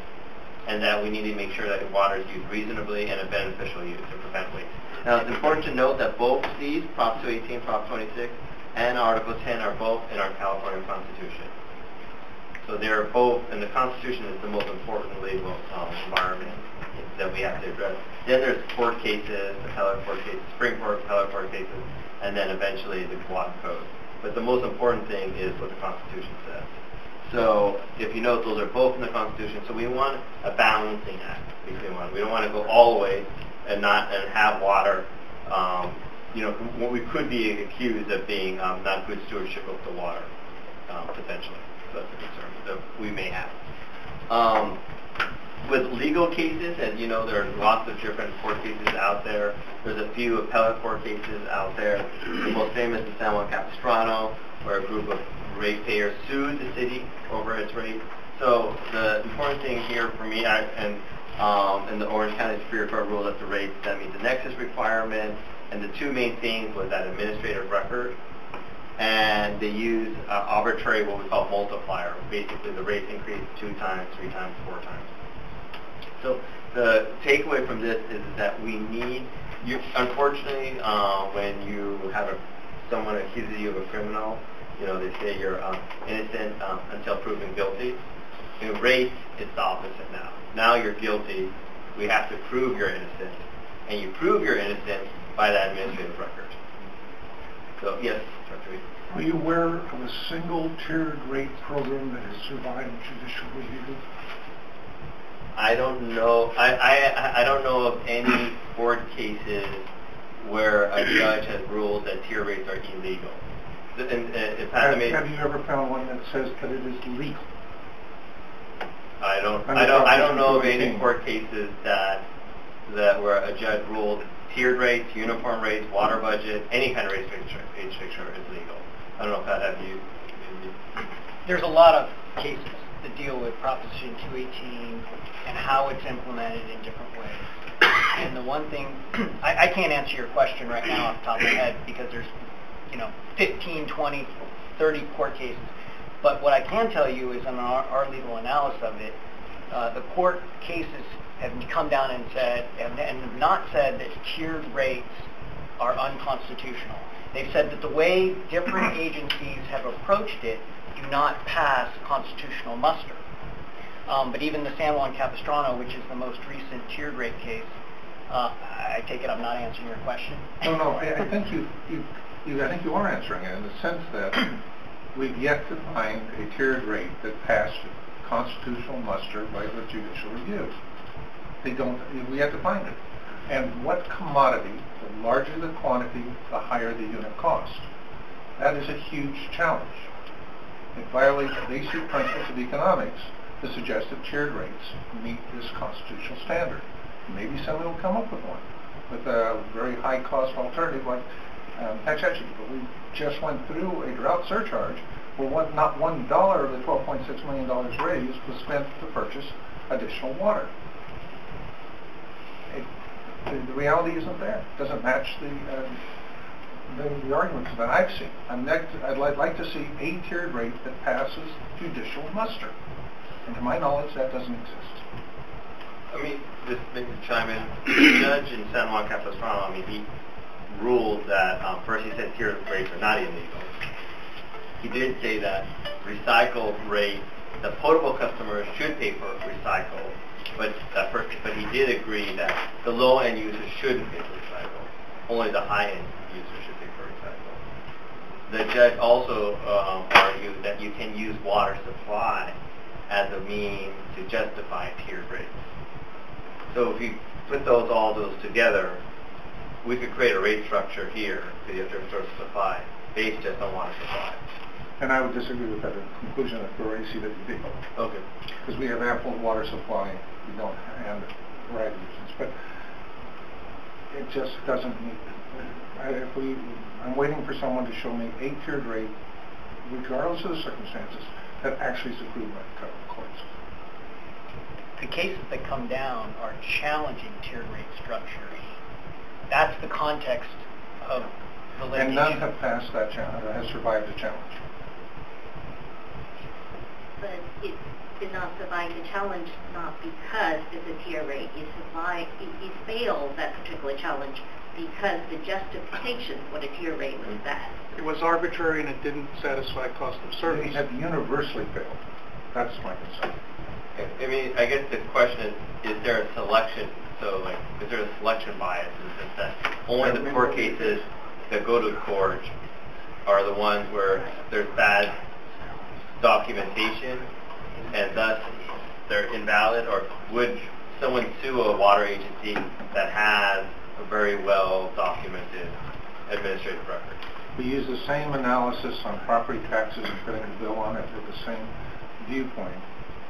and that we need to make sure that the water is used reasonably and a beneficial use to prevent waste. Now, it's important to note that both these, Prop 218, Prop 26, and Article 10 are both in our California Constitution. So they're both, and the Constitution is the most important legal environment that we have to address. Then there's court cases, appellate court cases, Supreme Court appellate court cases, and then eventually the water code. But the most important thing is what the Constitution says. So if you note, those are both in the Constitution. So we want a balancing act between one. We don't want to go all the way and have water, what we could be accused of being not good stewardship of the water, potentially. So that's a concern that we may have. With legal cases, as you know, there are lots of different court cases out there. There's a few appellate court cases out there. The most famous is San Juan Capistrano, where a group of ratepayers sued the city over its rate. So the important thing here for me, and the Orange County Superior Court ruled that the rates that meet the nexus requirement, and the two main things was that administrative record, and they use arbitrary, what we call multiplier. Basically, the rates increase 2 times, 3 times, 4 times. So the takeaway from this is that we need, unfortunately, when you have someone accuses you of a criminal, they say you're innocent until proven guilty. In race, it's the opposite now. Now you're guilty. We have to prove you're innocent. And you prove you're innocent by that administrative record. So, yes, Dr. Reed. Are you aware of a single tiered rate program that has survived judicial review? I don't know. I don't know of any court cases where a judge has ruled that tier rates are illegal. Have you ever found one that says that it is legal? I don't know of any court cases that where a judge ruled tiered rates, uniform rates, water budget, any kind of rate fixture is legal. I don't know if that have you. There's a lot of cases that deal with Proposition 218 and how it's implemented in different ways. And the one thing, I can't answer your question right now off the top of my head because there's 15, 20, 30 court cases. But what I can tell you is in our legal analysis of it, the court cases have come down and said, and have not said that tiered rates are unconstitutional. They've said that the way different agencies have approached it do not pass constitutional muster. But even the San Juan Capistrano, which is the most recent tiered rate case, I take it I'm not answering your question? No, I think I think you are answering it in the sense that we've yet to find a tiered rate that passed constitutional muster by the judicial review. We have to find it. And what commodity, the larger the quantity, the higher the unit cost. That is a huge challenge. It violates basic principles of economics to suggest that tiered rates meet this constitutional standard. Maybe somebody will come up with one, with a very high cost alternative like Tex-Etching. But we just went through a drought surcharge where not $1 of the $12.6 million raised was spent to purchase additional water. The reality isn't there. It doesn't match the arguments that I've seen. I'd like to see a tiered rate that passes judicial muster. And to my knowledge, that doesn't exist. I mean, just maybe to chime in, the judge in San Juan Capistrano, he ruled that, first he said tiered rates are not illegal. He did say that recycled rate, the potable customers should pay for recycle, but he did agree that the low-end users shouldn't pay for recycle. Only the high-end users should pay for recycle. The judge also argued that you can use water supply as a means to justify tiered rates. So if you put all those together, we could create a rate structure here for the different source of supply based just on water supply. And I would disagree with that conclusion for ACWD. Okay. Because we have ample water supply, we don't have a variety of reasons, but it just doesn't meet I'm waiting for someone to show me a tiered rate, regardless of the circumstances, that actually is approved by the courts. The cases that come down are challenging tiered rate structures. That's the context of the litigation. And none have passed that challenge, or has survived the challenge. But it did not survive the challenge not because it's a tier rate. It failed that particular challenge because the justification for the tier rate was bad. It was arbitrary and it didn't satisfy cost of service. They have universally failed. That's my concern. I mean, I guess the question is there a selection? So, like, is there a selection bias in the sense that only the court cases that go to the court are the ones where there's bad documentation and thus they're invalid, or would someone sue a water agency that has a very well documented administrative record? We use the same analysis on property taxes and putting a bill on it with the same viewpoint.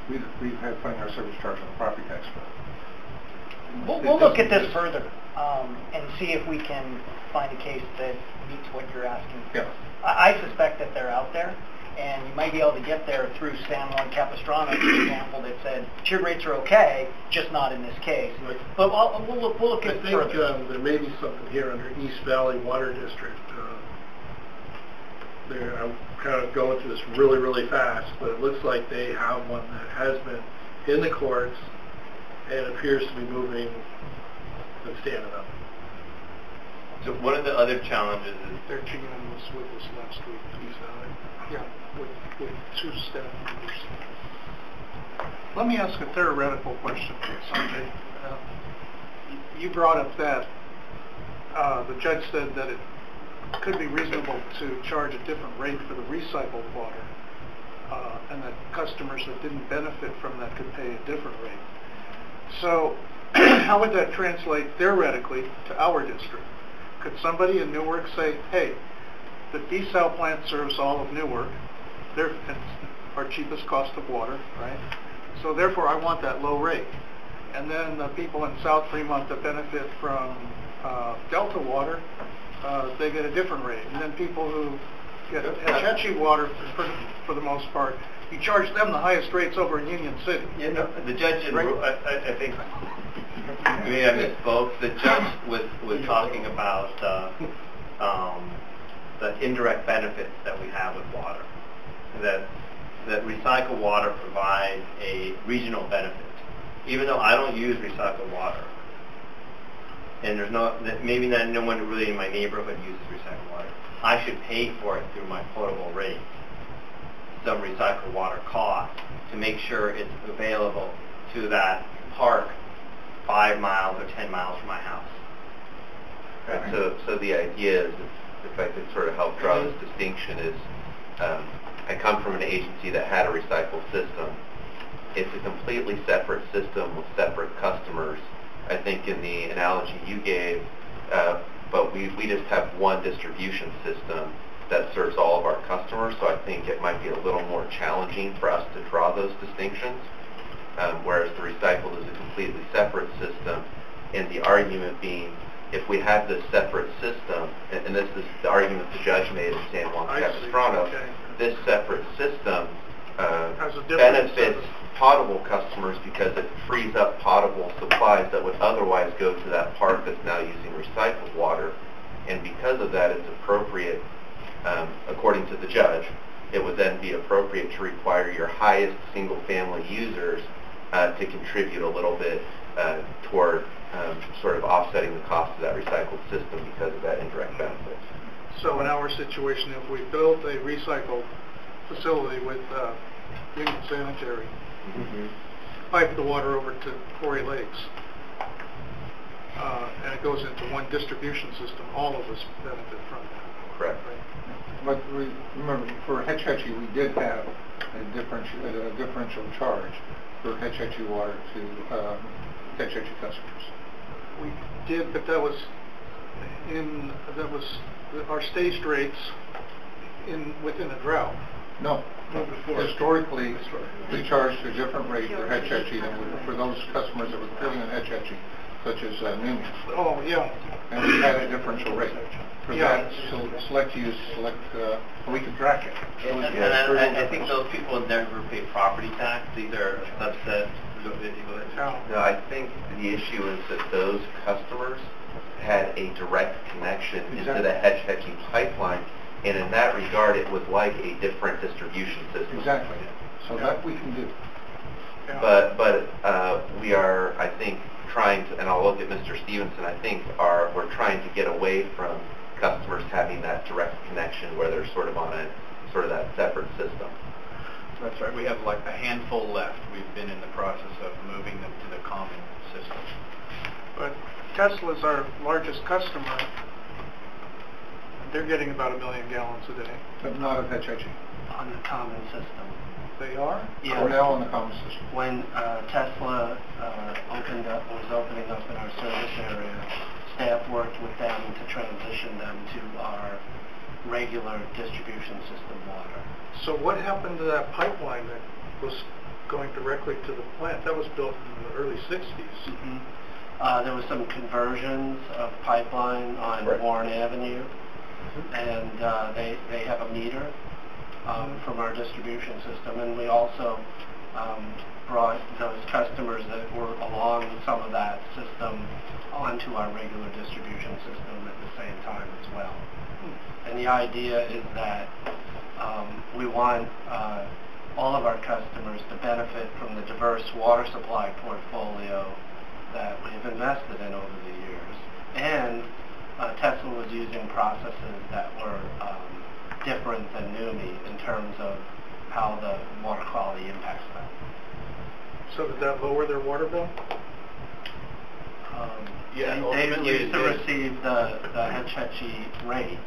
We've had putting our service charge on the property tax bill. We'll look at this further and see if we can find a case that meets what you're asking. Yeah. I suspect that they're out there, and you might be able to get there through San Juan Capistrano, for example, that said tiered rates are okay, just not in this case. Right. But we'll look at it further. I think there may be something here under East Valley Water District. I'm kind of going through this really, really fast, but it looks like they have one that has been in the courts and appears to be moving and standing up. So one of the other challenges is Their GM was with us last week. East Valley. Yeah, with 2 staff members. Let me ask a theoretical question, Sanjay. You brought up that the judge said that it could be reasonable to charge a different rate for the recycled water, and that customers that didn't benefit from that could pay a different rate. So how would that translate theoretically to our district? Could somebody in Newark say, hey, the desal plant serves all of Newark, they're our cheapest cost of water, right? So therefore I want that low rate. And then the people in South Fremont that benefit from Delta water, they get a different rate. And then people who get Hetchy water, for the most part, you charge them the highest rates over in Union City. You know, the judge didn't, I think, maybe I misspoke. The judge was talking about the indirect benefits that we have with water. That recycled water provides a regional benefit. Even though I don't use recycled water, and there's maybe not no one really in my neighborhood uses recycled water, I should pay for it through my potable rate, some recycled water cost, to make sure it's available to that park 5 miles or 10 miles from my house. Right, so the idea is, if I could sort of help draw this distinction, is I come from an agency that had a recycled system. It's a completely separate system with separate customers. I think in the analogy you gave, but we just have one distribution system that serves all of our customers, so I think it might be a little more challenging for us to draw those distinctions, whereas the recycled is a completely separate system, and the argument being, if we have this separate system, and this is the argument the judge made in San Juan Capistrano, this separate system benefits potable customers because it frees up potable supplies that would otherwise go to that park that's now using recycled water, and because of that it's appropriate, according to the judge, it would then be appropriate to require your highest single-family users to contribute a little bit toward sort of offsetting the cost of that recycled system because of that indirect benefit. So in our situation, if we built a recycle facility with Union Sanitary, pipe the water over to Quarry Lakes, and it goes into one distribution system, all of us benefit from that. Correct. Right? But remember, for Hetchy, we did have a differential charge for Hetchy water to Hetchy customers. We did, but that was our staged rates within a drought. No. Historically, we charged a different rate for Hetchy than for those customers that were filling in Hetchy such as Newman. Oh, yeah. And we had a differential rate. For Yeah. that, so select use, we can track it. And I think those people never pay property tax. These are subsets. No, I think the issue is that those customers had a direct connection into the Hetch-Hetchy pipeline, and in that regard, it was like a different distribution system. Exactly. So that we can do. But we are, I think, trying to, and I'll look at Mr. Stevenson, I think we're trying to get away from customers having that direct connection where they're sort of on that separate system. That's right. We have like a handful left. We've been in the process of moving them to the common system. But Tesla's our largest customer. They're getting about 1 million gallons a day. But not at Hetch-Hetchy. On the common system. They are? Yeah. We're now on the common system. When Tesla was opening up in our service area, staff worked with them to transition them to our regular distribution system water. So what happened to that pipeline that was going directly to the plant? That was built in the early 60s. There was some conversions of pipeline on Warren Avenue, and they have a meter from our distribution system, and we also brought those customers that were along some of that system onto our regular distribution system at the same time as well. And the idea is that we want all of our customers to benefit from the diverse water supply portfolio that we've invested in over the years. And Tesla was using processes that were different than NUMI in terms of how the water quality impacts them. So did that lower their water bill? They used to receive the Hetch-Hetchy rate.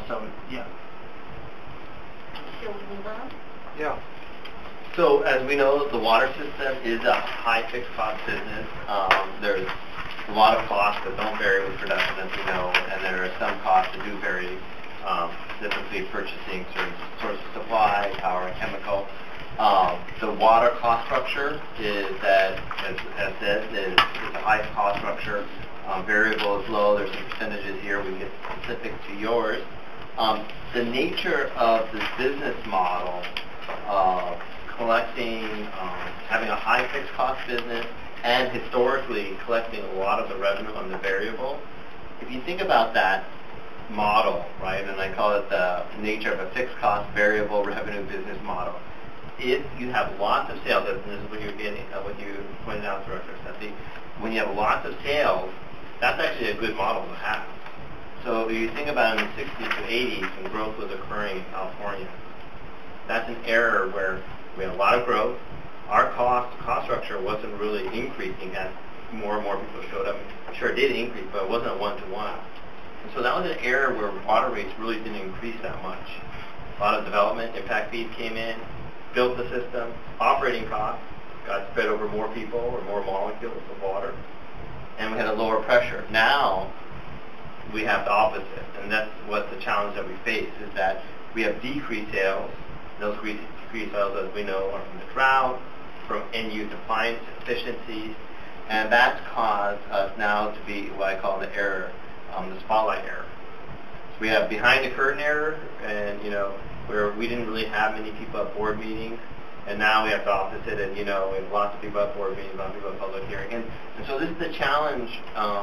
So, yeah. Shall we move on? Yeah. So as we know, the water system is a high fixed cost business. There's a lot of costs that don't vary with production, as we know, and there are some costs that do vary, typically purchasing certain source of supply, power, and chemical. The water cost structure is that, as said, is a high cost structure. Variable is low. There's some percentages here. We get specific to yours. The nature of this business model of collecting, having a high fixed cost business, and historically collecting a lot of the revenue on the variable. If you think about that model, right, and I call it the nature of a fixed cost variable revenue business model. If you have lots of sales, and this is what you're getting, what you pointed out, Director Sethy, when you have lots of sales, that's actually a good model to have. So if you think about it in the 60s to 80s when growth was occurring in California, that's an error where we had a lot of growth. Our cost structure wasn't really increasing as more and more people showed up. I'm sure it did increase, but it wasn't a one-to-one. And so that was an error where water rates really didn't increase that much. A lot of development impact fees came in, built the system, operating costs got spread over more people or more molecules of water, and we had a lower pressure. Now we have the opposite, and that's what the challenge that we face is that we have decreased sales. Those decreased sales, as we know, are from the drought, from end-use appliance efficiencies, and that's caused us now to be what I call the error, the spotlight error. So we have behind the curtain error, and where we didn't really have many people at board meetings, and now we have the opposite, and we have lots of people at board meetings, lots of people at public hearing. And so this is the challenge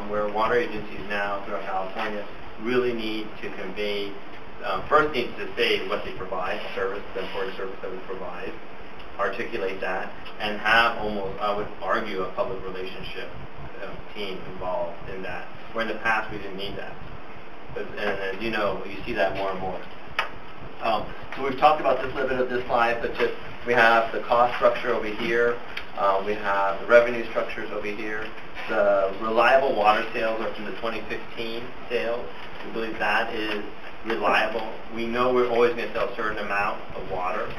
where water agencies now throughout California really need to convey, first needs to say what they provide, service, the important service that we provide, articulate that, and have almost, I would argue, a public relationship team involved in that, where in the past we didn't need that. And you see that more and more. So we've talked about this a little bit of this slide, but just we have the cost structure over here. We have the revenue structures over here. The reliable water sales are from the 2015 sales. We believe that is reliable. We know we're always going to sell a certain amount of water.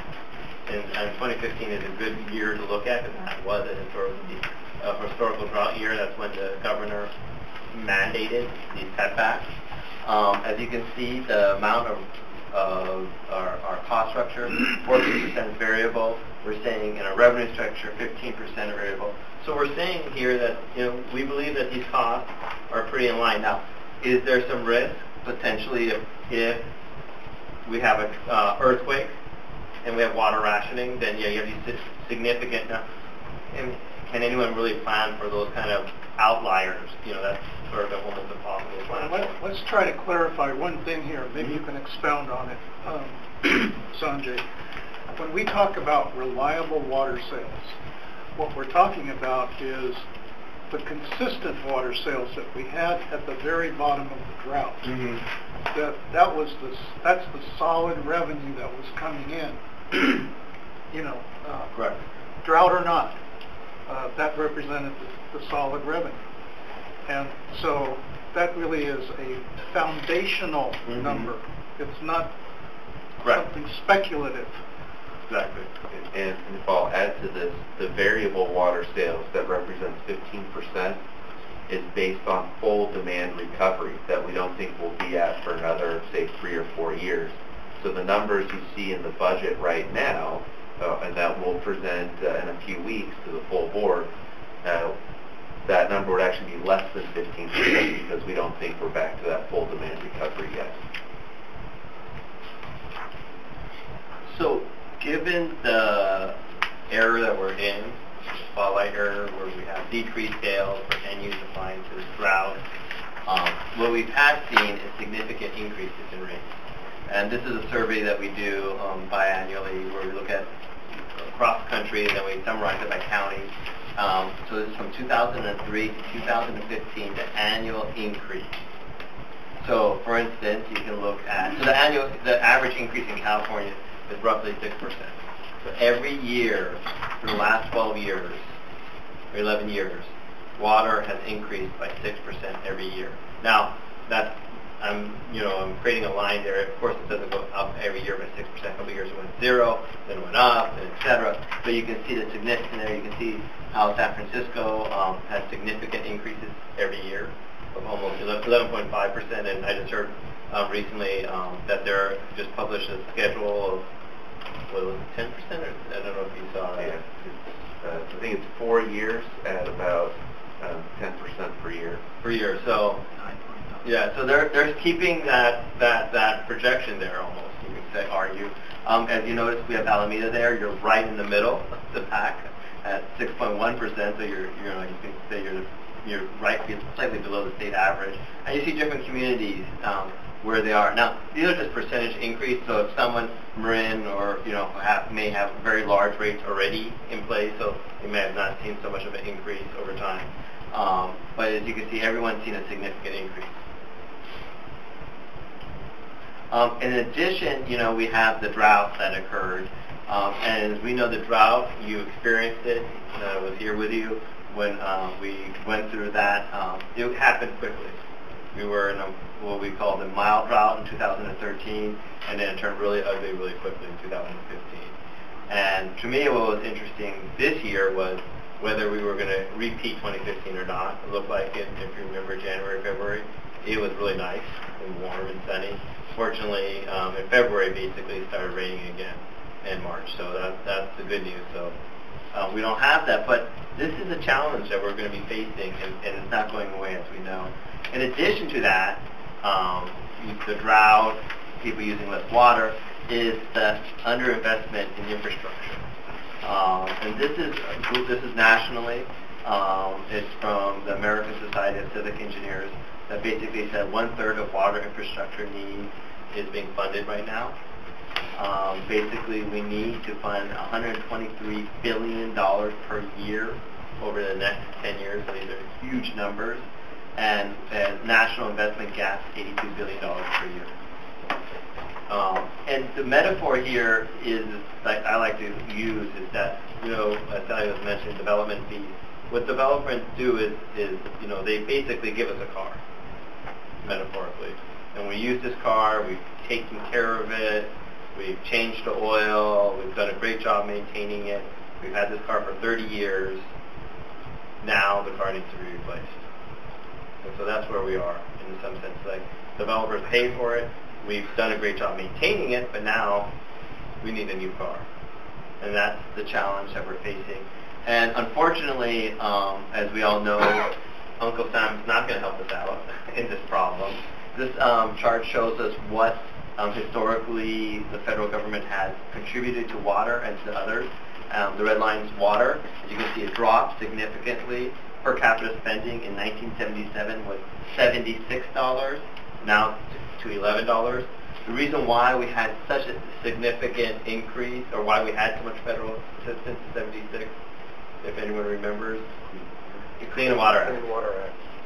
And 2015 is a good year to look at because that was a historical drought year. That's when the governor mandated these cutbacks. As you can see, the amount of our cost structure, 14% is variable. We're saying in a revenue structure, 15% variable. So we're saying here that, we believe that these costs are pretty in line. Now, is there some risk potentially if we have an earthquake and we have water rationing? Then you have these significant. And can anyone really plan for those kind of outliers? That's sort of almost impossible to plan. Let's try to clarify one thing here. Maybe you can expound on it, Sanjay. When we talk about reliable water sales, what we're talking about is the consistent water sales that we had at the very bottom of the drought. Mm-hmm. That's the solid revenue that was coming in. Correct. Drought or not, that represented the solid revenue. And so that really is a foundational number. It's not something speculative. Exactly. And if I'll add to this, the variable water sales that represents 15% is based on full demand recovery that we don't think we'll be at for another, say, 3 or 4 years. So the numbers you see in the budget right now, and that we'll present in a few weeks to the full board, that number would actually be less than 15% because we don't think we're back to that full demand recovery yet. So, given the era that we're in, spotlight era, where we have decreased sales for end-use appliances, drought, what we've had seen is significant increases in rates. And this is a survey that we do biannually, where we look at across the country, and then we summarize it by county. So this is from 2003 to 2015, the annual increase. So, for instance, you can look at, so the average increase in California is roughly 6%. So every year for the last 12 years, or 11 years, water has increased by 6% every year. Now, that's, I'm creating a line there. Of course, it doesn't go up every year by 6%. A couple of years it went 0, then it went up, and etc. But you can see the significance there. You can see how San Francisco has significant increases every year of almost 11.5%. And I just heard recently that they're just published a schedule of, what was it, 10%? Or, I don't know if you saw it. Yeah, I think it's 4 years at about 10% per year. Per year. So, yeah. So they're keeping that projection there almost. You could say, argue. As you notice, we have Alameda there. You're right in the middle of the pack at 6.1%. So you can say you're right, slightly below the state average. And you see different communities where they are. Now, these are just percentage increase, so if someone, Marin, or may have very large rates already in place, so you may have not seen so much of an increase over time. But as you can see, everyone's seen a significant increase. In addition, we have the drought that occurred. And as we know, the drought, you experienced it. I was here with you when we went through that. It happened quickly. We were in what we call the mild drought in 2013, and then it turned really ugly really quickly in 2015. And to me, what was interesting this year was whether we were going to repeat 2015 or not. It looked like it, if you remember January, February, it was really nice and warm and sunny. Fortunately, in February, basically, it started raining again in March, so that's the good news. So we don't have that, but this is a challenge that we're going to be facing, and it's not going away, as we know. In addition to that, the drought, people using less water, is the underinvestment in infrastructure. And this is nationally. It's from the American Society of Civic Engineers that basically said 1/3 of water infrastructure needs is being funded right now. Basically, we need to fund $123 billion per year over the next 10 years. So these are huge numbers. And national investment gaps, $82 billion per year. And the metaphor here is, like I like to use, is that, as Sally was mentioning, development fees. What developers do is they basically give us a car, metaphorically. And we use this car, we've taken care of it, we've changed the oil, we've done a great job maintaining it, we've had this car for 30 years, now the car needs to be replaced. And so that's where we are, in some sense. Like, developers pay for it, we've done a great job maintaining it, but now we need a new car. And that's the challenge that we're facing. And unfortunately, as we all know, Uncle Sam's not going to help us out in this problem. This chart shows us what historically the federal government has contributed to water and to others. The red line's water. As you can see, it dropped significantly. Per capita spending in 1977 was $76, now to $11. The reason why we had such a significant increase, or why we had so much federal assistance in 76, if anyone remembers, the Clean Water Act.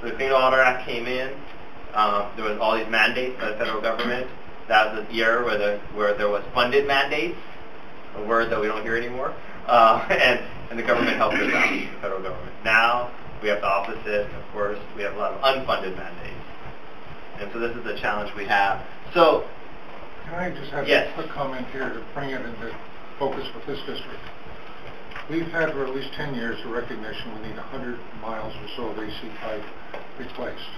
So the Clean Water Act came in. There was all these mandates by the federal government. That was the year where there was funded mandates, a word that we don't hear anymore, and the government helped us out, the federal government. Now we have the opposite. Of course, we have a lot of unfunded mandates, and so this is the challenge we have. So, can I just have yes. a quick comment here to bring it into focus with this district? We've had for at least 10 years the recognition we need 100 miles or so of AC pipe replaced.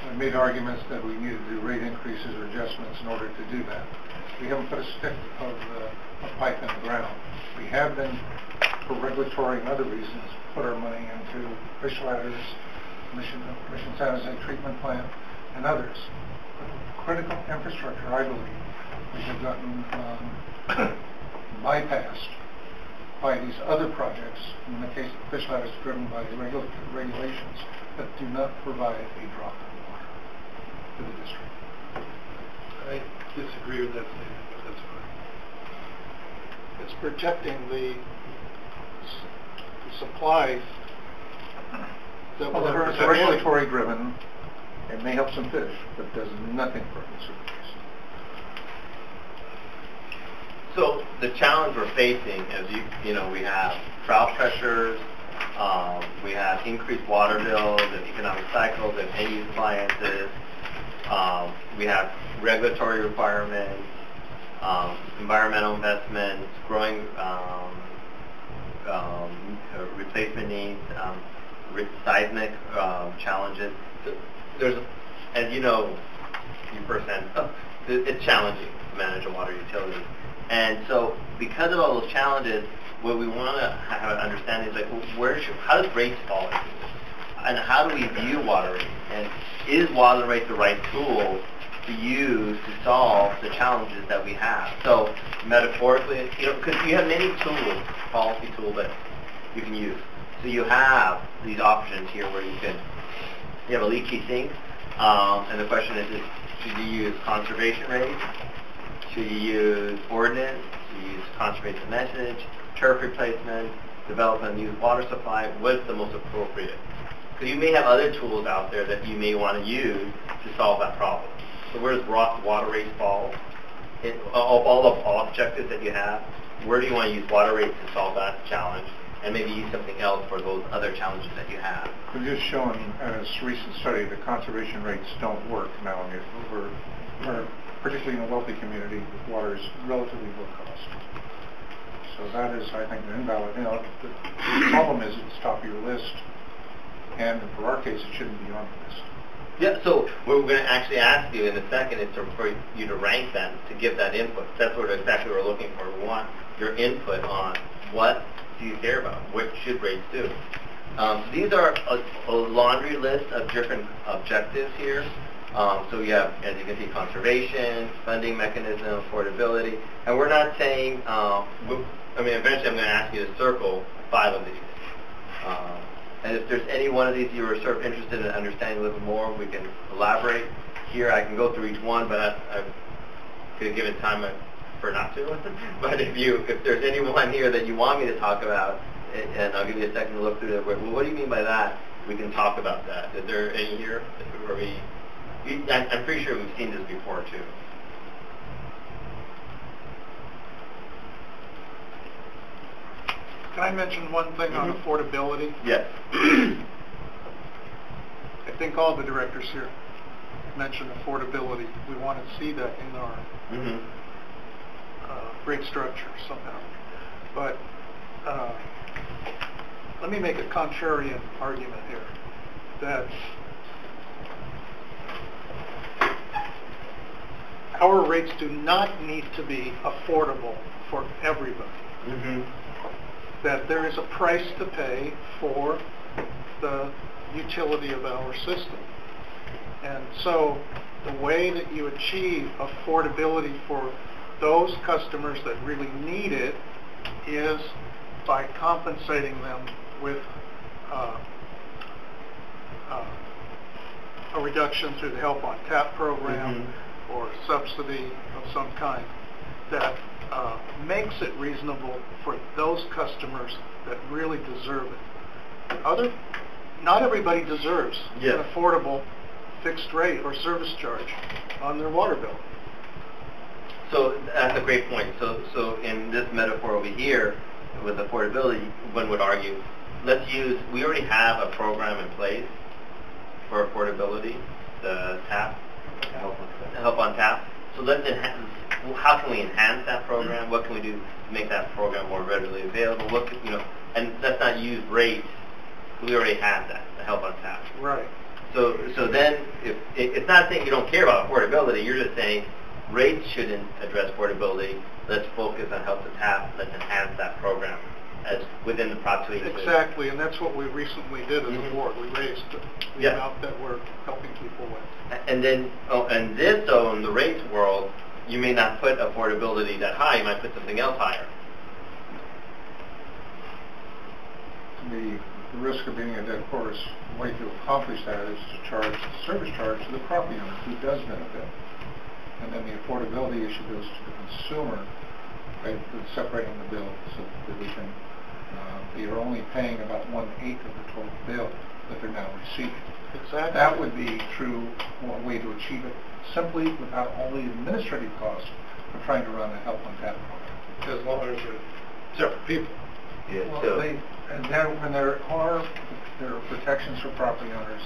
I made arguments that we needed to do rate increases or adjustments in order to do that. We haven't put a stick of pipe in the ground. We have been, for regulatory and other reasons, put our money into fish ladders, Mission San Jose treatment plant, and others. But critical infrastructure, I believe, we have gotten bypassed by these other projects, in the case of fish ladders driven by the regulations that do not provide a drop of water to the district. I disagree with that statement, but that's fine. It's protecting the supplies that Well, were it's regulatory driven. It may help some fish, but does nothing for consumers. So the challenge we're facing is, you know, we have drought pressures, we have increased water bills and economic cycles and end-use appliances, we have regulatory requirements, environmental investments, growing replacement needs, seismic challenges. So there's, as you know, you firsthand, it's challenging to manage a water utility. And so, because of all those challenges, what we want to have an understanding is like, well, how does rates fall into this? And how do we view water rates? And is water rate the right tool to use to solve the challenges that we have? So, metaphorically, you know, because you have many tools, policy tools that you can use. So you have these options here where you have a leaky sink, and the question is should you use conservation rates? Should you use ordinance? Should you use conservation message, turf replacement, develop a new water supply? What's the most appropriate? Because you may have other tools out there that you may want to use to solve that problem. So where does water rates fall? All the objectives that you have, where do you want to use water rates to solve that challenge? And maybe use something else for those other challenges that you have. We've just shown in a recent study that conservation rates don't work now. We're particularly in a wealthy community, water is relatively low cost. So that is, I think, an invalid. You know, the problem is at the top of your list, and for our case, it shouldn't be on the list. Yeah, so what we're going to actually ask you in a second is for you to rank them, to give that input. That's exactly what we're looking for. We want your input on what do you care about, what should rates do. These are a laundry list of different objectives here. So you have, as you can see, conservation, funding mechanism, affordability, and we're not saying, I mean, eventually I'm going to ask you to circle 5 of these. And if there's any one of these you are sort of interested in understanding a little more, we can elaborate. Here I can go through each one, but I could have given time for not to. But if there's any one here that you want me to talk about, and I'll give you a second to look through it, well, what do you mean by that? We can talk about that. Is there any here where I'm pretty sure we've seen this before too. Can I mention one thing on affordability? Yes. I think all the directors here mentioned affordability. We want to see that in our rate structure somehow. But let me make a contrarian argument here that our rates do not need to be affordable for everybody. that there is a price to pay for the utility of our system. And so the way that you achieve affordability for those customers that really need it is by compensating them with a reduction through the Help on Tap program or subsidy of some kind that makes it reasonable for those customers that really deserve it. Not everybody deserves an affordable fixed rate or service charge on their water bill. So that's a great point. So in this metaphor over here, with affordability, one would argue, we already have a program in place for affordability, the TAP, Help on Tap. So how can we enhance that program? What can we do to make that program more readily available? And let's not use rates. We already have that, the Help on Tap. Right. So then, if it's not saying you don't care about affordability, you're just saying rates shouldn't address affordability. Let's focus on Help to Tap. Let's enhance that program as within the approximation. Exactly, and that's what we recently did as a board. We raised the amount that we're helping people with. And then, in the rates world, you may not put affordability that high. You might put something else higher. The risk of being a dead horse, the way to accomplish that is to charge the service charge to the property owner who does benefit. And then the affordability issue goes to the consumer by separating the bill so that we can, you're only paying about 1/8 of the total bill that they're now receiving. Exactly. That would be one way to achieve it, simply without all the administrative costs of trying to run a Help on Tap program. As long as they're separate people. Yeah, when there are protections for property owners,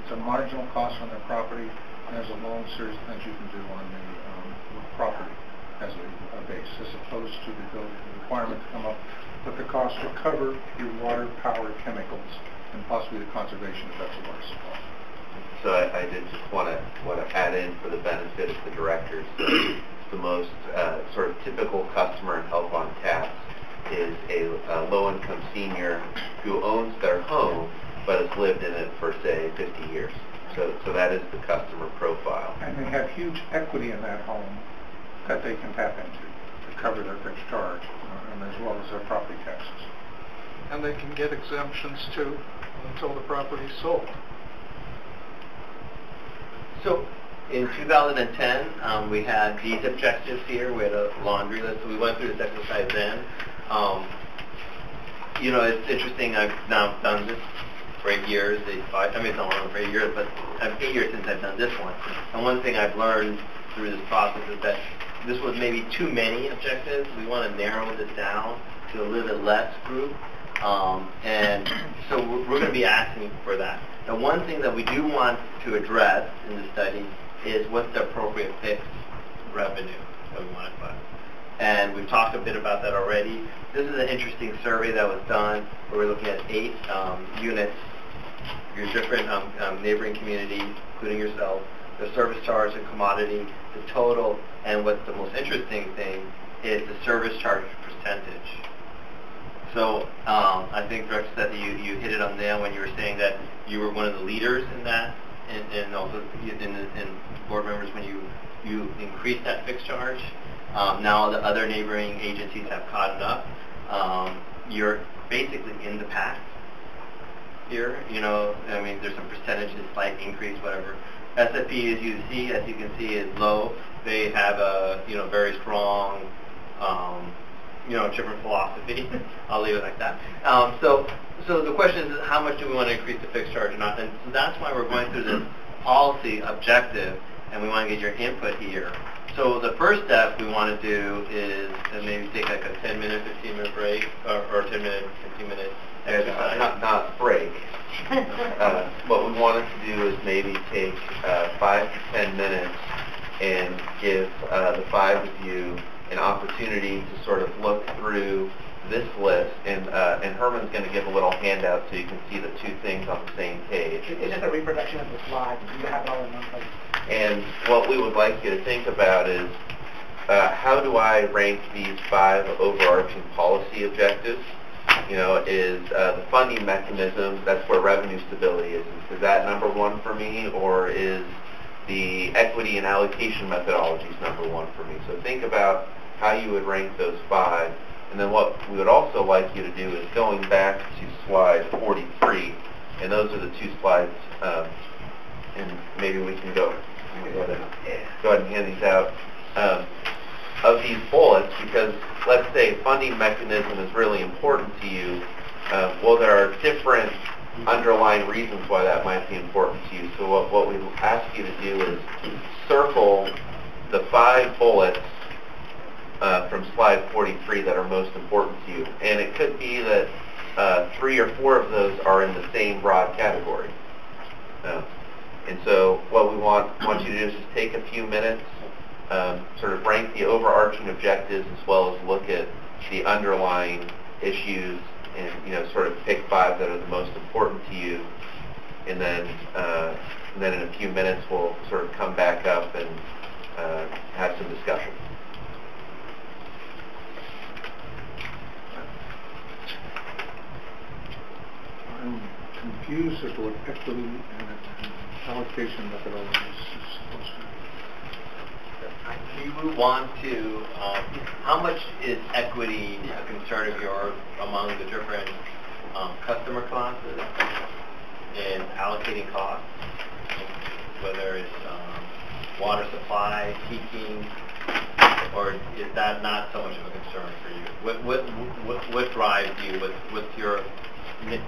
it's a marginal cost on their property, and there's a long series of things you can do on the property as a base, as opposed to the requirement to come up with the cost to cover your water, power, chemicals, and possibly the conservation effects of water supply. So I did just want to add in for the benefit of the directors, the most sort of typical customer in Help on Tap is a low-income senior who owns their home but has lived in it for, say, 50 years. So that is the customer profile. And they have huge equity in that home that they can tap into to cover their fixed charge, and as well as their property taxes. And they can get exemptions too until the property is sold. So in 2010, we had these objectives here. We had a laundry list. So we went through this exercise then. It's interesting. I've now done this for 8 years. It's not longer for 8 years, but 8 years since I've done this one. And one thing I've learned through this process is that this was maybe too many objectives. We want to narrow this down to a little bit less group. And so we're going to be asking for that. Now, one thing that we do want to address in the study is what's the appropriate fixed revenue that we want to collect. And we've talked a bit about that already. This is an interesting survey that was done where we're looking at 8 units, your different neighboring communities, including yourself, the service charge, the commodity, the total, and what's the most interesting thing is the service charge percentage. So I think, Director Sethy, you hit it on there when you were saying that you were one of the leaders in that, and also in board members when you increased that fixed charge. Now the other neighboring agencies have caught up. You're basically in the pack here. There's some percentages, slight increase, whatever. SFP, as you can see, is low. They have a very strong different philosophy. I'll leave it like that. So the question is, how much do we want to increase the fixed charge or not? And so that's why we're going through this policy objective, and we want to get your input here. So the first step we want to do is maybe take like a 10-minute, 15-minute break, or 10-minute, 15-minute exercise. Not break. What we wanted to do is maybe take 5 to 10 minutes and give the 5 of you an opportunity to sort of look through this list, and Herman's going to give a little handout so you can see the 2 things on the same page. It's just a reproduction of the slide. You have it all in one place. And what we would like you to think about is, how do I rank these 5 overarching policy objectives is the funding mechanism. That's where revenue stability is. Is that number one for me, or is the equity and allocation methodologies number one for me? So think about how you would rank those 5. And then what we would also like you to do is going back to slide 43, and those are the 2 slides, and maybe we can go ahead and hand these out, of these bullets, because let's say funding mechanism is really important to you. Well, there are different underlying reasons why that might be important to you. So what we ask you to do is circle the 5 bullets from slide 43 that are most important to you. And it could be that 3 or 4 of those are in the same broad category. And so what we want you to do is just take a few minutes, sort of rank the overarching objectives as well as look at the underlying issues, and sort of pick 5 that are the most important to you. And then in a few minutes we'll sort of come back up and have some discussion. I'm confused as to what equity and allocation methodology is supposed to be. You would want to, how much is equity a concern of yours among the different customer classes in allocating costs, whether it's water supply, heating, or is that not so much of a concern for you? What drives you? What's your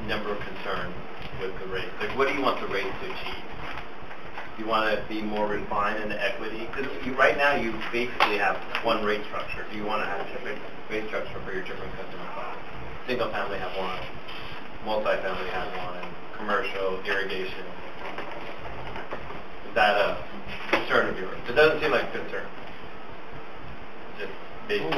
number of concerns with the rate? Like, what do you want the rate to achieve? You want to be more refined in the equity? Because right now you basically have one rate structure. Do you want to have a different rate structure for your different customer classes? Single family have one, multifamily have one, commercial, irrigation. Is that a concern of yours? It doesn't seem like a concern. Just basic.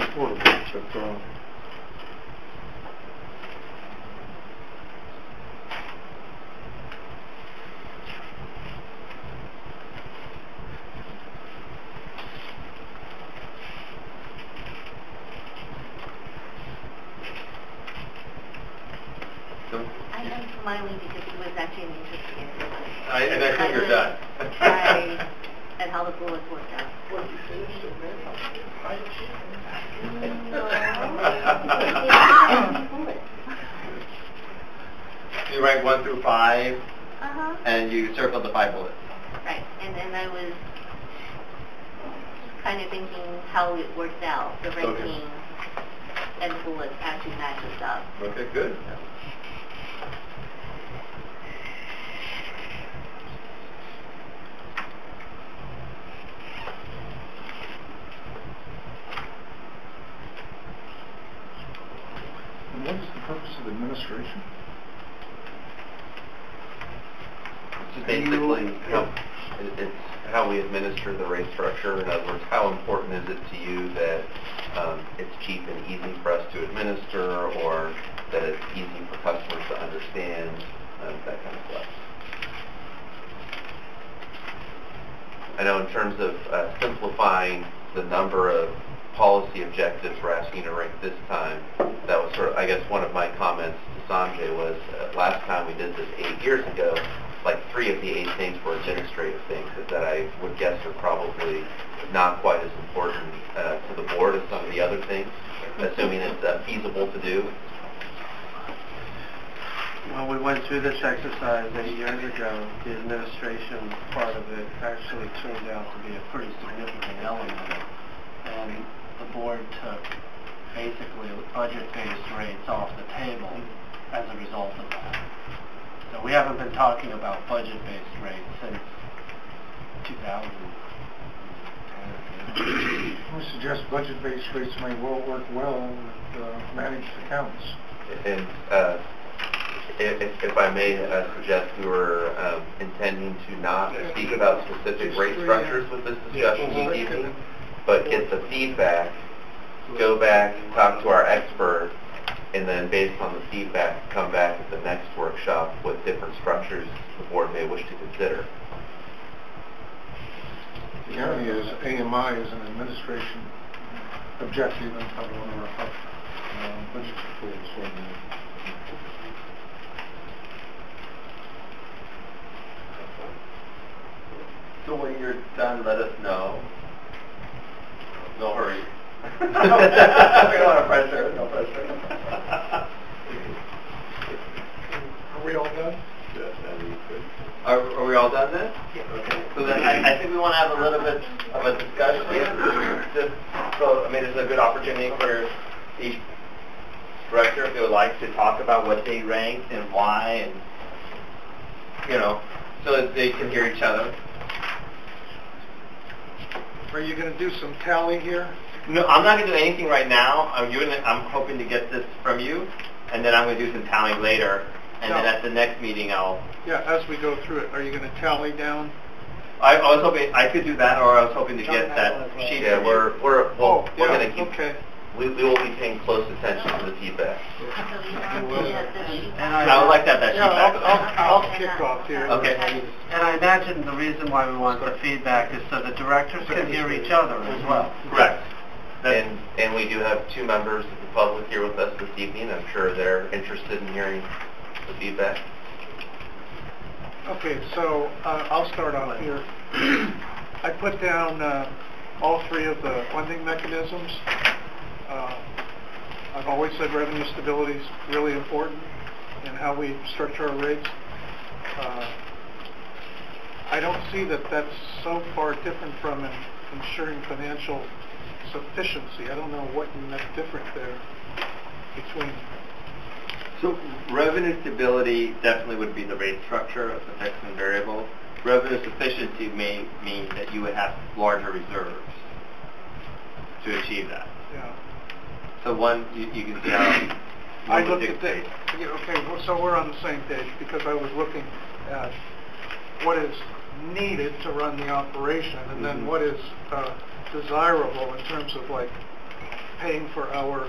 I'm smiling because it was actually an interesting exercise. And I think you're done. At how the bullets worked out. Well, you finished it, man. You rank 1 through 5, Uh-huh. and you circled the 5 bullets. Right, and then I was kind of thinking how it worked out. The ranking and the bullets actually matches up. Okay, good. And what is the purpose of administration? It's basically it's how we administer the rate structure. In other words, how important is it to you that it's cheap and easy for us to administer, or that it's easy for customers to understand, that kind of stuff. I know in terms of simplifying the number of policy objectives we're asking you to rank this time, that was sort of, I guess, one of my comments to Sanjay was, last time we did this 8 years ago, like 3 of the 8 things were administrative things that I would guess are probably not quite as important to the board as some of the other things, assuming it's feasible to do. When we went through this exercise 8 years ago, the administration part of it actually turned out to be a pretty significant element. And the board took basically budget-based rates off the table as a result of that. So we haven't been talking about budget-based rates since 2010. I suggest budget-based rates may well work well with managed accounts. And if I may suggest, we were intending to not speak about specific rate structures with this discussion this evening, but get the feedback, go back, talk to our expert, and then based on the feedback, come back at the next workshop with different structures the board may wish to consider. The irony is AMI is an administration objective and part of one of our budget tools. done, let us know. No hurry. We don't want to pressure. No pressure. Are we all done? Yes, that is good. Are we all done then? Yeah. Okay. So then I think we want to have a little bit of a discussion. Just, so, I mean, this is a good opportunity for each director, if they would like, to talk about what they ranked and why, and, you know, so that they can hear each other. Are you going to do some tally here? No, I'm not going to do anything right now. I'm hoping to get this from you, and then I'm going to do some tallying later, and then at the next meeting I'll... Yeah, as we go through it, are you going to tally down? I was hoping I could do that, or I was hoping to get that sheet. Yeah, from we're you. going to keep. Okay. We will be paying close attention to the feedback. And I would like to have that sheet Yeah, back. I'll kick off here. Okay. And I imagine the reason why we want the feedback is so the directors can hear each other as well. Correct. And we do have 2 members of the public here with us this evening. I'm sure they're interested in hearing the feedback. Okay, so I'll start off here. I put down all 3 of the funding mechanisms. I've always said revenue stability is really important in how we structure our rates. I don't see that that's so far different from ensuring financial sufficiency. I don't know what you meant different there between... So revenue stability definitely would be the rate structure of the fixed and variable. Revenue sufficiency may mean that you would have larger reserves to achieve that. Yeah. So one, you can see how I one would looked at that. dictate. Okay, well, so we're on the same page because I was looking at what is needed to run the operation and then what is desirable in terms of like paying for our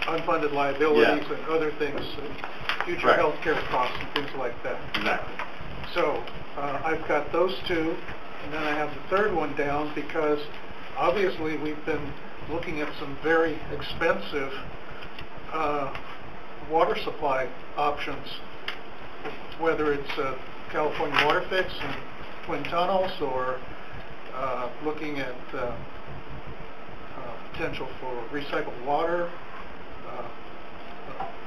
unfunded liabilities and other things, future health care costs and things like that. Exactly. So I've got those 2, and then I have the third one down because obviously we've been looking at some very expensive water supply options, whether it's California Water Fix and Twin Tunnels or looking at potential for recycled water,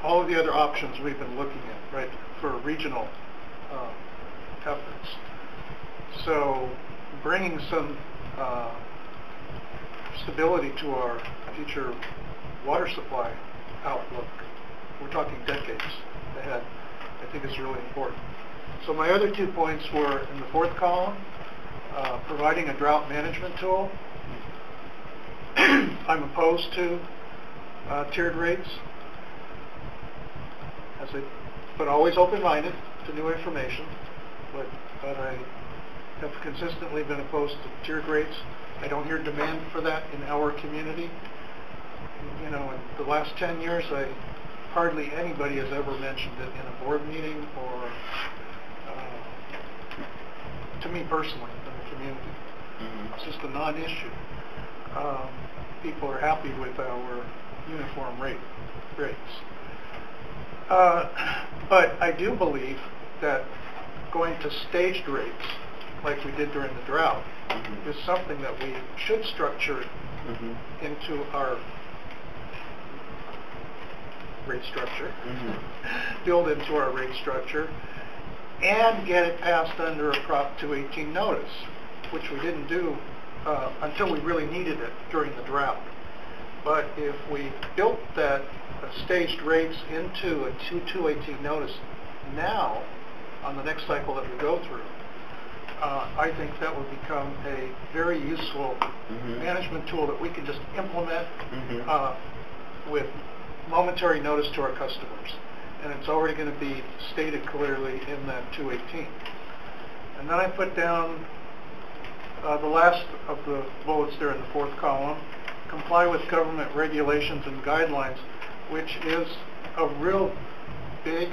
all of the other options we've been looking at, right, for regional efforts. So bringing some stability to our future water supply outlook, we're talking decades ahead, I think is really important. So my other 2 points were in the 4th column, providing a drought management tool. I'm opposed to tiered rates, but always open-minded to new information. But I have consistently been opposed to tiered rates. I don't hear demand for that in our community. You know, in the last 10 years, hardly anybody has ever mentioned it in a board meeting or to me personally in the community. It's just a non-issue. People are happy with our uniform rates. But I do believe that going to staged rates, like we did during the drought, is something that we should structure into our rate structure, build into our rate structure, and get it passed under a Prop 218 notice, which we didn't do until we really needed it during the drought. But if we built that staged rates into a 218 notice now, on the next cycle that we go through, I think that would become a very useful management tool that we can just implement with momentary notice to our customers. And it's already going to be stated clearly in that 218. And then I put down the last of the bullets there in the 4th column, comply with government regulations and guidelines, which is a real big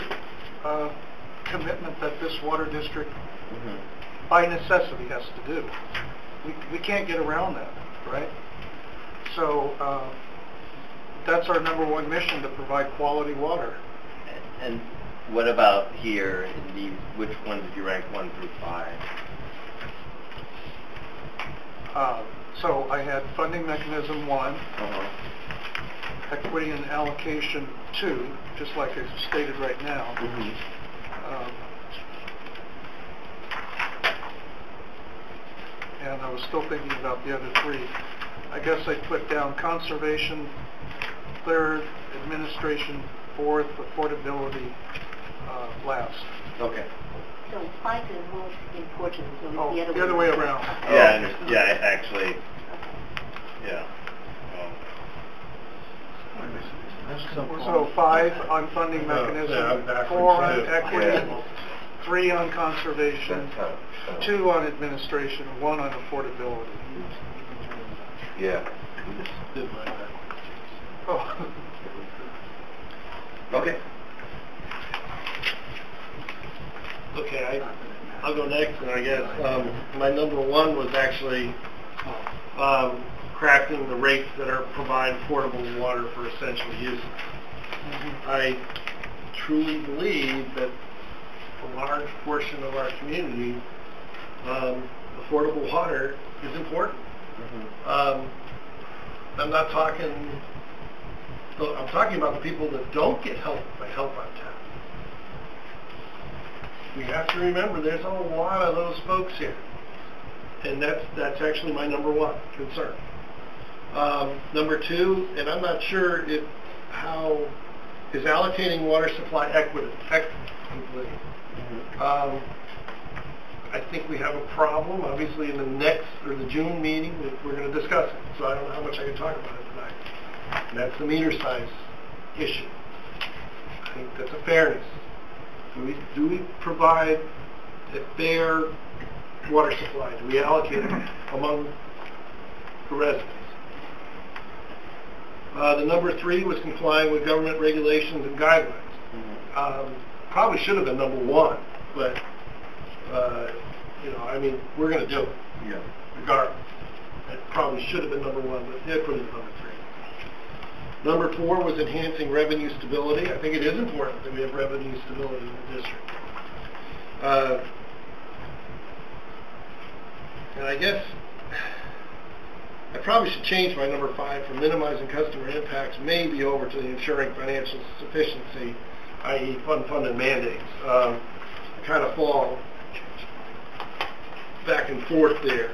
commitment that this water district by necessity has to do. We can't get around that, right? So that's our number 1 mission, to provide quality water. And what about here in these, which ones did you rank 1 through 5? So I had funding mechanism 1, equity and allocation 2, just like I stated right now. And I was still thinking about the other 3. I guess I put down conservation 3rd, administration 4th, affordability last. Okay. So 5 is most important, so it's Oh, the the other way around. Yeah, I understand. Yeah, actually, yeah. So 5 on funding mechanism, 4 on equity, 3 on conservation, 2 on administration, 1 on affordability. Yeah. Oh. Okay. Okay, I'll go next, and I guess my number 1 was actually crafting the rates that are provide affordable water for essential uses. I truly believe that a large portion of our community, affordable water is important. I'm not talking. I'm talking about the people that don't get help by help on tap. We have to remember there's a lot of those folks here, and that's actually my number 1 concern. Number 2, and I'm not sure how is allocating water supply equitably. I think we have a problem. Obviously, in the June meeting, we're going to discuss it. So I don't know how much I can talk about it tonight. And that's the meter size issue. I think that's a fairness. Do we provide a fair water supply? Do we allocate it among the residents? The number 3 was complying with government regulations and guidelines. Probably should have been number 1, but I mean, we're going to do it. Yeah. Regardless, it probably should have been number 1, but it put it number 3. Number 4 was enhancing revenue stability. I think it is important that we have revenue stability in the district. And I guess I probably should change my number 5 from minimizing customer impacts maybe over to ensuring financial sufficiency, i.e. fund-funded mandates. I kind of fall back and forth there.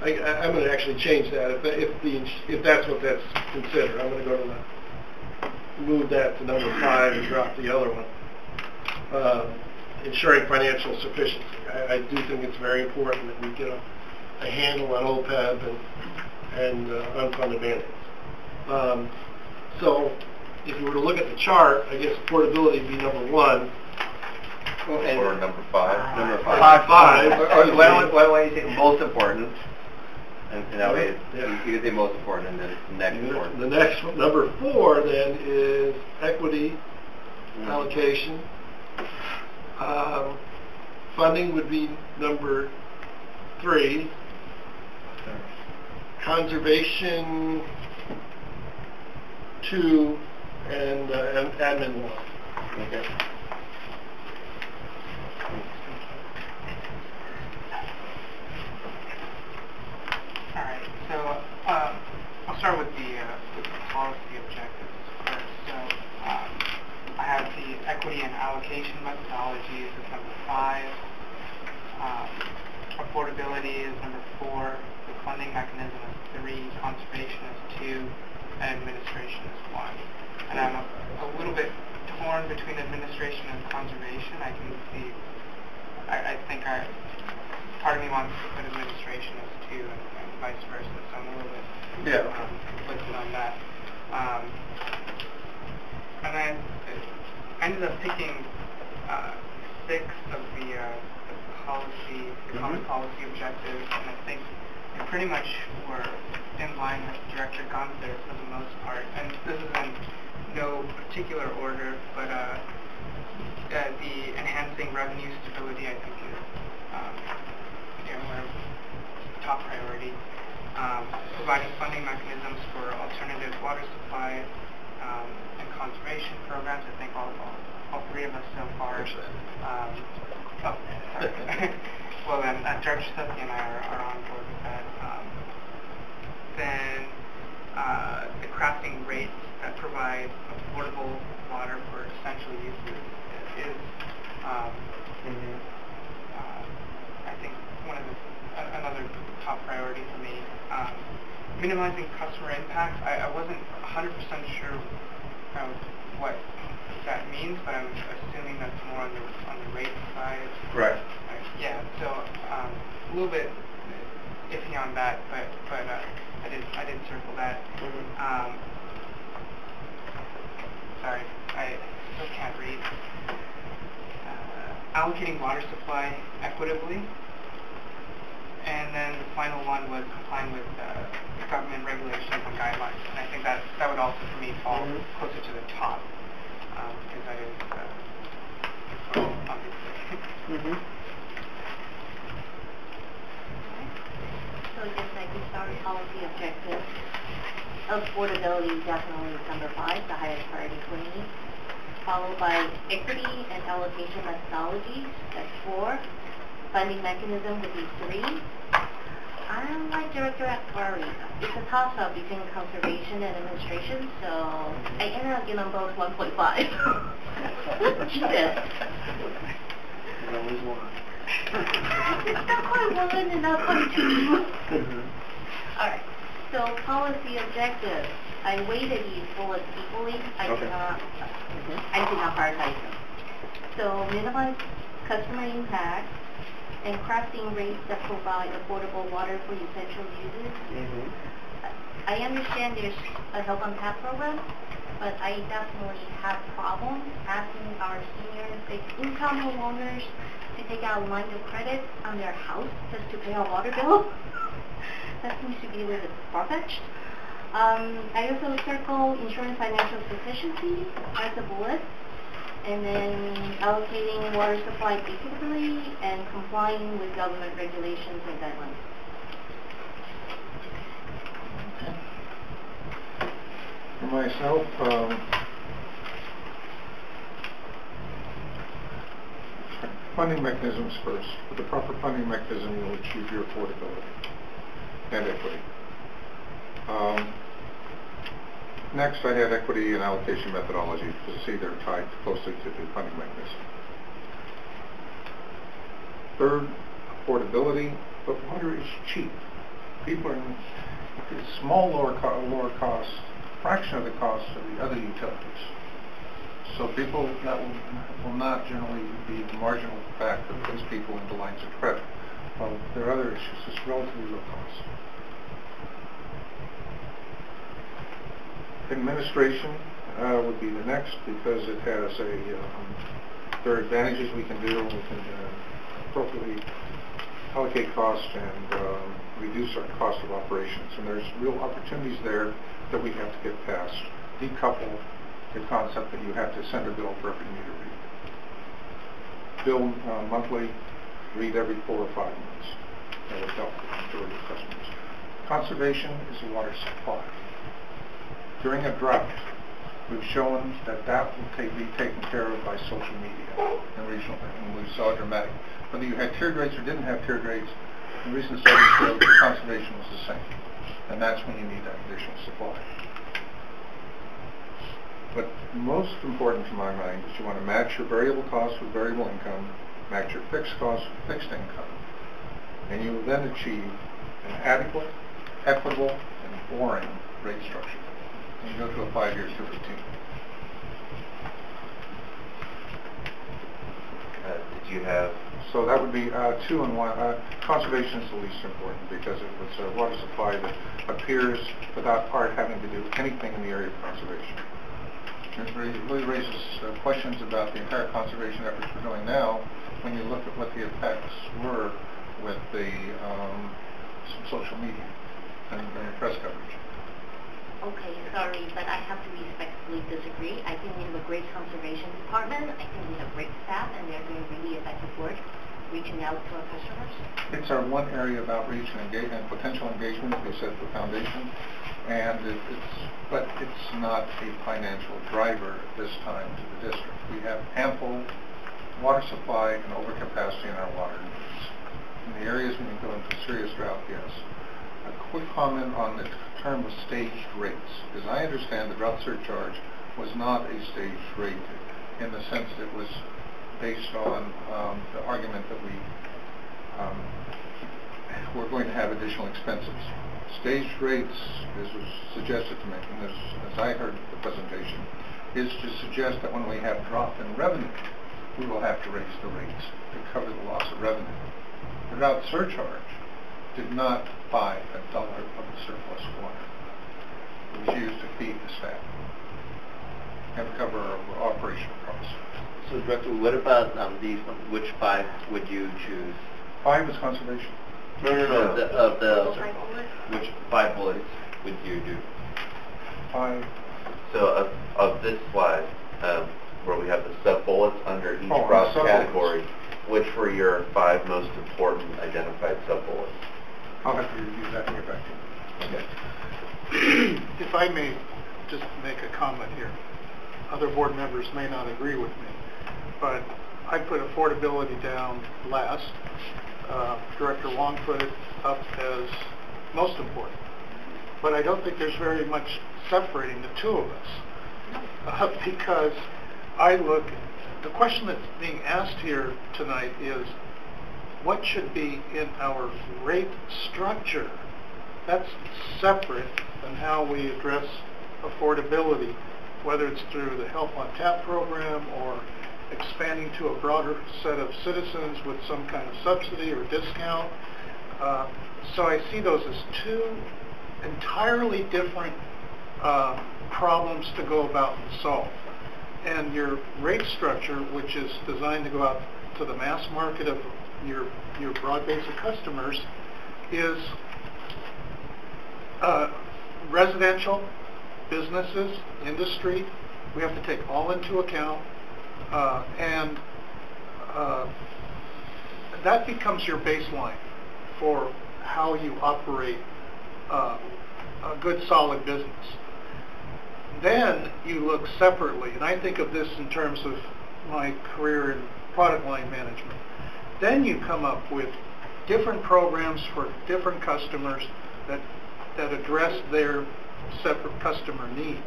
I'm going to actually change that if that's what that's considered. I'm going to move that to number 5 and drop the other one. Ensuring financial sufficiency. I do think it's very important that we get a handle on OPEB and unfunded mandates. So if you were to look at the chart, I guess affordability would be number 1. Or number 5. Number 5. 5. Why don't you say most important? And that way you can say most important and then next important. The next one, number 4 then is equity allocation. Funding would be number 3. Conservation 2 and admin 1. Okay. All right, so I'll start with the policy objectives first. So I have the equity and allocation methodologies as number 5. Affordability is number 4. The funding mechanism is 3. Conservation is 2. And administration is 1. And I'm a little bit torn between administration and conservation. I can see, I think part of me wants to put administration as 2 and vice versa, so I'm a little bit conflicted on that. And I ended up picking 6 of the policy, the common policy objectives, and I think they pretty much were in line with Director Gunther for the most part. And this is in no particular order, but the enhancing revenue stability, I think, is top priority. Providing funding mechanisms for alternative water supply and conservation programs. I think all 3 of us so far. well, then Director Sethy and I are on board with that. Then the crafting rates that provide affordable water for essential uses is, I think, another top priority for me. Minimizing customer impact, I wasn't 100% sure what that means, but I'm assuming that's more on the rate side. Right. Yeah, so a little bit iffy on that, but I did circle that. Sorry, I still can't read. Allocating water supply equitably. And then the final one was complying with government regulations and guidelines. And I think that would also, for me, fall closer to the top, because that is, obviously. So just like we started policy objectives, affordability definitely is number 5, the highest priority for me. Followed by equity and allocation methodologies, that's 4. Funding mechanism would be 3. I don't like Director Akbari. It's a toss-up between conservation and administration, so I ended up giving both 1.5. Jesus. There's always one. It's not quite 1 and not quite 2. Alright, so policy objectives. I weighted these bullets equally. I did not prioritize them. So minimize customer impact and crafting rates that provide affordable water for essential uses. I understand there's a Help on Tap program, but I definitely have problems asking our senior income homeowners to take out lines of credit on their house just to pay our water bill. That seems to be a little bit far-fetched. I also circle insurance financial sufficiency as a bullet, and then allocating water supply equitably and complying with government regulations and guidelines. For myself, funding mechanisms first. With the proper funding mechanism, you'll achieve your affordability and equity. Next, I had equity and allocation methodology to see they're tied closely to the funding mechanism. Third, affordability, but water is cheap. People are in small, lower cost, fraction of the cost of the other utilities. So people that will not generally be the marginal factor that puts people into lines of credit. Well, there are other issues. It's relatively low cost. Administration would be the next because it has there are advantages we can do. We can appropriately allocate cost and reduce our cost of operations. And there's real opportunities there that we have to get past. Decouple the concept that you have to send a bill for every meter read. Bill monthly, read every 4 or 5 months. That would help the majority of customers. Conservation is a water supply. During a drought, we've shown that will be taken care of by social media and regional, and we saw dramatic. Whether you had tiered rates or didn't have tiered rates, the recent studies showed that conservation was the same. And that's when you need that additional supply. But most important to my mind is you want to match your variable costs with variable income, match your fixed costs with fixed income, and you will then achieve an adequate, equitable, and boring rate structure. And you go to a 5-year super routine. Did you have? So that would be 2 and 1. Conservation is the least important because it was a water supply that appears without part having to do anything in the area of conservation. It really raises questions about the entire conservation efforts we're doing now when you look at what the effects were with the social media and press coverage. Okay, sorry, but I have to respectfully disagree. I think we have a great conservation department. I think we have great staff, and they're doing really effective work reaching out to our customers. It's our one area of outreach and potential engagement, we said, for foundation, and but it's not a financial driver at this time to the district. We have ample water supply and overcapacity in our water needs. In the areas when you go into serious drought, yes. A quick comment on the term of staged rates. As I understand, the drought surcharge was not a staged rate in the sense that it was based on the argument that we're going to have additional expenses. Staged rates, as was suggested to me, and as I heard the presentation, is to suggest that when we have drop in revenue, we will have to raise the rates to cover the loss of revenue. The drought surcharge did not buy $1 of the surplus water. It was used to feed the staff and cover our operational costs. So, Director, what about these? Which 5 would you choose? 5 is conservation. No. Which 5 bullets would you do? 5. So, of this slide, where we have the sub-bullets under each Oh, broad sub-bullets. category, which were your 5 most important identified sub-bullets? I'll have to review that and get back to you. Okay. If I may just make a comment here. Other board members may not agree with me, but I put affordability down last. Director Huang put it up as most important. But I don't think there's very much separating the two of us. Because the question that's being asked here tonight is, what should be in our rate structure? That's separate than how we address affordability, whether it's through the Help on Tap program or expanding to a broader set of citizens with some kind of subsidy or discount. So I see those as two entirely different problems to go about and solve. And your rate structure, which is designed to go out to the mass market of your broad base of customers, is residential, businesses, industry. We have to take all into account, and that becomes your baseline for how you operate a good, solid business. Then you look separately, and I think of this in terms of my career in product line management. Then you come up with different programs for different customers that address their separate customer needs.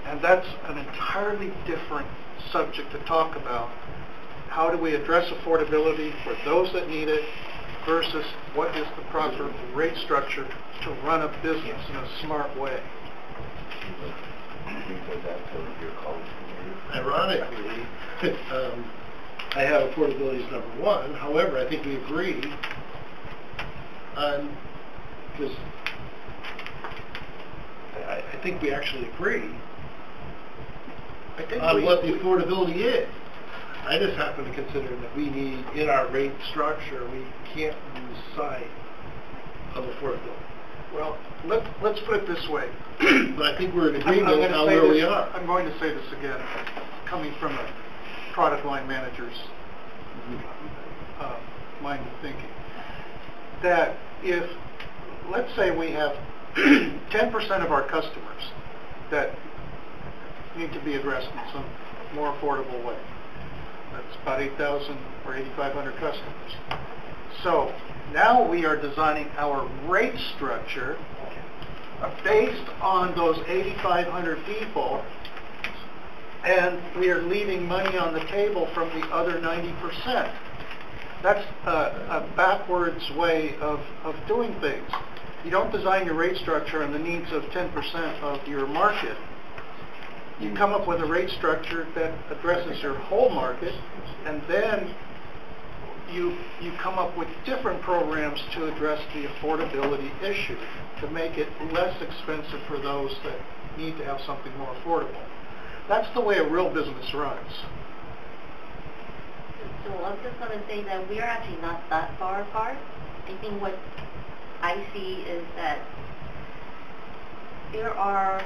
And that's an entirely different subject to talk about. How do we address affordability for those that need it versus what is the proper rate structure to run a business in a smart way? Ironically, I have affordability as number 1. However, I think we agree on, because I think we actually agree on what the affordability is. I just happen to consider that we need, in our rate structure, we can't lose sight of affordability. Well, let's put it this way. But I think we're in agreement on where we are. I'm going to say this again, coming from a product line manager's mind of thinking. That if, let's say we have 10% of our customers that need to be addressed in some more affordable way. That's about 8,000 or 8,500 customers. So now we are designing our rate structure based on those 8,500 people, and we are leaving money on the table from the other 90%. That's a backwards way of doing things. You don't design your rate structure on the needs of 10% of your market. You come up with a rate structure that addresses your whole market, and then you come up with different programs to address the affordability issue to make it less expensive for those that need to have something more affordable. That's the way a real business runs. So I'm just going to say that we're actually not that far apart. I think what I see is that there are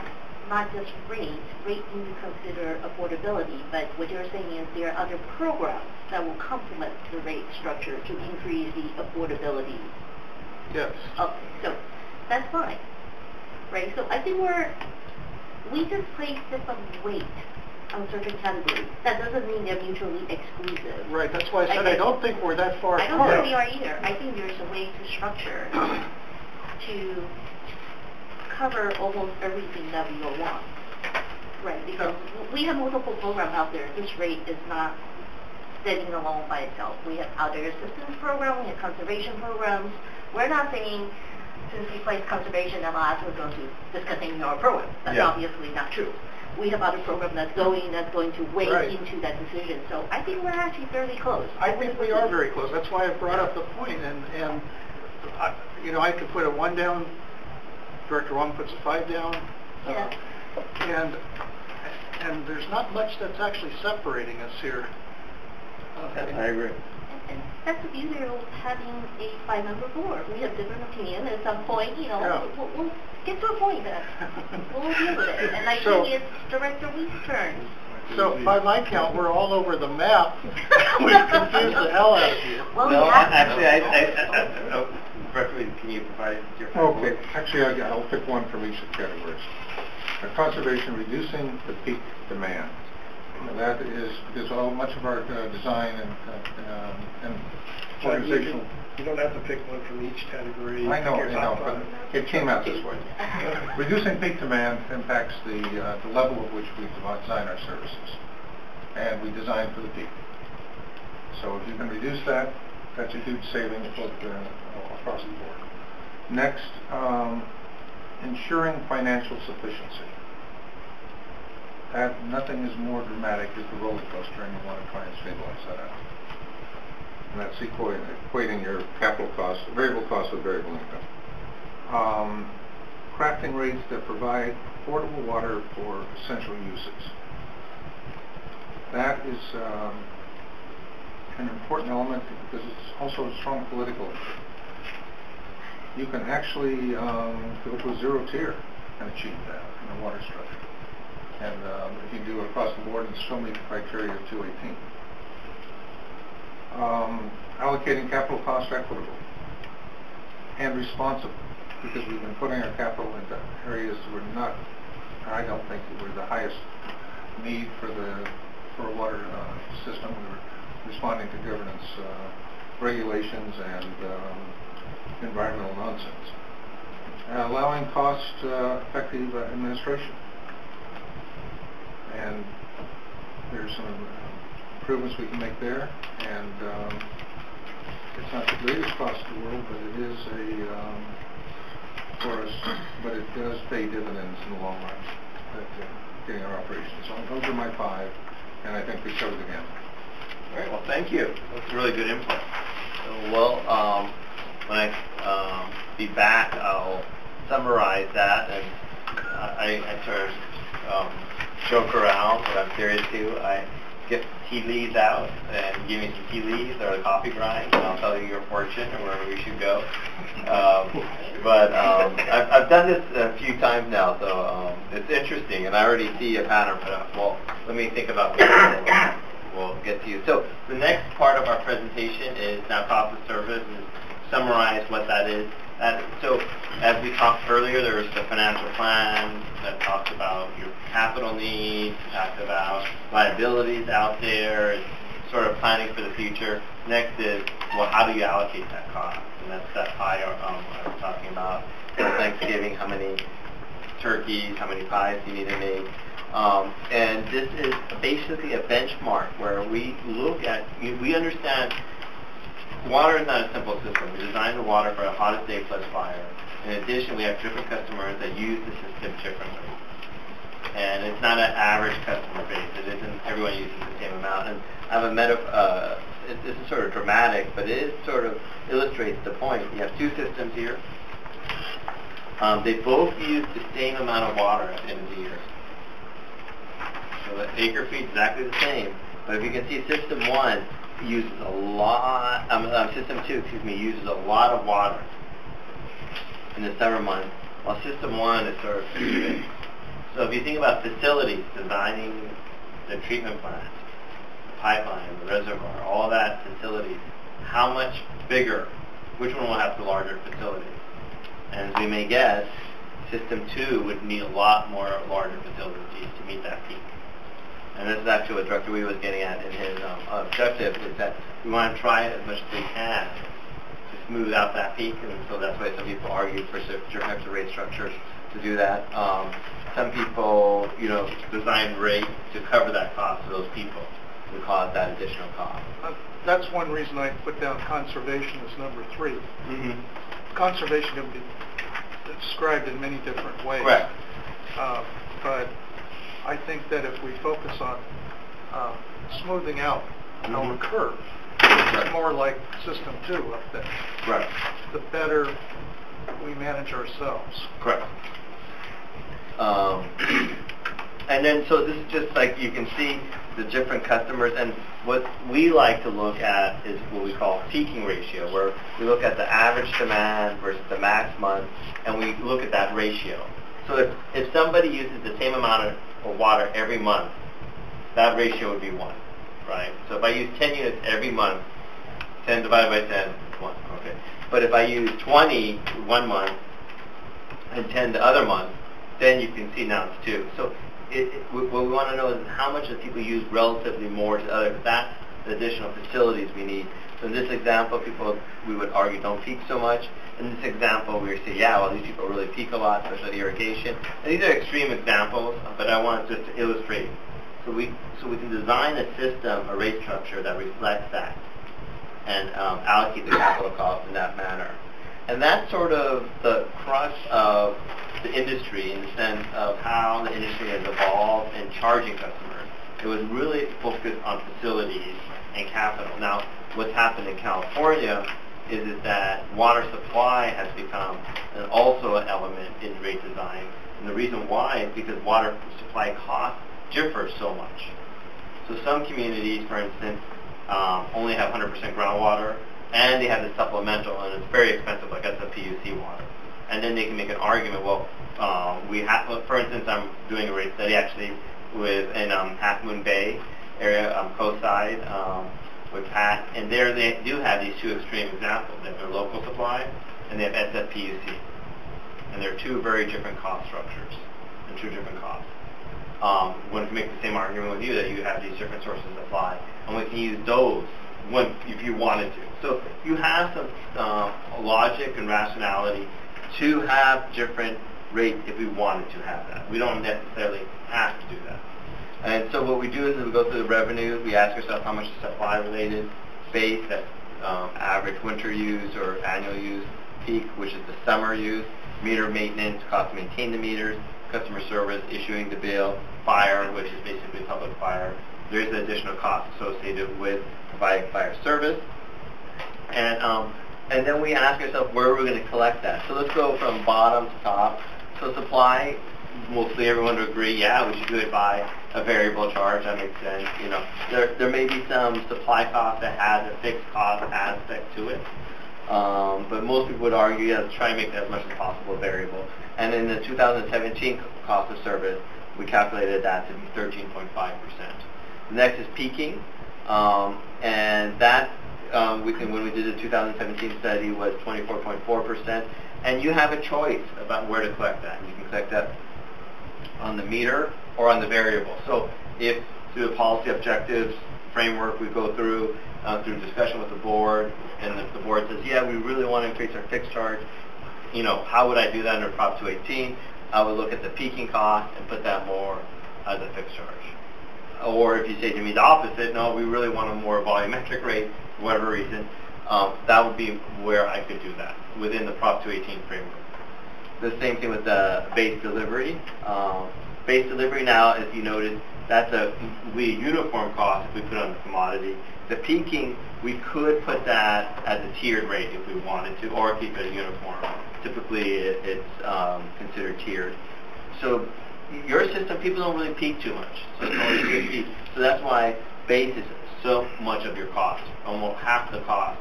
not just rates need to consider affordability, but what you're saying is there are other programs that will complement the rate structure to increase the affordability. Yes. Okay, so that's fine, right? So I think we just place different weight on certain categories. That doesn't mean they're mutually exclusive. Right, that's why I said I don't think we're that far I apart. don't think we are either. I think there's a way to structure to cover almost everything that we all want. Right, because we have multiple programs out there. This rate is not standing alone by itself. We have outer assistance programs, we have conservation programs. We're not saying since we place conservation that last we're going to discontinue our program. That's obviously not true. We have other programs that's going to weigh into that decision. So I think we're actually fairly close. I think we are very close. That's why I brought up the point. And you know, I could put a 1 down. Director Huang puts a 5 down. Yeah. And there's not much that's actually separating us here. I agree. And that's the beauty of having a 5-member board. We have different opinions. At some point, you know, we'll get to a point that we'll deal with it. And I think it's Director Wee's turn. So by my count, we're all over the map. We've confused the hell out of you. Well, no, actually, Director, can you provide your... Okay, actually, I'll pick one from each of the categories. Conservation, reducing the peak demand. That is because much of our design and organizational... You don't have to pick one from each category. I know, but it came out this way. Reducing peak demand impacts the level at which we design our services. And we design for the peak. So if you can reduce that, that's a huge saving across the board. Next, ensuring financial sufficiency. Nothing is more dramatic as the roller coaster, and you want to try and stabilize that out. And that's equating your capital costs, variable costs with variable income. Crafting rates that provide affordable water for essential uses. That is an important element because it's also a strong political issue. You can actually go to a zero tier and achieve that in the water structure. And if you do it across the board and still meet the criteria of 218. Allocating capital cost equitable and responsible, because we've been putting our capital into areas we're not, I don't think that we're the highest need for a water system. We're responding to governance regulations and environmental nonsense. Allowing cost-effective administration. And there's some improvements we can make there, and it's not the greatest cost in the world, but it is for us, but it does pay dividends in the long run, getting our operations. So those are my 5, and I think we covered the gamut. All right, well, thank you. That's really good input. So, well, when I be back, I'll summarize that, and I sort of joke around, but I'm serious too. I get tea leaves out and give me some tea leaves or a coffee grind, and I'll tell you your fortune and where we should go. But I've done this a few times now, so it's interesting, and I already see a pattern. But well, let me think about what we'll get to you. So the next part of our presentation is now cost of service, and summarize what that is. So as we talked earlier, there was the financial plan that talks about your capital needs, talks about liabilities out there, sort of planning for the future. Next is, well, how do you allocate that cost? And that's that pie I was talking about. For Thanksgiving, how many turkeys, how many pies do you need to make? And this is basically a benchmark where we look at, we understand water is not a simple system. We design the water for a hottest day plus fire. In addition, we have different customers that use the system differently. And it's not an average customer base. It isn't everyone uses the same amount. And I have a this is sort of dramatic, but it sort of illustrates the point. You have 2 systems here. They both use the same amount of water at the end of the year. So the acre feet is exactly the same. But if you can see, system 1 uses a lot, system 2, uses a lot of water in the summer months, while system 1 is sort of even. So if you think about facilities, designing the treatment plant, the pipeline, the reservoir, all that facilities, how much bigger, which one will have the larger facilities? And as we may guess, system 2 would need a lot more larger facilities to meet that peak. and this is actually what Director Wee was getting at in his objective, is that we want to try as much as we can to smooth out that peak, and so that's why some people argue for different types of rate structures to do that. Some people, design rate to cover that cost for those people who cause that additional cost. That's one reason I put down conservation as number 3. Mm-hmm. Conservation can be described in many different ways. Correct. But I think that if we focus on smoothing out our curve, it's more like System 2 up there. Right. The better we manage ourselves. Correct. And then, so this is just like you can see the different customers, and what we like to look at is what we call peaking ratio, where we look at the average demand versus the max month, and we look at that ratio. So if somebody uses the same amount of water every month, that ratio would be 1, right? So if I use 10 units every month, 10 divided by 10, 1, okay. But if I use 20 one month and 10 the other month, then you can see now it's 2. So what we want to know is how much do people use relatively more to others. That's the additional facilities we need. So in this example, we would argue, don't peak so much. In this example, we would say, yeah, well, these people really peak a lot, especially irrigation. And these are extreme examples, but I want just to illustrate. So we can design a system, a rate structure that reflects that, and allocate the capital cost in that manner. And that's sort of the crux of the industry, in the sense of how the industry has evolved in charging customers. It was really focused on facilities and capital. Now, what's happened in California is that water supply has become also an element in rate design. And the reason why is because water supply costs differ so much. So some communities, for instance, only have 100% groundwater, and they have the supplemental, and it's very expensive, like that's a PUC water. And then they can make an argument, well, for instance, I'm doing a rate study actually in Half Moon Bay area, coastside, with Pat, and there they do have these 2 extreme examples. They have their local supply, and they have SFPUC. And they're 2 very different cost structures, and 2 different costs. One can make the same argument with you, that you have these different sources of supply, and we can use those if you wanted to. So you have some logic and rationality to have different rates if we wanted to have that. We don't necessarily have to do that. And so what we do is we go through the revenue, we ask ourselves how much is supply related, base, that's average winter use or annual use, peak, which is the summer use, meter maintenance, cost to maintain the meters, customer service, issuing the bill, fire, which is basically public fire. There's an additional cost associated with providing fire service. And then we ask ourselves, where are we going to collect that? So let's go from bottom to top. So supply, mostly everyone would agree, yeah, we should do it by a variable charge. That makes sense. There may be some supply cost that has a fixed cost aspect to it. But most people would argue, yeah, let's try and make that as much as possible variable. And in the 2017 cost of service, we calculated that to be 13.5%. The next is peaking, and that when we did the 2017 study was 24.4%. And you have a choice about where to collect that. You can collect that on the meter or on the variable. So if through the policy objectives framework we go through discussion with the board, and the board says, yeah, we really want to increase our fixed charge, how would I do that under Prop 218? I would look at the peaking cost and put that more as a fixed charge. Or if you say to me the opposite, no, we really want a more volumetric rate for whatever reason, that would be where I could do that within the Prop 218 framework. The same thing with the base delivery. Base delivery now, as you noted, that's a uniform cost if we put on the commodity. The peaking, we could put that as a tiered rate if we wanted to, or keep it uniform. Typically, it's considered tiered. So your system, people don't really peak too much. So it's only good peak. So that's why base is so much of your cost. Almost half the cost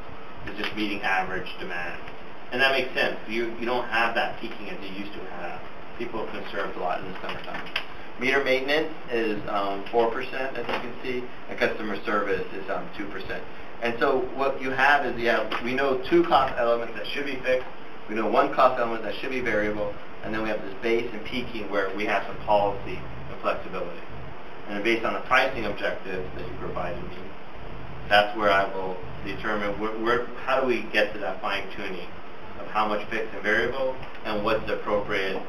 is just meeting average demand. And that makes sense. You don't have that peaking as you used to have. People have conserved a lot in the summertime. Meter maintenance is 4%, as you can see, and customer service is 2%. And so what you have is we know 2 cost elements that should be fixed, we know 1 cost element that should be variable, and then we have this base and peaking where we have some policy and flexibility. And then based on the pricing objectives that you provided me, that's where I will determine how do we get to that fine tuning of how much fixed and variable, and what's the appropriate,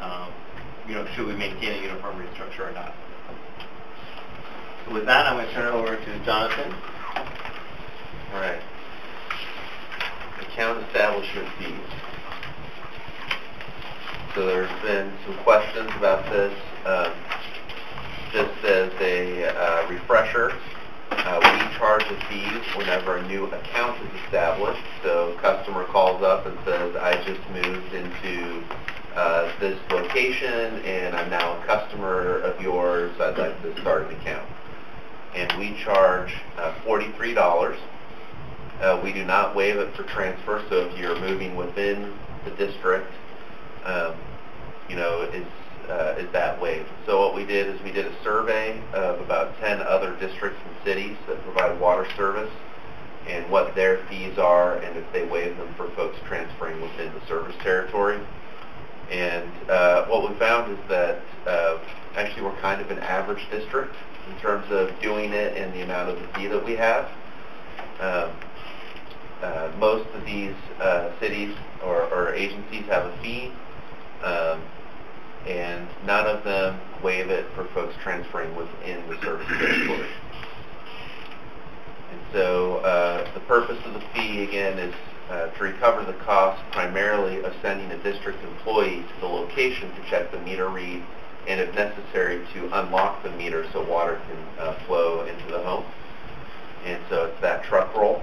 should we maintain a uniform rate structure or not. So with that, I'm going to turn it over to Jonathan. All right. Account establishment fees. So there's been some questions about this. Just as a refresher, we charge a fee whenever a new account is established. So a customer calls up and says, I just moved into this location and I'm now a customer of yours. I'd like to start an account. And we charge $43. We do not waive it for transfer. So if you're moving within the district, is that waived. So what we did is we did a survey of about 10 other districts and cities that provide water service and what their fees are and if they waive them for folks transferring within the service territory. And what we found is that actually we're kind of an average district in terms of doing it and the amount of the fee that we have. Most of these cities or agencies have a fee, and none of them waive it for folks transferring within the service territory. And so the purpose of the fee, again, is to recover the cost primarily of sending a district employee to the location to check the meter read and, if necessary, to unlock the meter so water can flow into the home. And so it's that truck roll.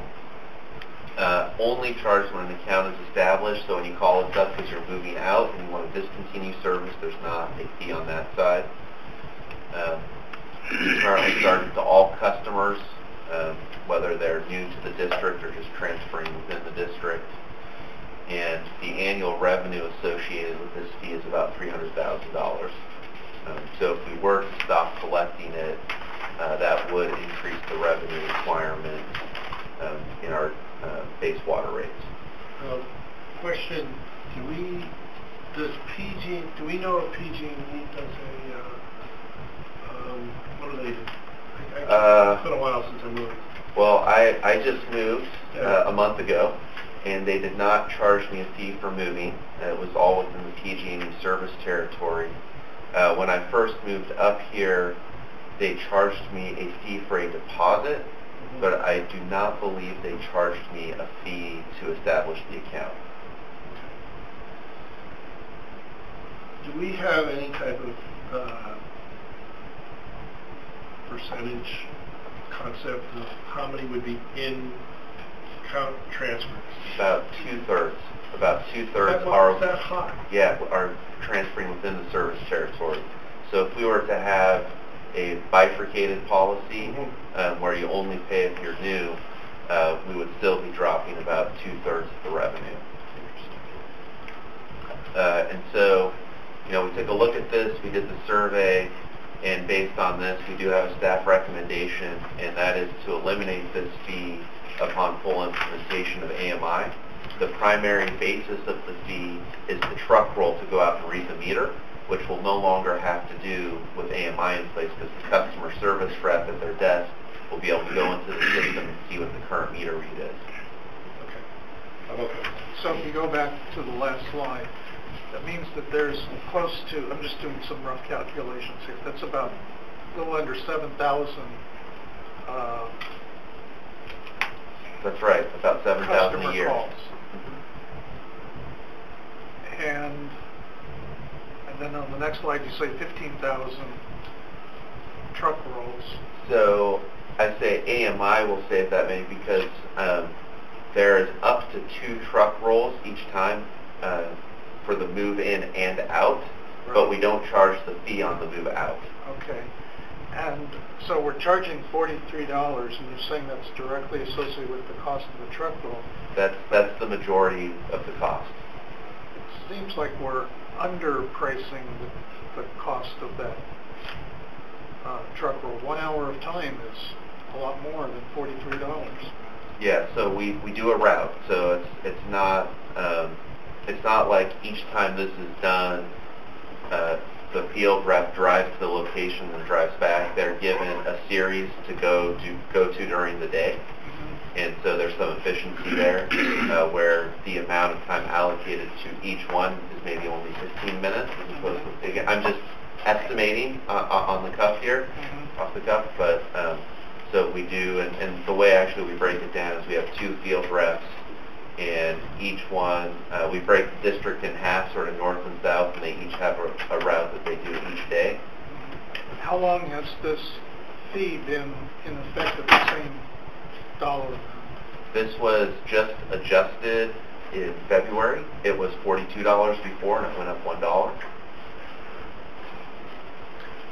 Only charged when an account is established, so when you call us up because you're moving out and you want to discontinue service, there's not a fee on that side. Currently charged to all customers, whether they're new to the district or just transferring within the district. And the annual revenue associated with this fee is about $300,000. So if we were to stop collecting it, that would increase the revenue requirement in our base water rates. Question: do we know if PG&E does what do they do? It's been a while since I moved. Well, I just moved a month ago, and they did not charge me a fee for moving. It was all within the PG&E service territory. When I first moved up here, they charged me a fee for a deposit, but I do not believe they charged me a fee to establish the account. Do we have any type of percentage concept of how many would be in account transfers? About two-thirds. About two-thirds are transferring within the service territory. So if we were to have a bifurcated policy where you only pay if you're new, we would still be dropping about two-thirds of the revenue. And so, we took a look at this, we did the survey, and based on this, we do have a staff recommendation, and that is to eliminate this fee upon full implementation of AMI. The primary basis of the fee is the truck roll to go out and read the meter, which will no longer have to do with AMI in place because the customer service rep at their desk will be able to go into the system and see what the current meter read is. Okay. So if you go back to the last slide, that means that there's close to, I'm just doing some rough calculations here, that's about a little under 7,000 That's right, about 7,000 a year. Calls. And then on the next slide you say 15,000 truck rolls. So I say AMI will save that many because there is up to 2 truck rolls each time for the move in and out, but we don't charge the fee on the move out. Okay. And so we're charging $43, and you're saying that's directly associated with the cost of the truck roll. That's the majority of the cost. It seems like we're underpricing the cost of that truck roll. 1 hour of time is a lot more than $43. Yeah, so we do a route, so it's not like each time this is done, the field rep drives to the location and drives back, they're given a series to go to during the day. And so there's some efficiency there where the amount of time allocated to each one is maybe only 15 minutes as opposed to, again, I'm just estimating on the cuff here, off the cuff, but so we do, and the way actually we break it down is we have 2 field reps, and each one, we break the district in half, sort of north and south, and they each have a route that they do each day. How long has this fee been in effect at the same dollar amount? This was just adjusted in February. It was $42 before, and it went up $1.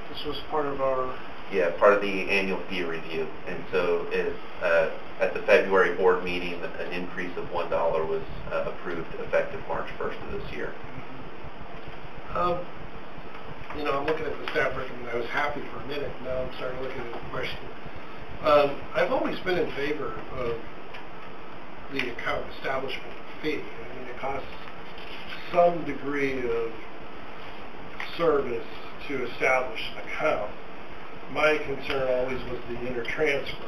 This was part of our... Yeah, part of the annual fee review. And so at the February board meeting, an increase of $1 was approved effective March 1st of this year. You know, I'm looking at the staff recommendation. I was happy for a minute. Now I'm starting looking at the question. I've always been in favor of the account establishment fee. I mean, it costs some degree of service to establish an account. My concern always was the intertransfer,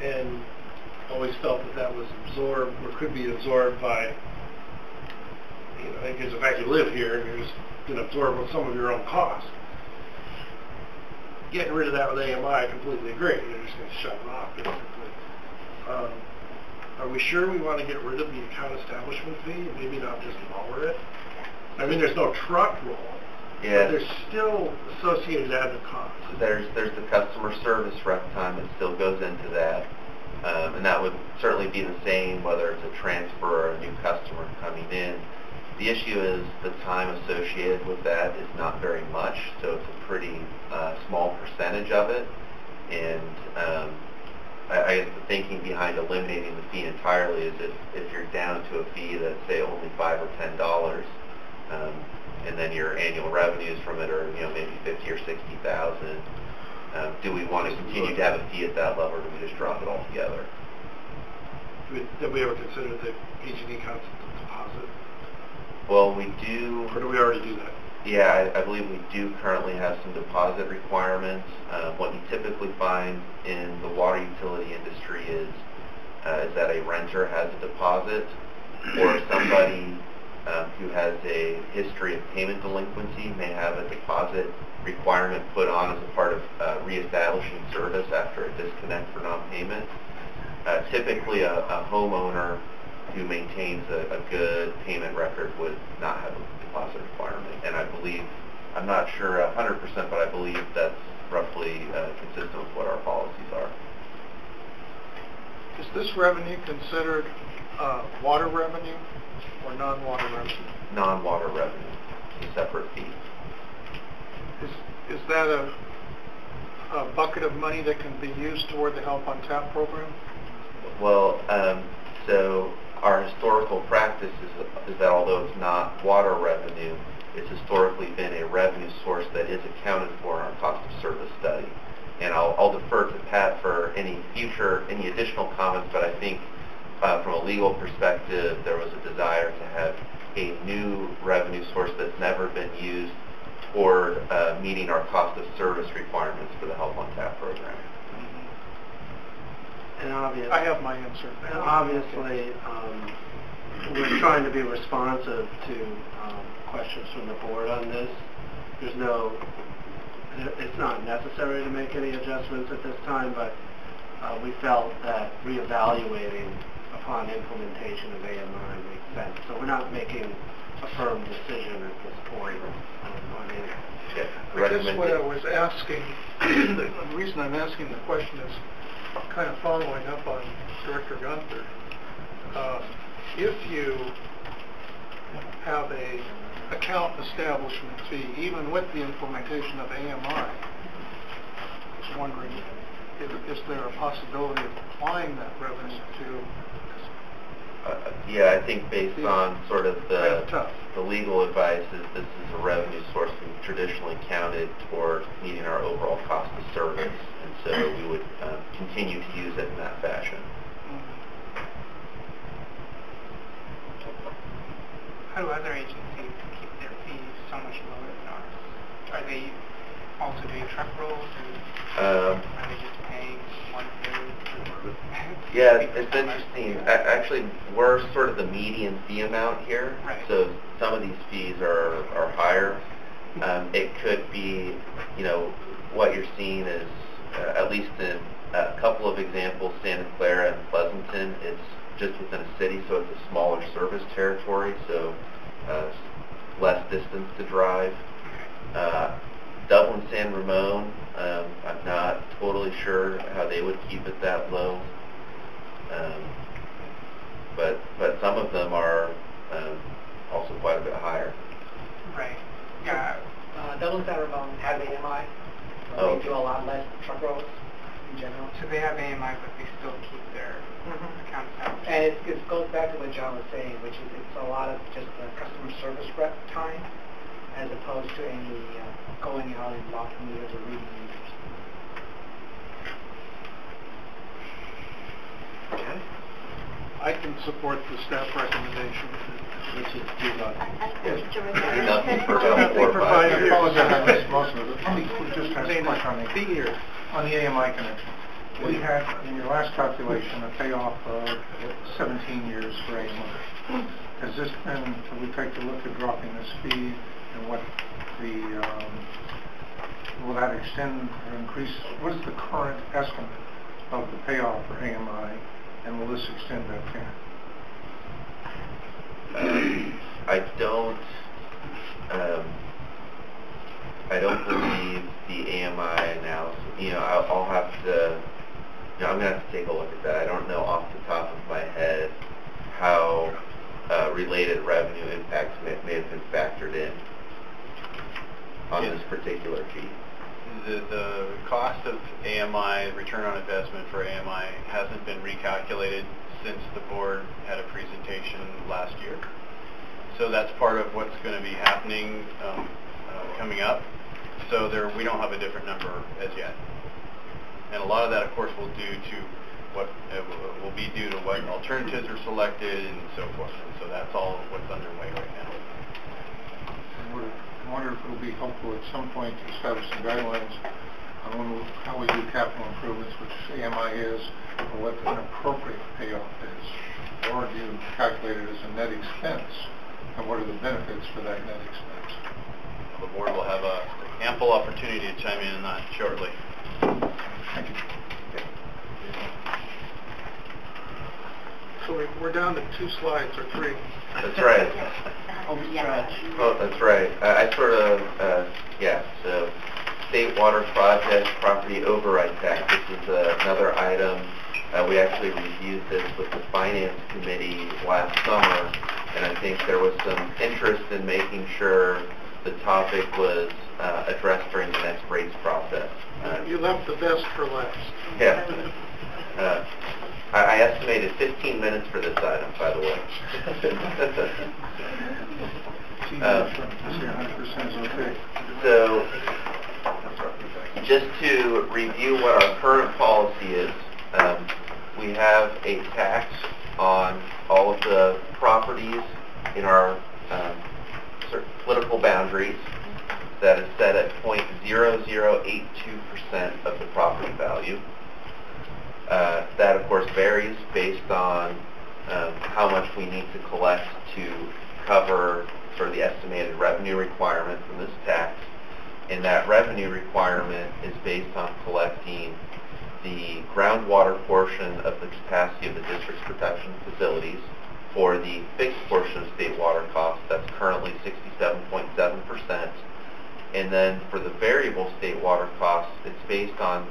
and always felt that was absorbed or could be absorbed by, you know, because the fact you live here and you're just going to absorb with some of your own costs. Getting rid of that with AMI, I completely agree. You're just going to shut it off, basically. Are we sure we want to get rid of the account establishment fee and maybe not just lower it? I mean, there's no truck roll. Yeah. But there's still associated added costs. There's the customer service rep time that still goes into that, and that would certainly be the same whether it's a transfer or a new customer coming in. The issue is the time associated with that is not very much, so it's a pretty small percentage of it. And I guess the thinking behind eliminating the fee entirely is if you're down to a fee that's say only $5 or $10. And then your annual revenues from it are, you know, maybe 50 or 60,000. Do we want to continue to have a fee at that level, or do we just drop it altogether? Did we ever consider the PG&E concept of deposit? Well, we do. Or do we already do that? Yeah, I believe we do currently have some deposit requirements. What you typically find in the water utility industry is that a renter has a deposit, or somebody who has a history of payment delinquency may have a deposit requirement put on as a part of reestablishing service after a disconnect for non-payment. Typically, a homeowner who maintains a good payment record would not have a deposit requirement. And I believe, I'm not sure 100%, but I believe that's roughly consistent with what our policies are. Is this revenue considered water revenue or non-water revenue? Non-water revenue, a separate fee. Is that a bucket of money that can be used toward the Help on Tap program? Well, so our historical practice is that although it's not water revenue, it's historically been a revenue source that is accounted for in our cost of service study. And I'll defer to Pat for any additional comments, but I think from a legal perspective, there was a desire to have a new revenue source that's never been used toward meeting our cost of service requirements for the Help on Tap program. And obviously, I have my answer. And obviously, we're trying to be responsive to questions from the board on this. It's not necessary to make any adjustments at this time, but we felt that reevaluating upon implementation of AMI makes sense. So we're not making a firm decision at this point on it. I guess what I was asking, the reason I'm asking the question is kind of following up on Director Gunther. If you have a account establishment fee, even with the implementation of AMI, I was wondering, is there a possibility of applying that revenue to? Yeah, I think based on sort of the legal advice, this is a revenue source we've traditionally counted toward meeting our overall cost of service, and so we would continue to use it in that fashion. How do other agencies keep their fees? they also doing truck rolls, and are they just paying 1/3? Yeah, it's interesting. Actually, we're sort of the median fee amount here. Right. So some of these fees are higher. It could be, what you're seeing is, at least in a couple of examples, Santa Clara and Pleasanton, it's just within a city, so it's a smaller service territory, so less distance to drive. Dublin, San Ramon, I'm not totally sure how they would keep it that low. But some of them are also quite a bit higher. Right. Yeah. Dublin Center has AMI. Oh. They do a lot less truck rolls in general. So they have AMI, but they still keep their accounts out. And it goes back to what John was saying, which is it's a lot of just customer service rep time, as opposed to any going out and locking meters or reading meters. Okay. I can support the staff recommendation, which is do nothing. Do nothing for Nothing about 4 or for 5 5 years. years. I apologize, I missed most of it. Let me just ask a question Be here. on the AMI connection. We had, in your last calculation, a payoff of 17 years for AMI. Has this been, have we taken a look at dropping this fee, and what the, will that extend or increase, what is the current estimate of the payoff for AMI, and will this extend that tenor? I don't believe the AMI analysis, I'll have to, I'm going to have to take a look at that. I don't know off the top of my head how related revenue impacts may have been factored in on this particular fee. The cost of AMI, return on investment for AMI, hasn't been recalculated since the board had a presentation last year. So that's part of what's going to be happening coming up. So we don't have a different number as yet. And a lot of that, of course, will be due to what alternatives are selected and so forth. And so that's all what's underway right now. I wonder if it will be helpful at some point to establish some guidelines on how we do capital improvements, which AMI is, or what an appropriate payoff is. Or do you calculate it as a net expense, and what are the benefits for that net expense? The board will have ample opportunity to chime in on that shortly. Thank you. So we're down to 2 slides or 3. That's right. Oh, that's right. I sort of, so State Water Project Property Override Tax. This is another item. We actually reviewed this with the Finance Committee last summer, and I think there was some interest in making sure the topic was addressed during the next rates process. You left the best for last. Yeah. I estimated 15 minutes for this item, by the way. So, just to review what our current policy is, we have a tax on all of the properties in our political boundaries that is set at 0.0082% of the property value. That, of course, varies based on how much we need to collect to cover sort of the estimated revenue requirement from this tax. And that revenue requirement is based on collecting the groundwater portion of the capacity of the district's protection facilities for the fixed portion of state water costs. That's currently 67.7%. And then for the variable state water costs, it's based on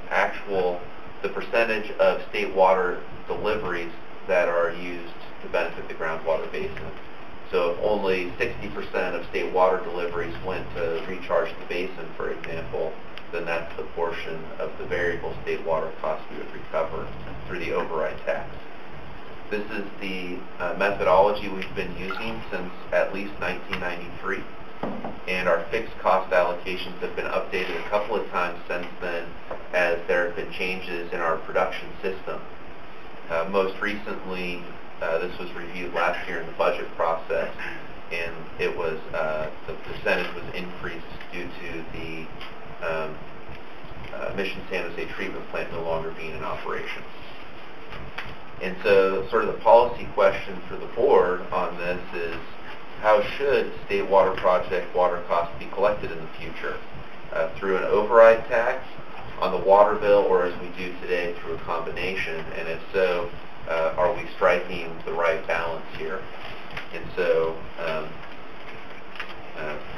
the percentage of state water deliveries that are used to benefit the groundwater basin. So if only 60% of state water deliveries went to recharge the basin, for example, then that's the portion of the variable state water costs we would recover through the override tax. This is the methodology we've been using since at least 1993, and our fixed cost allocations have been updated a couple of times since then as there have been changes in our production system. Most recently, this was reviewed last year in the budget process, and it was the percentage was increased due to the Mission San Jose treatment plant no longer being in operation. And so sort of the policy question for the board on this is, how should state water project water costs be collected in the future? Through an override tax on the water bill, or as we do today through a combination? And if so, are we striking the right balance here? And so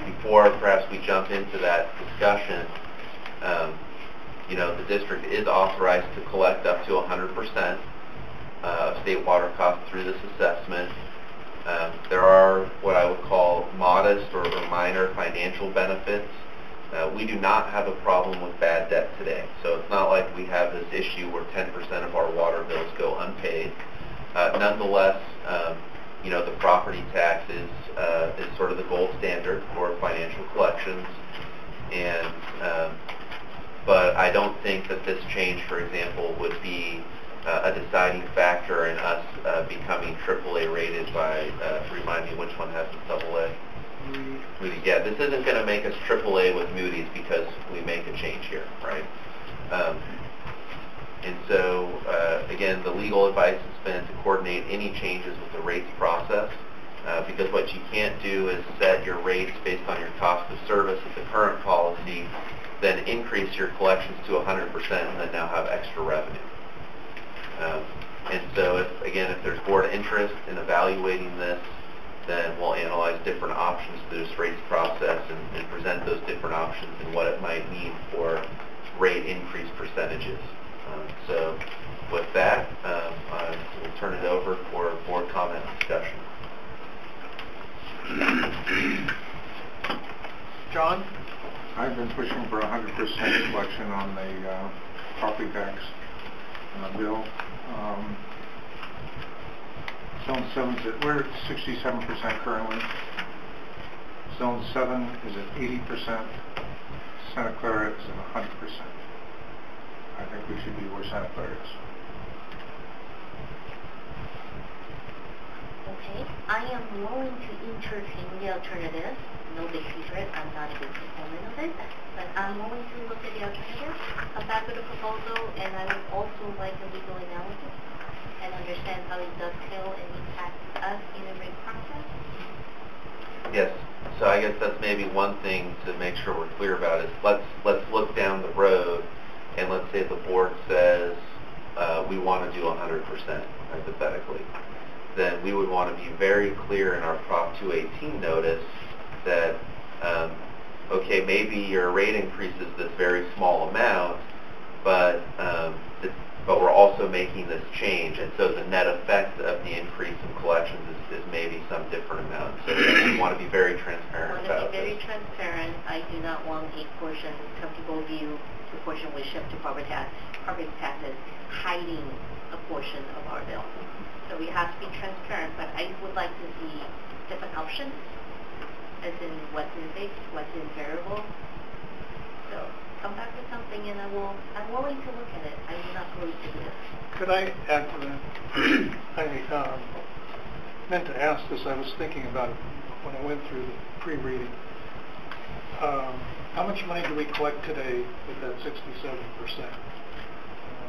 before perhaps we jump into that discussion, the district is authorized to collect up to 100% of state water costs through this assessment. There are what I would call modest or minor financial benefits. We do not have a problem with bad debt today, so it's not like we have this issue where 10% of our water bills go unpaid. Nonetheless, the property tax is sort of the gold standard for financial collections, and but I don't think that this change, for example, would be a deciding factor in us becoming AAA rated by, remind me which one has the AA? Moody. Yeah, this isn't going to make us AAA with Moody's because we make a change here, right? And so, again, the legal advice has been to coordinate any changes with the rates process, because what you can't do is set your rates based on your cost of service with the current policy, then increase your collections to 100% and then now have extra revenue. And so, if there's board interest in evaluating this, then we'll analyze different options through this rates process and present those different options and what it might mean for rate increase percentages. So with that, I will turn it over for board comment and discussion. John? I've been pushing for 100% collection on the property tax bill. Zone 7, we're at 67% currently. Zone 7 is at 80%. Santa Clara is at 100%. I think we should be where Santa Clara is. Okay, I am willing to entertain the alternative. No big secret, I'm not a big proponent of it, but I'm willing to look at the alternative, come back with a proposal, and I would also like a legal analysis and understand how it dovetail and impacts us in the rate process. Yes, so I guess that's maybe one thing to make sure we're clear about is let's look down the road, and let's say the board says we want to do 100%, hypothetically. Then we would want to be very clear in our Prop 218 notice that, okay, maybe your rate increase is this very small amount, but we're also making this change, and so the net effect of the increase in collections is maybe some different amount. So we want to be very transparent about this. I want to be very transparent. I do not want a portion, some people view the portion we shift to property taxes hiding a portion of our bill. So we have to be transparent, but I would like to see different options, as in what's in fixed, what's in variable. So come back with something, and I'm willing to look at it. I'm not going to do this. Could I add to that? I meant to ask this. I was thinking about it when I went through the pre-reading. How much money do we collect today with that 67%?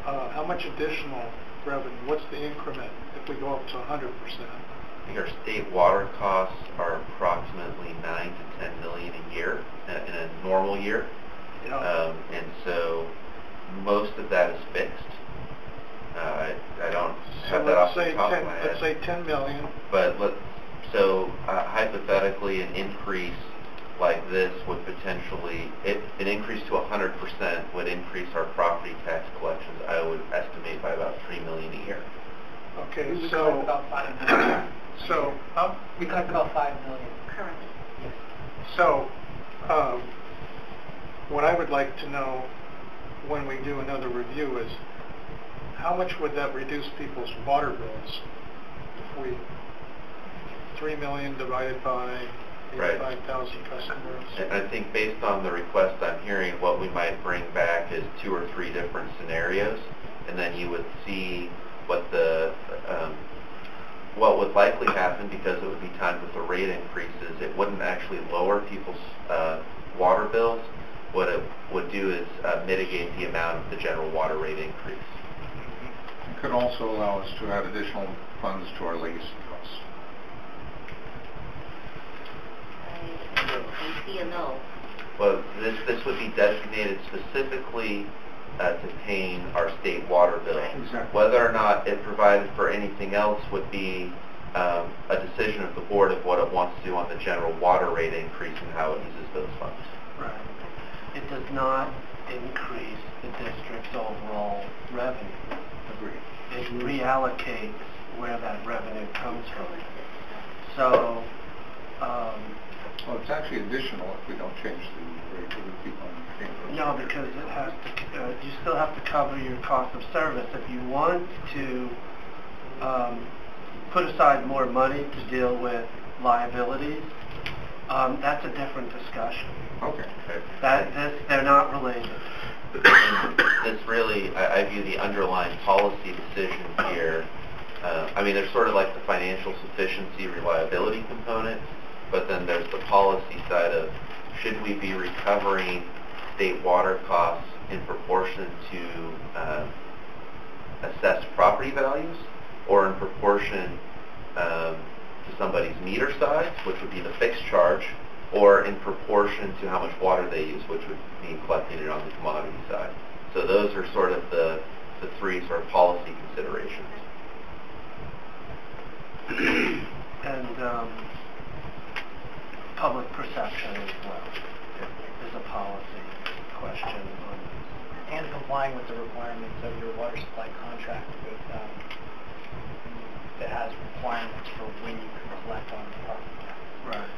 How much additional revenue? What's the increment if we go up to 100%? I think our state water costs are approximately $9 to $10 million a year in a normal year. Yeah. And so most of that is fixed. I don't have that off the top of my head. Let's say 10 million. But hypothetically, an increase like this would potentially, an increase to 100% would increase our property tax collections, I would estimate, by about $3 million a year. Okay, We so collect about $5 million. We collect about $5 million Currently. Yes. So, what I would like to know when we do another review is how much would that reduce people's water bills if we 3 million divided by 85,000 customers? And I think based on the request I'm hearing, what we might bring back is 2 or 3 different scenarios, and then you would see what the what would likely happen, because it would be timed with the rate increases, it wouldn't actually lower people's water bills. What it would do is mitigate the amount of the general water rate increase. It could also allow us to add additional funds to our legacy costs. I see a no. Well, this would be designated specifically to paying our state water bill. Exactly. Whether or not it provided for anything else would be a decision of the board of what it wants to do on the general water rate increase and how it uses those funds. Right. It does not increase the district's overall revenue. Agreed. It reallocates where that revenue comes from. So, well, it's actually additional if we don't change the rate. It would keep on paying. no, because it has to. You still have to cover your cost of service. If you want to put aside more money to deal with liabilities, that's a different discussion. Okay. They're not related. This really, I view the underlying policy decision here. I mean, there's sort of like the financial sufficiency, reliability component, but then there's the policy side of, should we be recovering state water costs in proportion to assessed property values, or in proportion to somebody's meter size, which would be the fixed charge, or in proportion to how much water they use, which would mean collecting it on the commodity side. So those are sort of the three sort of policy considerations. And public perception as well is a policy question on this. And complying with the requirements of your water supply contract with, that has requirements for when you can collect on the property tax. Right.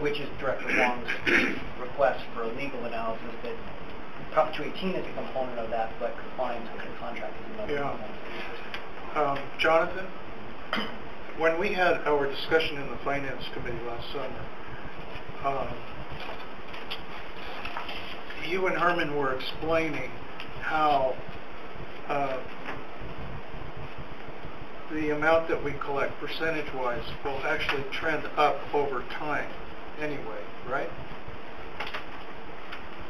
Which is Director Huang's request for a legal analysis that Prop 218 is a component of that, but compliance with the contract is another component. Jonathan, when we had our discussion in the Finance Committee last summer, you and Herman were explaining how the amount that we collect percentage-wise will actually trend up over time anyway, right?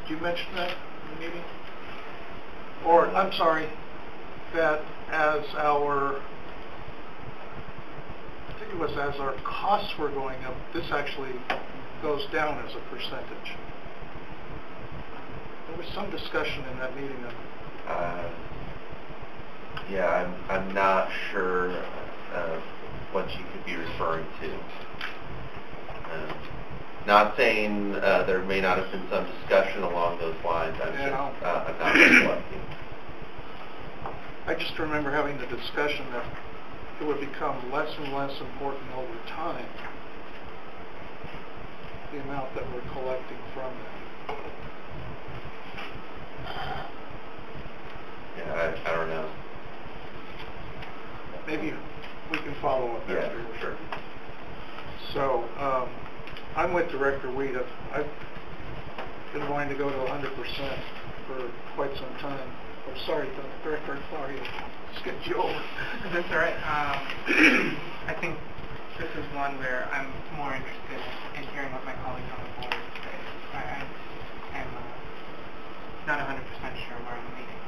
Did you mention that in the meeting? Or, I'm sorry, that as our, I think it was as our costs were going up, this actually goes down as a percentage. There was some discussion in that meeting of yeah, I'm not sure what you could be referring to. Not saying there may not have been some discussion along those lines. I'm not reflecting. I just remember having the discussion that it would become less and less important over time, the amount that we're collecting from them. Yeah, I don't know. Maybe we can follow up Yeah, after. sure. So, I'm with Director Weed. I've been wanting to go to 100% for quite some time. I'm sorry, Director, I'm sorry to skip you over. That's all right. I think this is one where I'm more interested in hearing what my colleagues on the board say. I am not 100% sure where I'm leading.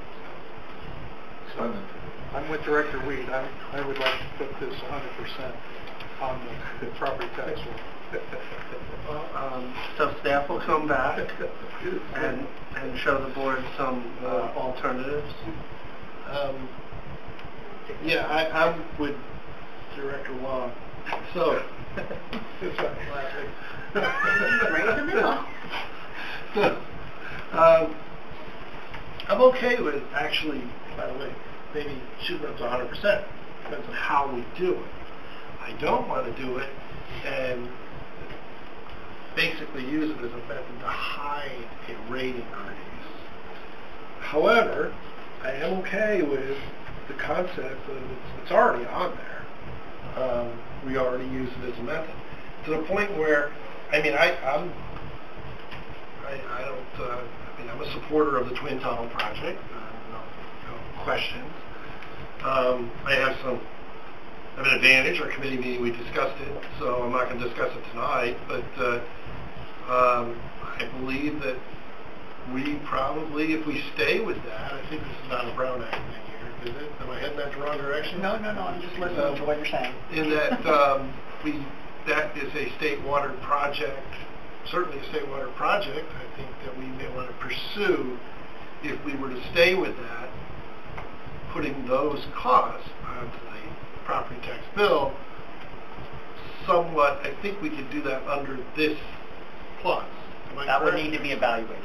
So I'm with Director Weed. I would like to put this 100% on the property tax roll. Well, so staff will come back and show the board some alternatives. Yeah, I'm with Director Huang. So, Right in the middle. I'm okay with actually, by the way, maybe shooting up to 100%. Depends on how we do it. I don't want to do it and basically use it as a method to hide a rate increase. However, I am okay with the concept of it's already on there. We already use it as a method to the point where, I mean, I'm a supporter of the Twin Tunnel project. No questions. I have some have an advantage. Our committee meeting, we discussed it, so I'm not going to discuss it tonight, but I believe that we probably, if we stay with that, I think this is not a Brown Act thing here, is it? Am I heading that the wrong direction? No, I'm just listening to what you're saying. In that that is a state water project, certainly a state water project, I think that we may want to pursue, if we were to stay with that, putting those costs onto the property tax bill, somewhat, I think we could do that under this plus. Am I That would correct? need to be evaluated.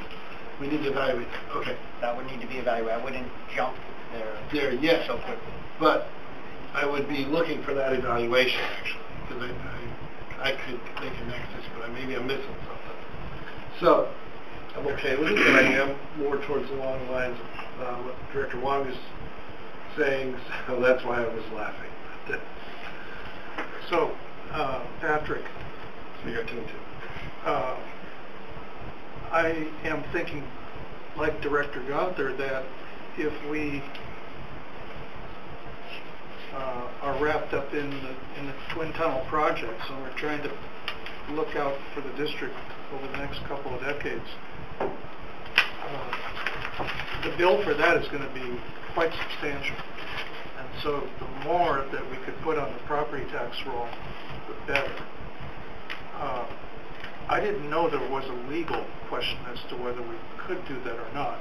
We need to evaluate that, okay. That would need to be evaluated. I wouldn't jump there Yes, so quickly. but I would be looking for that evaluation, actually, because I could make a nexus, but maybe I'm missing something. So, I'm okay with it, but I am more towards along the lines of what Director Huang is saying, so that's why I was laughing. So, Patrick, So you got 2 and 2. I am thinking, like Director Gunther, that if we are wrapped up in the Twin Tunnel project, so we're trying to look out for the district over the next couple of decades, the bill for that is going to be quite substantial. And so the more that we could put on the property tax roll, the better. I didn't know there was a legal question as to whether we could do that or not.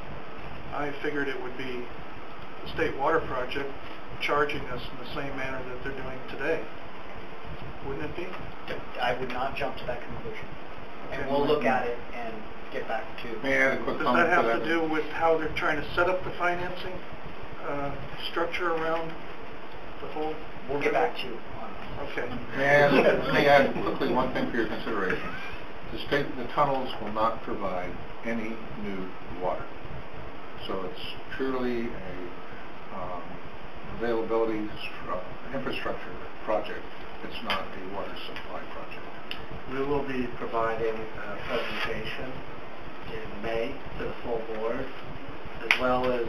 I figured it would be the state water project charging us in the same manner that they're doing today. Wouldn't it be? I would not jump to that conclusion. And we'll look at it and get back to... May I add a quick Does comment that to have to do with how they're trying to set up the financing structure around the whole? We'll get back to you on Okay. May I add quickly one thing for your consideration? The tunnels will not provide any new water. So it's truly a availability infrastructure project. It's not a water supply project. We will be providing a presentation in May to the full board, as well as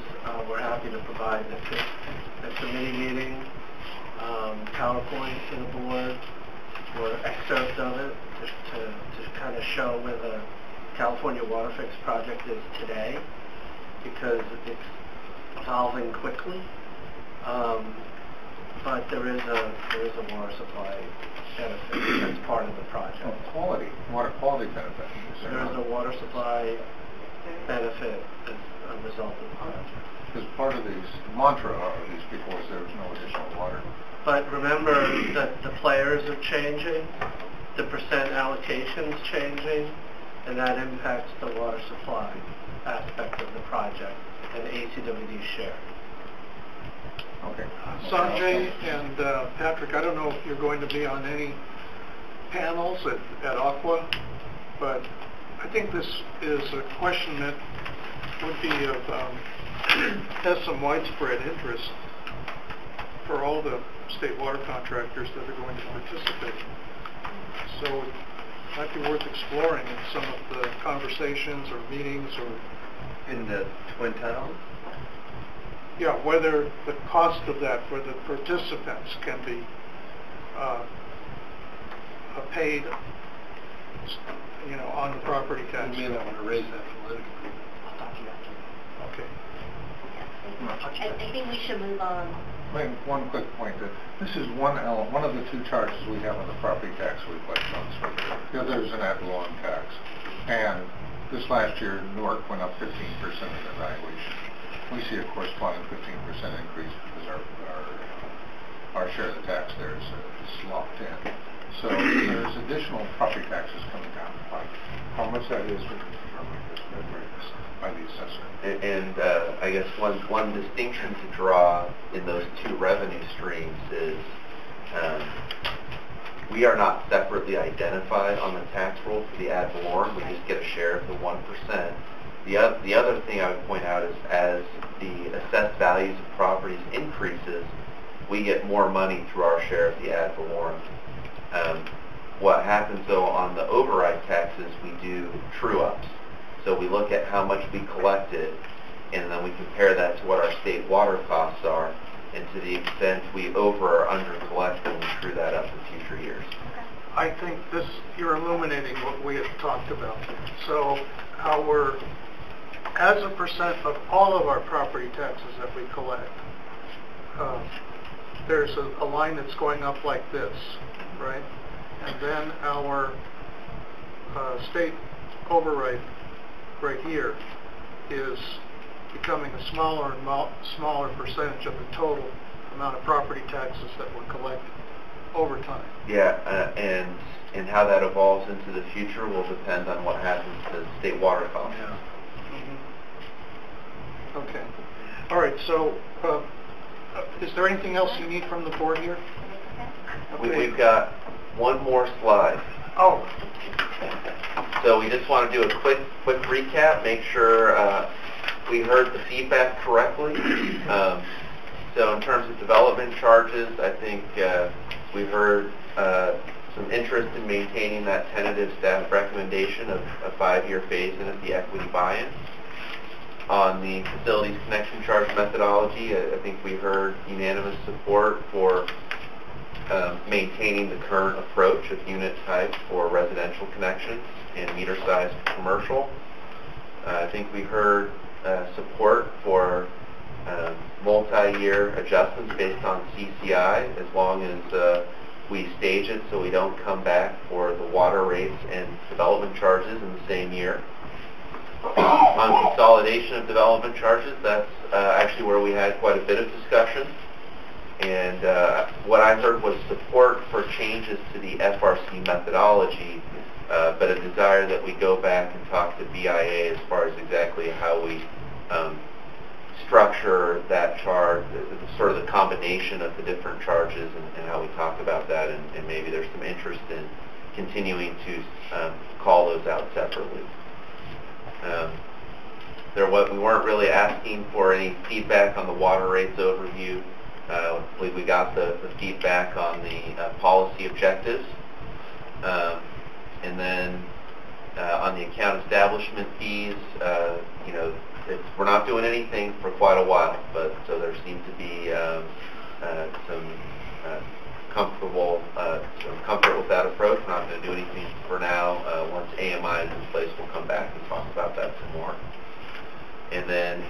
we're happy to provide the committee meeting PowerPoint to the board or excerpts of it to kind of show where the California Water Fix project is today, because it's evolving quickly. But there is a water supply benefit that's part of the project. Water quality benefit. There is a water supply benefit as a result of the project. Because part of the mantra of these people is there was no additional water. But remember that the players are changing, the percent allocation's changing, and that impacts the water supply aspect of the project and ACWD share. Okay. Sanjay and Patrick, I don't know if you're going to be on any panels at Aqua, but I think this is a question that would be of has some widespread interest for all the state water contractors that are going to participate. So it might be worth exploring in some of the conversations or meetings or In the Twin Tunnels? yeah, whether the cost of that for the participants can be paid, on the property tax. You may not want to raise that politically. I'll talk to you after. Okay. I think we should move on. One quick point, that this is one of the 2 charges we have on the property tax we collect on this right. The other is an ad valorem tax. And this last year, Newark went up 15% in their valuation. We see a corresponding 15% increase because our share of the tax there is locked in. So there's additional property taxes coming down the pipe. How much that is we can determine by the assessor. And I guess one distinction to draw in those 2 revenue streams is we are not separately identified on the tax roll for the ad valorem. We just get a share of the 1%. The other thing I would point out is as the assessed values of properties increases, we get more money through our share of the ad valorem. What happens though on the override taxes, we do true-ups. So we look at how much we collected, and then we compare that to what our state water costs are, and to the extent we over or under collect, then we true that up in future years. I think this, you're illuminating what we had talked about. So our, as a percent of all of our property taxes that we collect, there's a line that's going up like this, right? And then our state override right here is becoming a smaller and smaller percentage of the total amount of property taxes that we're collecting over time. Yeah, and how that evolves into the future will depend on what happens to state water costs. Yeah. Okay. All right, so is there anything else you need from the board here? Okay. We've got one more slide. Oh. So we just want to do a quick recap, make sure we heard the feedback correctly. So in terms of development charges, I think we heard some interest in maintaining that tentative staff recommendation of a 5-year phase-in of the equity buy-in. On the facilities connection charge methodology, I think we heard unanimous support for maintaining the current approach of unit type for residential connections and meter size for commercial. I think we heard support for multi-year adjustments based on CCI, as long as we stage it so we don't come back for the water rates and development charges in the same year. On consolidation of development charges, that's actually where we had quite a bit of discussion. And what I heard was support for changes to the FRC methodology, but a desire that we go back and talk to BIA as far as exactly how we structure that charge, sort of the combination of the different charges, and how we talk about that, and maybe there's some interest in continuing to call those out separately. We weren't really asking for any feedback on the water rates overview. I believe we got the feedback on the policy objectives. And then on the account establishment fees, we're not doing anything for quite a while, but so there seemed to be some comfort with that approach. We're not going to do anything for now. Once AMI is in place, we'll come back and talk about that some more. And then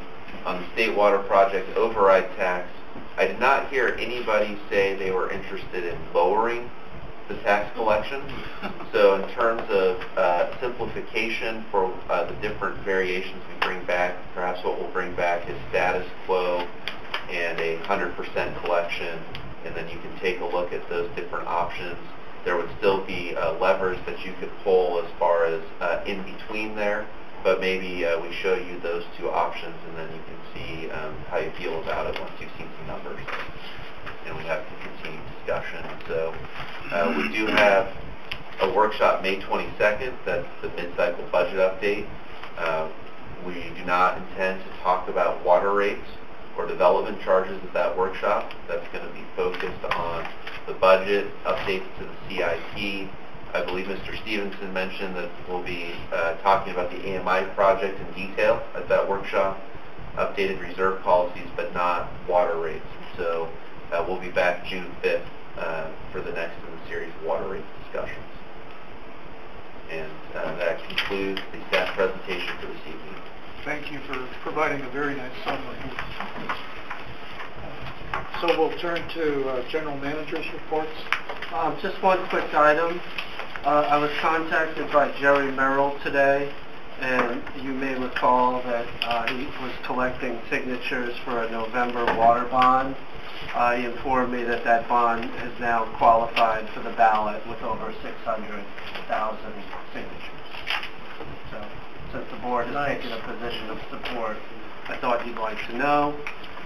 on the state water project override tax, I did not hear anybody say they were interested in lowering the tax collection. So in terms of simplification for the different variations we bring back, perhaps what we'll bring back is status quo and a 100% collection, and then you can take a look at those different options. There would still be levers that you could pull as far as in between there, but maybe we show you those two options, and then you can see how you feel about it once you've seen some numbers. And we have to continue discussion. So we do have a workshop May 22nd. That's the mid-cycle budget update. We do not intend to talk about water rates or development charges at that workshop. That's going to be focused on the budget, updates to the CIP. I believe Mr. Stevenson mentioned that we'll be talking about the AMI project in detail at that workshop, updated reserve policies, but not water rates. So we'll be back June 5th for the next in the series of water rates discussions. And that concludes the staff presentation for this evening. Thank you for providing a very nice summary. So we'll turn to General Manager's reports. Just one quick item. I was contacted by Jerry Merrill today, and you may recall that he was collecting signatures for a November water bond. He informed me that that bond has now qualified for the ballot with over 600,000 signatures. So since the board has taken a position of support, I thought you'd like to know.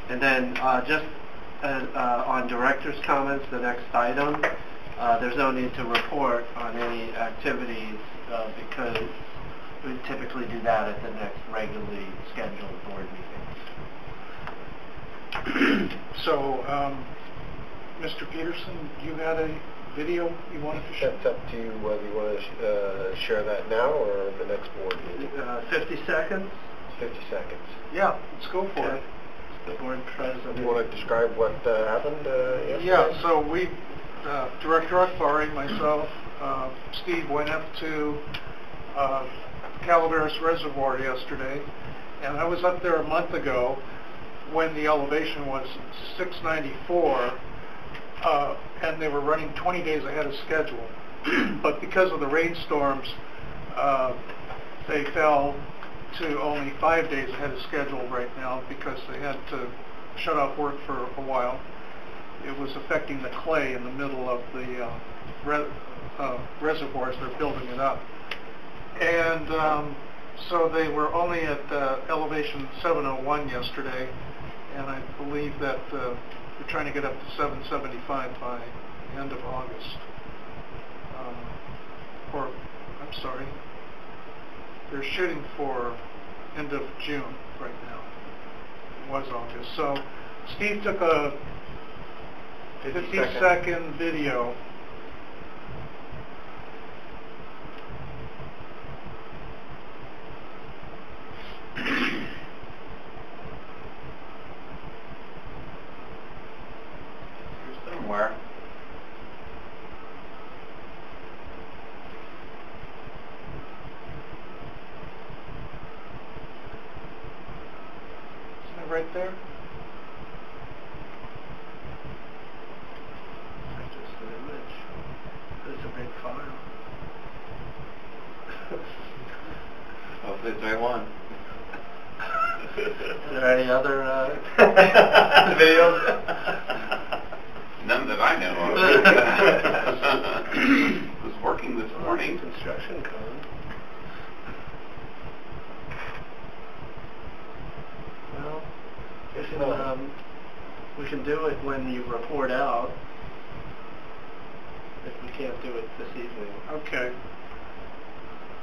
And then just on director's comments, the next item, there's no need to report on any activities because we typically do that at the next regularly scheduled board meeting. So, Mr. Peterson, you had a video you wanted to share? That's up to you whether you want to share that now or the next board meeting. 50 seconds? 50 seconds. Yeah, let's go for it. the board president. You want to describe what happened yesterday? Yeah, so we, Director Akbari, myself, Steve went up to Calaveras Reservoir yesterday, and I was up there a month ago when the elevation was 694, and they were running 20 days ahead of schedule. But because of the rainstorms, they fell to only 5 days ahead of schedule right now because they had to shut off work for a while. It was affecting the clay in the middle of the reservoirs. They're building it up. And so they were only at elevation 701 yesterday, and I believe that they're trying to get up to 775 by the end of August. Or, I'm sorry, they're shooting for end of June right now. It was August. So Steve took a 50-second video. Somewhere. Isn't it right there? That's just an image. It's a big file. Hopefully it's the right one. Are there any other videos? None that I know of. Was working this morning. Construction code. Well, we can do it when you report out. If we can't do it this evening. Okay.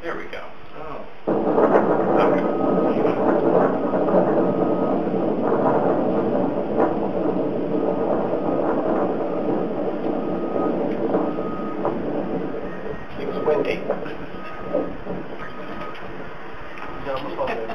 There we go. Oh. Okay. Seems windy. Yeah, almost all the way back.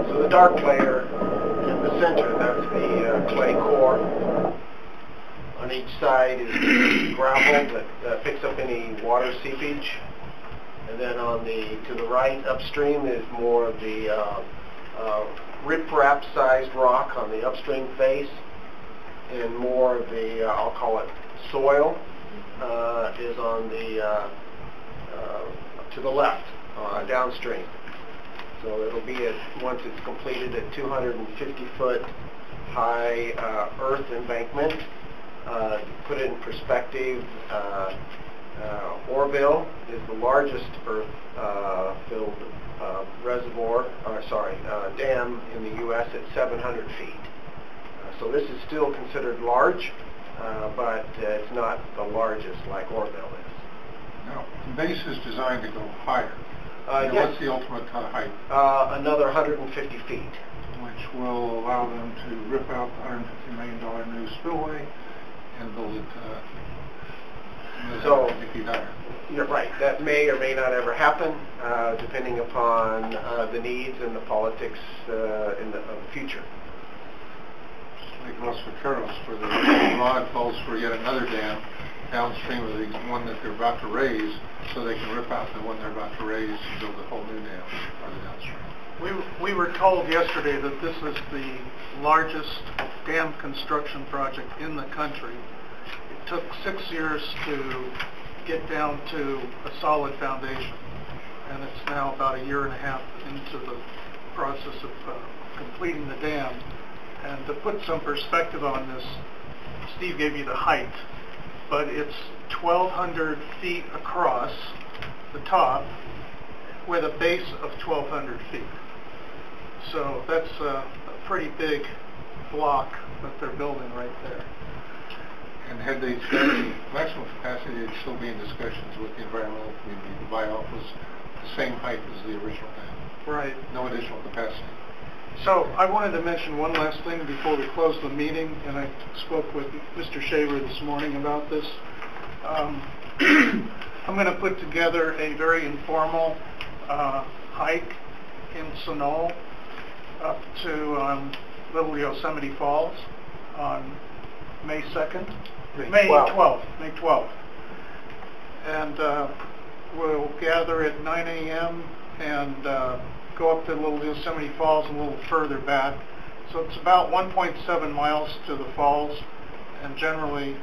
So the dark layer in the center, that's the clay core. On each side is gravel that picks up any water seepage. And then to the right upstream is more of the riprap sized rock on the upstream face, and more of the, I'll call it soil, is on the to the left, downstream. So it'll be once it's completed, a 250-foot high earth embankment. To put it in perspective, Orville is the largest earth-filled dam in the U.S. at 700 feet. So this is still considered large, but it's not the largest like Orville is. Now, the base is designed to go higher. Yes. What's the ultimate height? Another 150 feet. Which will allow them to rip out the $150 million new spillway and build it So, 150 feet higher. You're right. That may or may not ever happen, depending upon the needs and the politics of the future. Just like Los Vaqueros, where the rod falls for yet another dam downstream of the one that they're about to raise, so they can rip out the one they're about to raise and build a whole new dam farther downstream. We were told yesterday that this is the largest dam construction project in the country. It took 6 years to get down to a solid foundation, and it's now about a year and a half into the process of completing the dam. And to put some perspective on this, Steve gave you the height, but it's 1,200 feet across the top with a base of 1,200 feet. So that's a pretty big block that they're building right there. And had they set the maximum capacity, they'd still be in discussions with the environmental community. The buy-off was the same height as the original dam. Right. No additional capacity. So I wanted to mention one last thing before we close the meeting, and I spoke with Mr. Shaver this morning about this. I'm going to put together a very informal hike in Sunol up to Little Yosemite Falls on May 2nd. May 12th. And we'll gather at 9 a.m. and go up to Little Yosemite Falls and a little further back. So it's about 1.7 miles to the falls, and generally,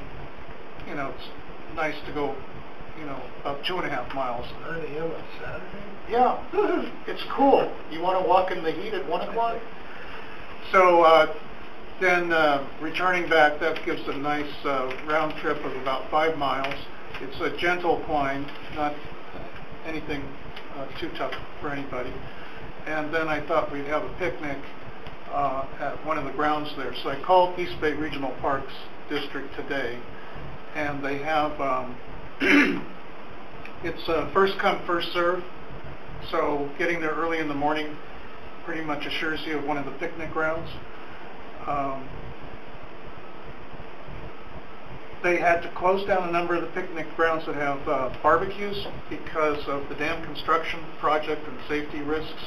you know, it's nice to go, you know, about 2.5 miles. 9 a.m. on Saturday? Yeah, it's cool. You want to walk in the heat at 1 o'clock? So then returning back, that gives a nice round trip of about 5 miles. It's a gentle climb, not anything too tough for anybody. And then I thought we'd have a picnic at one of the grounds there. So I called East Bay Regional Parks District today, and they have, it's first come, first serve. So getting there early in the morning pretty much assures you of one of the picnic grounds. They had to close down a number of the picnic grounds that have barbecues because of the dam construction project and safety risks.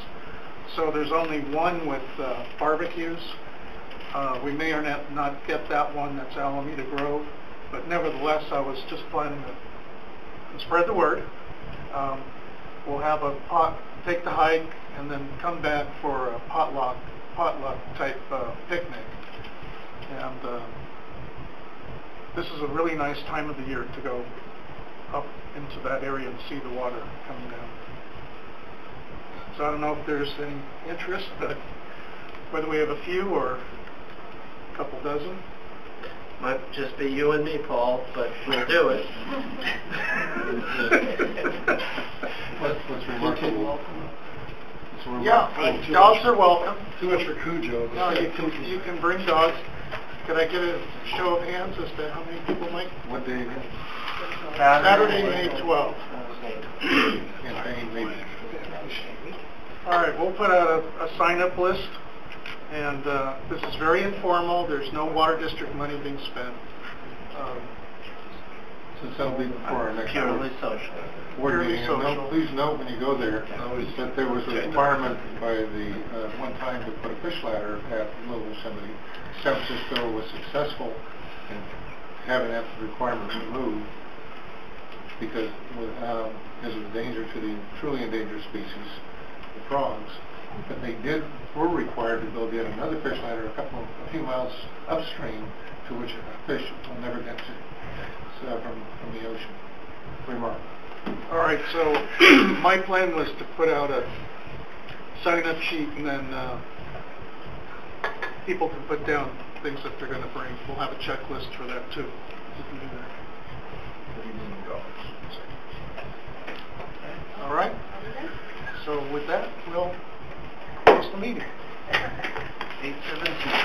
So there's only one with barbecues. We may or not get that one. That's Alameda Grove. But nevertheless, I was just planning to spread the word. We'll have a take the hike, and then come back for a potluck type picnic. And this is a really nice time of the year to go up into that area and see the water coming down. So I don't know if there's any interest, but whether we have a few or a couple dozen. Might just be you and me, Paul, but we'll do it. What's remarkable? Yeah, dogs are welcome. Too much for Cujo. No, you can bring dogs. Could I get a show of hands as to how many people might? What day again? Saturday, May 12th. All right, we'll put out a sign-up list, and this is very informal. There's no water district money being spent. Since that'll be before our next Purely social. board meeting. And please note when you go there that there was a requirement by the one time to put a fish ladder at Little Yosemite. San Francisco was successful in having that requirement removed because of the danger to the truly endangered species, the frogs. But they were required to build yet another fish ladder a few miles upstream, to which a fish will never get to from the ocean. Remarkable. All right, so my plan was to put out a sign-up sheet, and then people can put down things that they're going to bring. We'll have a checklist for that too. You can do that. All right. So with that, we'll close the meeting. 8:17.